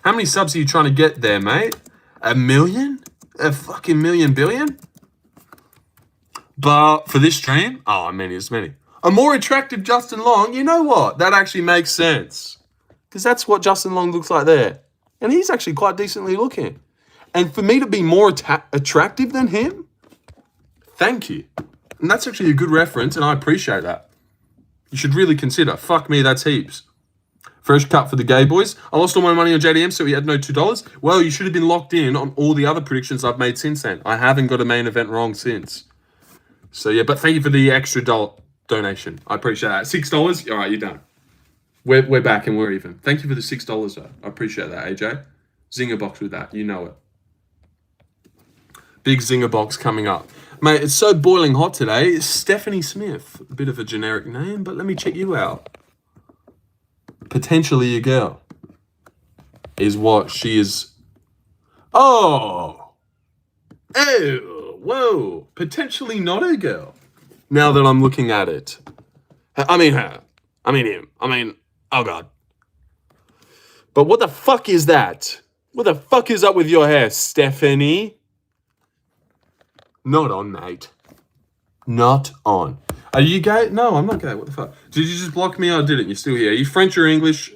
How many subs are you trying to get there, mate? 1 million? A fucking million billion? But for this stream, as many. A more attractive Justin Long, you know what? That actually makes sense. Because that's what Justin Long looks like there. And he's actually quite decently looking. And for me to be more attractive than him, thank you. And that's actually a good reference, and I appreciate that. You should really consider. Fuck me, that's heaps. First cut for the gay boys. I lost all my money on JDM, so he had no $2. Well, you should have been locked in on all the other predictions I've made since then. I haven't got a main event wrong since. So, yeah, but thank you for the extra donation. I appreciate that. $6? All right, you're done. We're back and we're even. Thank you for the $6, though. I appreciate that, AJ. Zinger box with that. You know it. Big Zinger box coming up. Mate, it's so boiling hot today. It's Stephanie Smith. A bit of a generic name, but let me check you out. Potentially a girl. Is what she is. Oh! Ew! Whoa! Potentially not a girl. Now that I'm looking at it. I mean her. I mean him. I mean, oh God. But what the fuck is that? What the fuck is up with your hair, Stephanie? Not on, mate. Not on. Are you gay? No, I'm not gay. What the fuck? Did you just block me or didn't? You're still here. Are you French or English?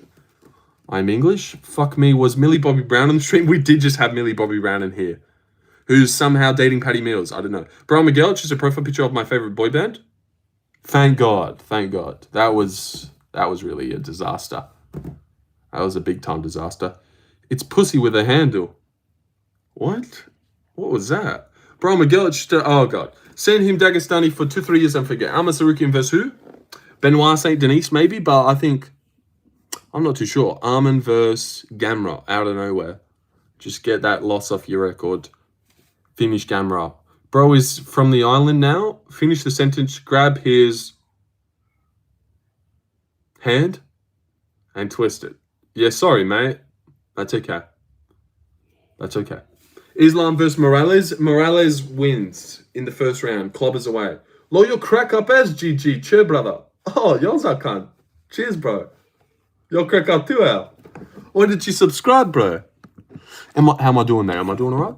I'm English. Fuck me. Was Millie Bobby Brown on the stream? We did just have Millie Bobby Brown in here. Who's somehow dating Paddy Mills. I don't know. Brian Miguel, it's just a profile picture of my favorite boy band. Thank God. Thank God. That was really a disaster. That was a big time disaster. It's pussy with a handle. What? What was that? Brian Miguel, it's just oh God. Send him Dagestani for 2-3 years and forget. Alma Sarukian versus who? Benoit Saint Denis maybe, but I think I'm not too sure. Armin versus Gamrot out of nowhere. Just get that loss off your record. Finish Gamrot. Bro is from the island now. Finish the sentence. Grab his hand and twist it. Yeah, sorry, mate. That's okay. That's okay. Islam versus Morales. Morales wins in the first round. Clobbers away. Loyal crack up as GG. Cheer, brother. Oh, yours I can't. Cheers, bro. You'll crack up too, Al. Why did you subscribe, bro? How am I doing there? Am I doing all right?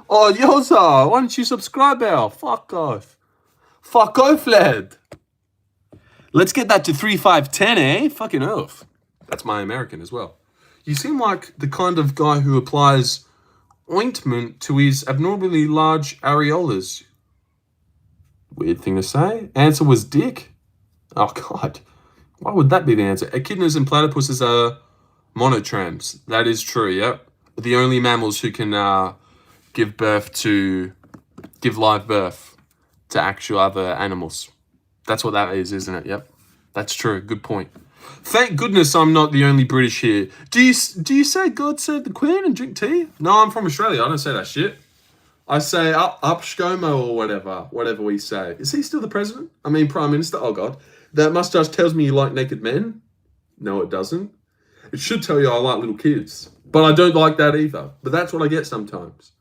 Oh, Yoza, why don't you subscribe, Al? Fuck off. Fuck off, lad. Let's get that to 3510, eh? Fucking oath. That's my American as well. You seem like the kind of guy who applies ointment to his abnormally large areolas. Weird thing to say. Answer was dick. Oh, God. Why would that be the answer? Echidnas and platypuses are monotrams. That is true, yep. The only mammals who can give live birth to actual other animals. That's what that is, isn't it? Yep. That's true. Good point. Thank goodness I'm not the only British here. Do you say God save the Queen and drink tea? No, I'm from Australia. I don't say that shit. I say up ScoMo or whatever we say. Is he still the president? I mean, Prime Minister? Oh, God. That mustache tells me you like naked men? No, it doesn't. It should tell you I like little kids. But I don't like that either. But that's what I get sometimes.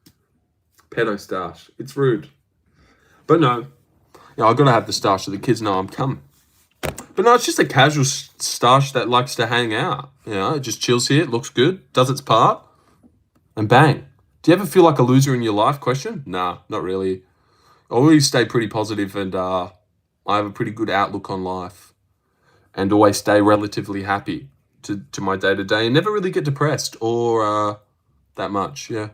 Pedo stash. It's rude. But no. Yeah, I've got to have the stash so the kids know I'm coming. But no, it's just a casual stash that likes to hang out. You know, it just chills here, it looks good, does its part, and bang. Do you ever feel like a loser in your life? Question? Nah, not really. I always stay pretty positive and I have a pretty good outlook on life. And always stay relatively happy to my day-to-day and never really get depressed or that much, yeah.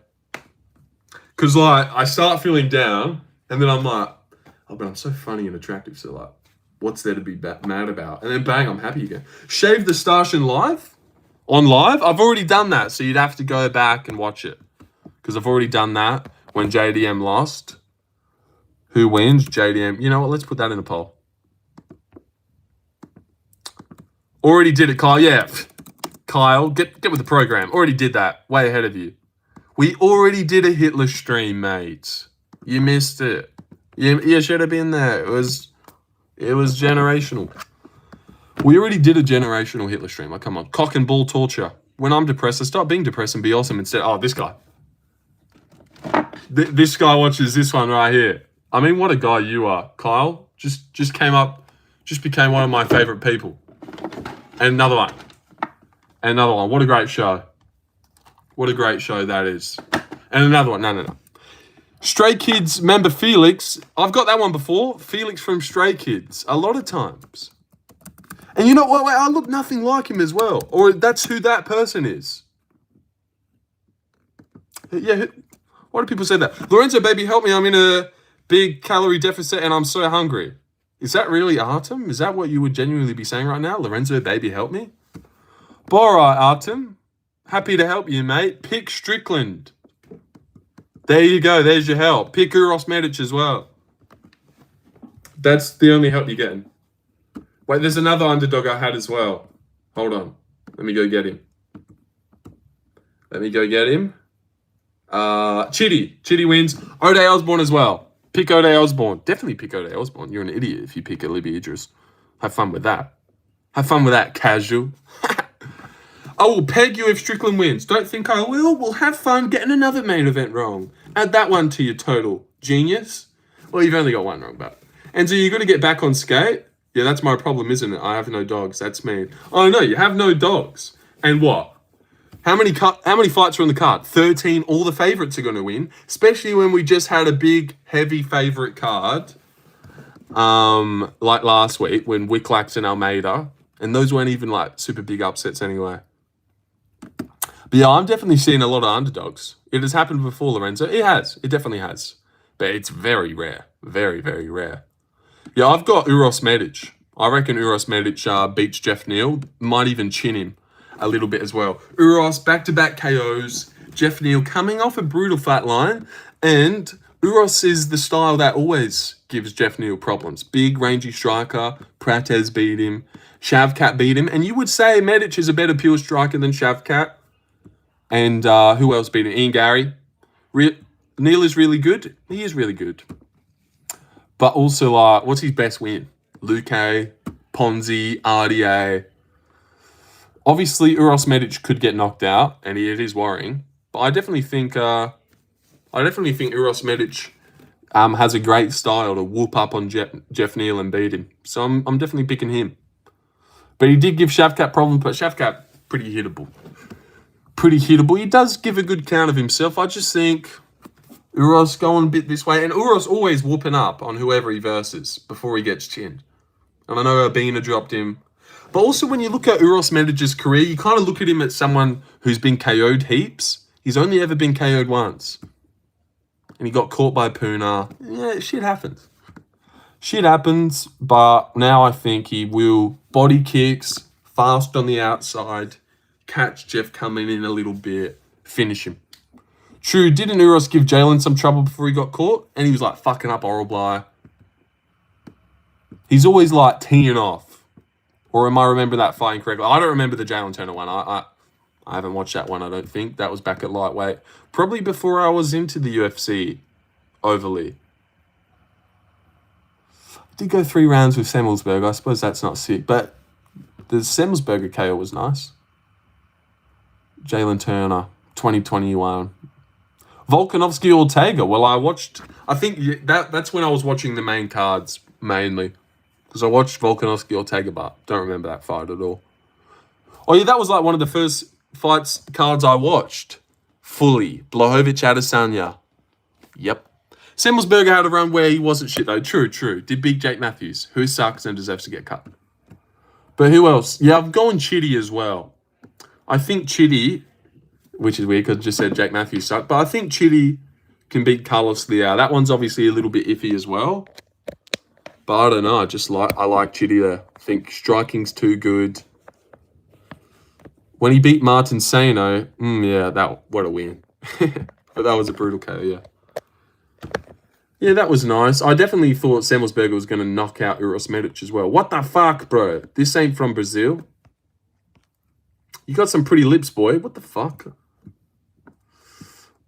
Because, like, I start feeling down and then I'm like, oh, but I'm so funny and attractive, so, like, what's there to be mad about? And then, bang, I'm happy again. Shave the stash in live? On live? I've already done that, so you'd have to go back and watch it. Because I've already done that when JDM lost. Who wins? JDM. You know what? Let's put that in a poll. Already did it, Kyle. Yeah. Kyle, get with the program. Already did that. Way ahead of you. We already did a Hitler stream, mate. You missed it. You should have been there. It was generational. We already did a generational Hitler stream. Oh, come on. Cock and ball torture. When I'm depressed, I start being depressed and be awesome instead. Oh, this guy. This guy watches this one right here. I mean, what a guy you are. Kyle just became one of my favorite people. And another one. What a great show. What a great show that is. And another one. No. Stray Kids member Felix. I've got that one before. Felix from Stray Kids. A lot of times. And you know what? I look nothing like him as well. Or that's who that person is. Yeah. Why do people say that? Lorenzo, baby, help me. I'm in a big calorie deficit and I'm so hungry. Is that really Artem? Is that what you would genuinely be saying right now? Lorenzo, baby, help me? But all right, Artem. Happy to help you, mate. Pick Strickland. There you go. There's your help. Pick Uros Medic as well. That's the only help you're getting. Wait, there's another underdog I had as well. Hold on. Let me go get him. Chitty wins. O'Day Osborne as well. Pick O'Day Osborne. Definitely pick O'Day Osborne. You're an idiot if you pick Olivia Idris. Have fun with that. Casual. I will peg you if Strickland wins. Don't think I will. We'll have fun getting another main event wrong. Add that one to your total. Genius. Well, you've only got one wrong, but. And so you're going to get back on skate? Yeah, that's my problem, isn't it? I have no dogs. That's me. Oh, no, you have no dogs. And what? How many fights are on the card? 13. All the favourites are going to win. Especially when we just had a big, heavy favourite card. Like last week when Wicklax and Almeida. And those weren't even like super big upsets anyway. But yeah, I'm definitely seeing a lot of underdogs. It has happened before, Lorenzo. It has. It definitely has. But it's very rare. Very, very rare. Yeah, I've got Uros Medic. I reckon Uros Medic beats Jeff Neal. Might even chin him a little bit as well. Uros, back-to-back KOs. Jeff Neal coming off a brutal flat line. And Uros is the style that always gives Jeff Neal problems. Big, rangy striker. Prates beat him. Shavkat beat him. And you would say Medic is a better pure striker than Shavkat. And who else beat him? Ian Gary. Neal is really good. He is really good. But also, what's his best win? Luque, Ponzi, RDA. Obviously, Uros Medic could get knocked out, and it is worrying. But I definitely think Uros Medic has a great style to whoop up on Jeff Neal and beat him. So I'm definitely picking him. But he did give Shavkat problems, but Shavkat pretty hittable. pretty hittable. He does give a good count of himself. I just think Uros going a bit this way. And Uros always whooping up on whoever he versus before he gets chinned. And I know Abina dropped him. But also when you look at Uros Medic's career, you kind of look at him as someone who's been KO'd heaps. He's only ever been KO'd once. And he got caught by Puna. Yeah, shit happens. Shit happens, but now I think he will body kicks, fast on the outside, catch Jeff coming in a little bit, finish him. True, didn't Uros give Jalen some trouble before he got caught? And he was like fucking up Oralbly. He's always like teeing off. Or am I remembering that fight incorrectly? I don't remember the Jalen Turner one. I haven't watched that one, I don't think. That was back at lightweight. Probably before I was into the UFC overly. I did go 3 rounds with Semmelsberger. I suppose that's not sick. But the Semmelsberger KO was nice. Jalen Turner, 2021. Volkanovski Ortega. Well, I think that's when I was watching the main cards mainly. Because I watched Volkanovski Ortega, but don't remember that fight at all. Oh yeah, that was like one of the first cards I watched. Fully. Blachowicz Adesanya. Yep. Semmelsberger had a run where he wasn't shit though. True. Did beat Jake Matthews, who sucks and deserves to get cut. But who else? Yeah, I'm going Chitty as well. I think Chitty, which is weird because I just said Jake Matthews sucked, but I think Chitty can beat Carlos Leao. That one's obviously a little bit iffy as well. But I don't know. I like Chitty there. I think striking's too good. When he beat Martin Sano, what a win. But that was a brutal KO, yeah. Yeah, that was nice. I definitely thought Semmelsberger was going to knock out Uros Medic as well. What the fuck, bro? This ain't from Brazil. You got some pretty lips, boy. What the fuck?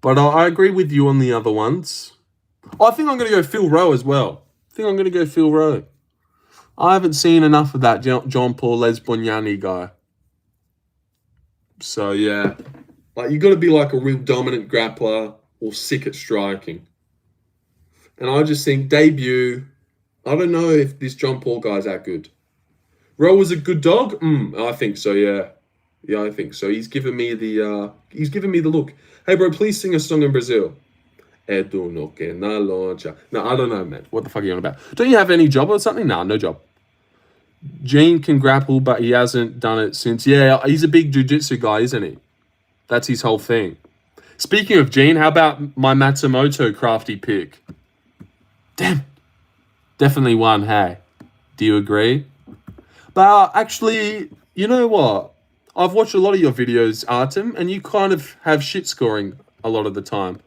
But I agree with you on the other ones. I think I'm going to go Phil Rowe as well. Phil Rowe. I haven't seen enough of that John Paul Lesbonyani guy. So, yeah. Like, you got to be like a real dominant grappler or sick at striking. And I just think debut, I don't know if this John Paul guy's that good. Rowe was a good dog? I think so, yeah. Yeah, I think so. He's giving me the look. Hey, bro, please sing a song in Brazil. No, I don't know, man. What the fuck are you on about? Don't you have any job or something? Nah, no job. Gene can grapple, but he hasn't done it since. Yeah, he's a big jiu-jitsu guy, isn't he? That's his whole thing. Speaking of Gene, how about my Matsumoto crafty pick? Damn. Definitely won, hey. Do you agree? But actually, you know what? I've watched a lot of your videos, Artem, and you kind of have shit scoring a lot of the time.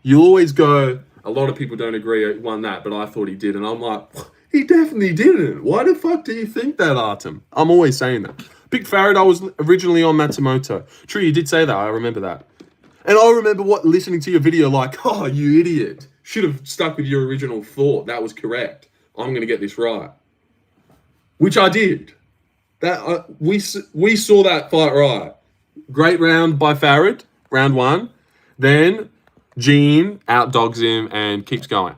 You'll always go, a lot of people don't agree he won that, but I thought he did. And I'm like, he definitely didn't. Why the fuck do you think that, Artem? I'm always saying that. Big Farad, I was originally on Matsumoto. True, you did say that. I remember that. And I remember listening to your video like, oh, you idiot. Should have stuck with your original thought. That was correct. I'm going to get this right. Which I did. We saw that fight right. Great round by Farad, round 1. Then Gene outdogs him and keeps going.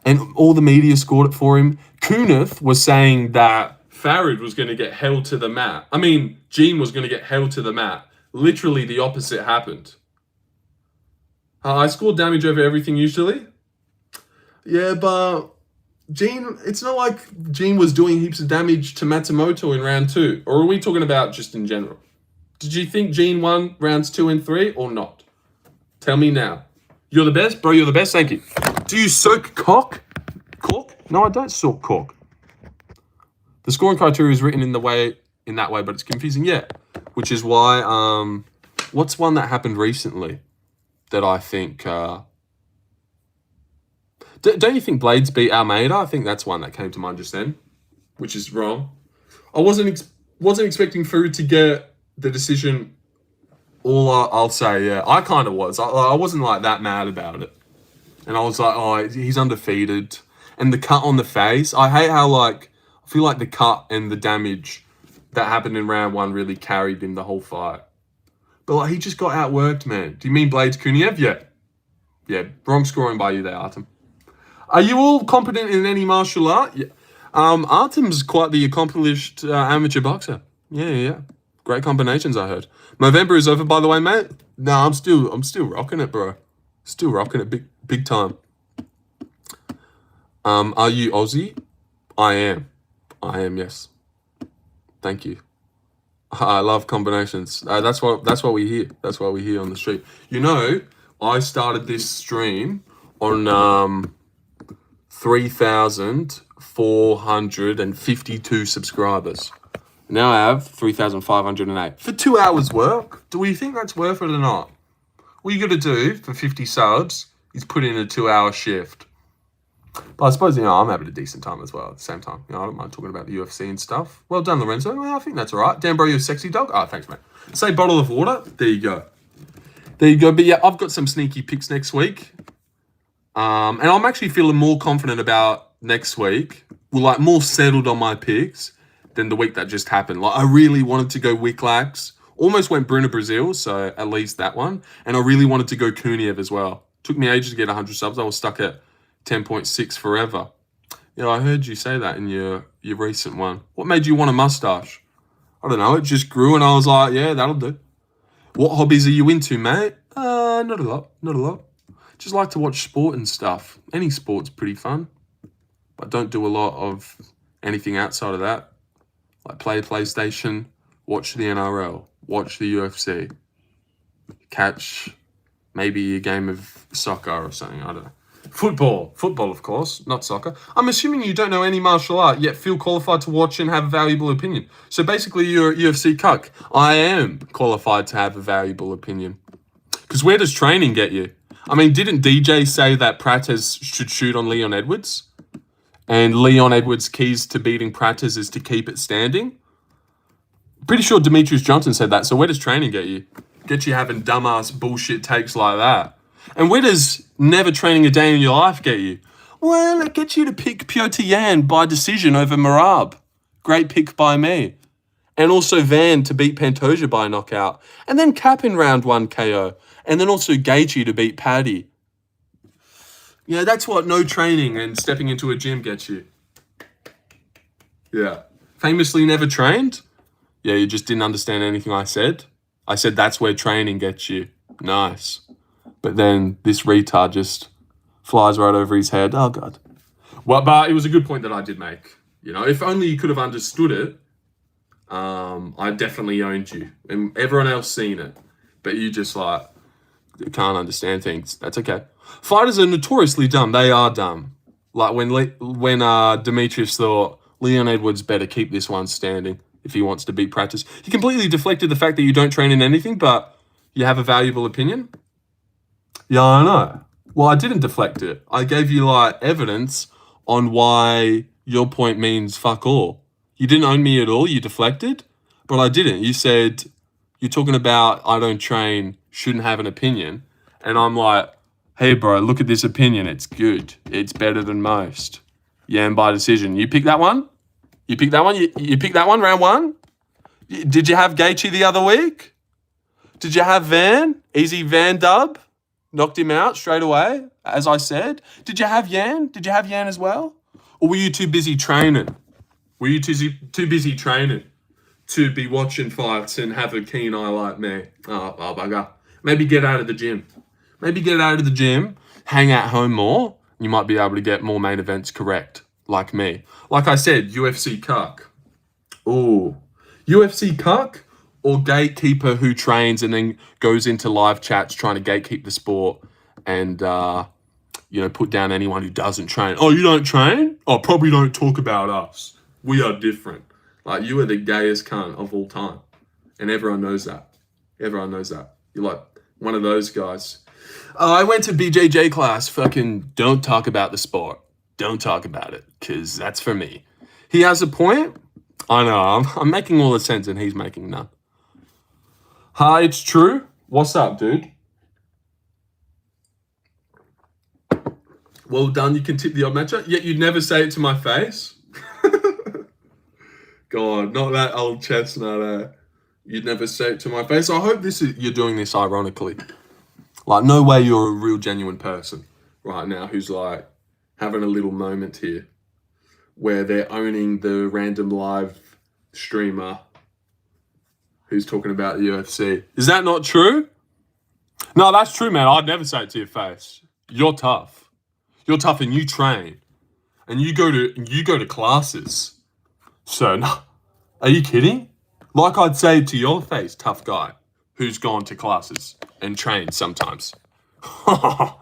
And all the media scored it for him. Kunith was saying that Farad was going to get held to the mat. I mean, Gene was going to get held to the mat. Literally the opposite happened. I scored damage over everything usually. Yeah, but Gene, it's not like Gene was doing heaps of damage to Matsumoto in round 2. Or are we talking about just in general? Did you think Gene won rounds 2 and 3 or not? Tell me now. You're the best? Bro, you're the best. Thank you. Do you soak cock? Cork? No, I don't soak cork. The scoring criteria is written in that way, but it's confusing. Yeah. Which is why, what's one that happened recently that I think, don't you think Blades beat Almeida? I think that's one that came to mind just then, which is wrong. I wasn't expecting Fury to get the decision. All I'll say, yeah, I kind of was. I wasn't like that mad about it. And I was like, oh, he's undefeated. And the cut on the face, I hate how I feel like the cut and the damage that happened in round 1 really carried him the whole fight. But he just got outworked, man. Do you mean Blades Kuniev? Yeah. Yeah, wrong scoring by you there, Artem. Are you all competent in any martial art? Yeah. Artem's quite the accomplished amateur boxer. Yeah. Great combinations, I heard. November is over, by the way, mate. No, I'm still rocking it, bro. Still rocking it, big time. Are you Aussie? I am, yes. Thank you. I love combinations. That's what we hear. That's what we hear on the street. You know, I started this stream on 3,452 subscribers. Now I have 3,508 for 2 hours work. Do we think that's worth it or not? What you got to do for 50 subs is put in a 2-hour shift. But I suppose, I'm having a decent time as well at the same time. I don't mind talking about the UFC and stuff. Well done, Lorenzo. Well, I think that's all right. Dan, bro, you're a sexy dog. Oh, thanks, mate. Say bottle of water. There you go. But yeah, I've got some sneaky picks next week. And I'm actually feeling more confident about next week. Well, more settled on my picks than the week that just happened. I really wanted to go Wicklax. Almost went Bruno Brazil, so at least that one. And I really wanted to go Kuniev as well. Took me ages to get 100 subs. I was stuck at 10.6 forever. I heard you say that in your recent one. What made you want a mustache? I don't know. It just grew and I was like, yeah, that'll do. What hobbies are you into, mate? Not a lot. Just like to watch sport and stuff. Any sport's pretty fun. But don't do a lot of anything outside of that. Like play PlayStation, watch the NRL, watch the UFC, catch maybe a game of soccer or something. I don't know. Football, of course, not soccer. I'm assuming you don't know any martial art, yet feel qualified to watch and have a valuable opinion. So basically, you're a UFC cuck. I am qualified to have a valuable opinion. Because where does training get you? I mean, didn't DJ say that Prates should shoot on Leon Edwards? And Leon Edwards' keys to beating Prates is to keep it standing? Pretty sure Demetrius Johnson said that. So where does training get you? Get you having dumbass bullshit takes like that. And where does never training a day in your life get you? Well, it gets you to pick Piotr Yan by decision over Marab. Great pick by me. And also Van to beat Pantoja by knockout. And then Cap in round 1 KO. And then also Gaethje to beat Paddy. Yeah, that's what no training and stepping into a gym gets you. Yeah. Famously never trained? Yeah, you just didn't understand anything I said. I said that's where training gets you. Nice. But then this retard just flies right over his head. Oh, God. Well, but it was a good point that I did make. If only you could have understood it, I definitely owned you. And everyone else seen it. But you just can't understand things. That's okay. Fighters are notoriously dumb. They are dumb. Like when Demetrius thought Leon Edwards better keep this one standing if he wants to beat Prates. He completely deflected the fact that you don't train in anything, but you have a valuable opinion. Yeah, I know. Well, I didn't deflect it. I gave you evidence on why your point means fuck all. You didn't own me at all. You deflected, but I didn't. You said you're talking about I don't train, shouldn't have an opinion, and I'm like, hey, bro, look at this opinion. It's good. It's better than most. Yeah, and by decision. You pick that one? You pick that one? You pick that one, round 1? Did you have Gaethje the other week? Did you have Van? Easy Van dub? Knocked him out straight away, as I said. Did you have Yan? Did you have Yan as well? Or were you too busy training? Were you too busy training to be watching fights and have a keen eye like me? Oh, bugger. Maybe get out of the gym. Hang at home more. You might be able to get more main events correct, like me. Like I said, UFC cuck. Ooh. UFC cuck or gatekeeper who trains and then goes into live chats trying to gatekeep the sport and, put down anyone who doesn't train. Oh, you don't train? Oh, probably don't talk about us. We are different. You are the gayest cunt of all time. And everyone knows that. You're like one of those guys. I went to BJJ class. Fucking don't talk about the sport. Don't talk about it, because that's for me. He has a point. I know. I'm making all the sense and he's making none. Hi, it's true. What's up, dude? Well done. You can tip the odd matcher. Yet you'd never say it to my face. God, not that old chestnut. You'd never say it to my face. I hope you're doing this ironically. No way you're a real genuine person right now who's having a little moment here where they're owning the random live streamer who's talking about the UFC. Is that not true? No, that's true, man. I'd never say it to your face. You're tough. You're tough, and you train, and you go to classes. So, no, are you kidding? Like I'd say to your face, tough guy, who's gone to classes and trained sometimes. I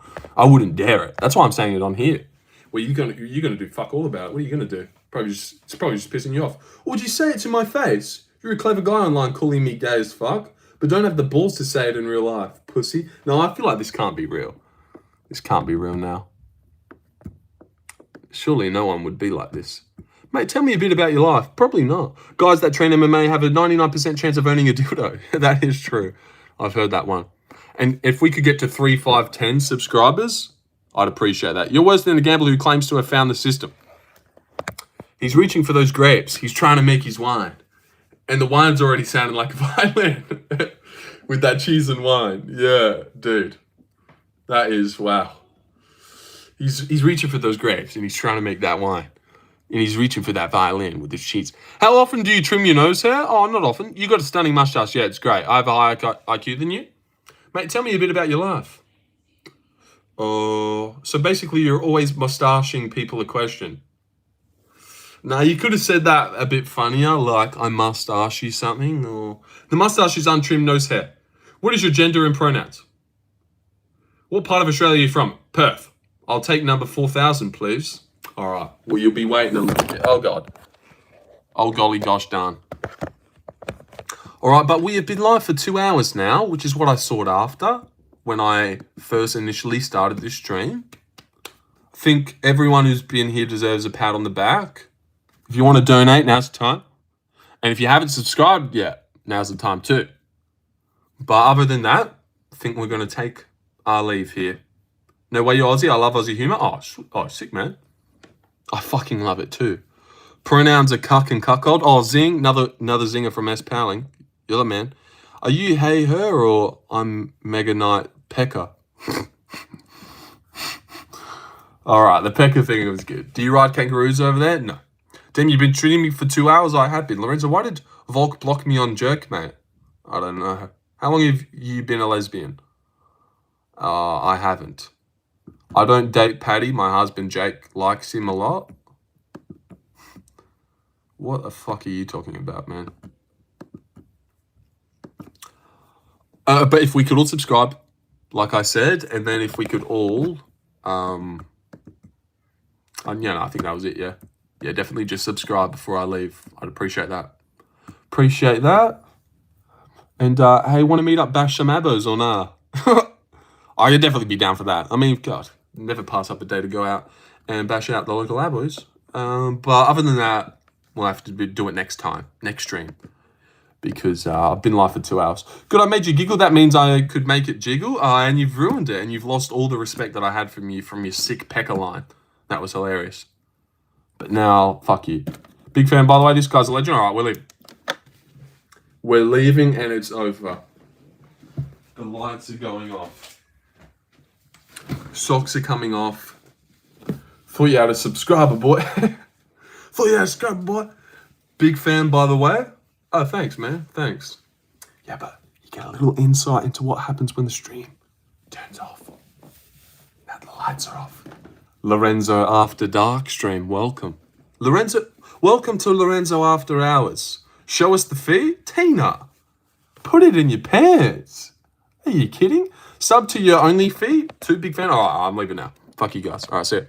wouldn't dare it. That's why I'm saying it on here. Well, you're gonna do fuck all about it. What are you gonna do? It's probably just pissing you off. Or would you say it to my face? You're a clever guy online calling me gay as fuck, but don't have the balls to say it in real life, pussy. No, I feel like this can't be real. This can't be real now. Surely no one would be like this. Mate, tell me a bit about your life. Probably not. Guys that train MMA have a 99% chance of owning a dildo. That is true. I've heard that one. And if we could get to 3, 5, 10 subscribers, I'd appreciate that. You're worse than a gambler who claims to have found the system. He's reaching for those grapes. He's trying to make his wine. And the wine's already sounding like a violin. With that cheese and wine. Yeah, dude. That is, wow. He's reaching for those grapes and he's trying to make that wine. And he's reaching for that violin with his cheese. How often do you trim your nose hair? Oh, not often. You got a stunning mustache. Yeah, it's great. I have a higher IQ than you. Mate, tell me a bit about your life. Oh, so basically you're always mustaching people a question. Now, you could have said that a bit funnier, like, I must ask you something, or... The mustache is untrimmed nose hair. What is your gender and pronouns? What part of Australia are you from? Perth. I'll take number 4000, please. All right. Well, you'll be waiting a little bit. Oh, God. Oh, golly gosh darn. All right, but we have been live for 2 hours now, which is what I sought after when I first initially started this stream. I think everyone who's been here deserves a pat on the back. If you want to donate, now's the time. And if you haven't subscribed yet, now's the time too. But other than that, I think we're going to take our leave here. No way you're Aussie. I love Aussie humour. Oh, sick, man. I fucking love it too. Pronouns are cuck and cuckold. Oh, zing. Another zinger from S. Powling. You're the man. Are you hey, her, or I'm Mega Knight Pecker? All right, the Pecker thing was good. Do you ride kangaroos over there? No. Damn, you've been treating me for 2 hours? I have been. Lorenzo, why did Volk block me on Jerk, mate? I don't know. How long have you been a lesbian? I haven't. I don't date Patty. My husband Jake likes him a lot. What the fuck are you talking about, man? But if we could all subscribe, like I said, and then if we could all, I think that was it, yeah. Yeah, definitely just subscribe before I leave. I'd appreciate that. Appreciate that. And, hey, want to meet up, bash some abos or nah? I could definitely be down for that. I mean, God, never pass up a day to go out and bash out the local abos. But other than that, we'll have to do it next time, next stream. Because I've been live for 2 hours. Good, I made you giggle. That means I could make it jiggle. And you've ruined it. And you've lost all the respect that I had from your sick pecker line. That was hilarious. But now, fuck you. Big fan, by the way. This guy's a legend. All right, we're leaving. We're leaving and it's over. The lights are going off. Socks are coming off. Thought you had a subscriber, boy. Thought you had a subscriber, boy. Big fan, by the way. Oh, thanks, man. Thanks. Yeah, but you get a little insight into what happens when the stream turns off. Now the lights are off. Lorenzo After Dark stream, welcome. Lorenzo, welcome to Lorenzo After Hours. Show us the feed? Tina, put it in your pants. Are you kidding? Sub to your only feed? Too big fan? All right, I'm leaving now. Fuck you guys. All right, see ya.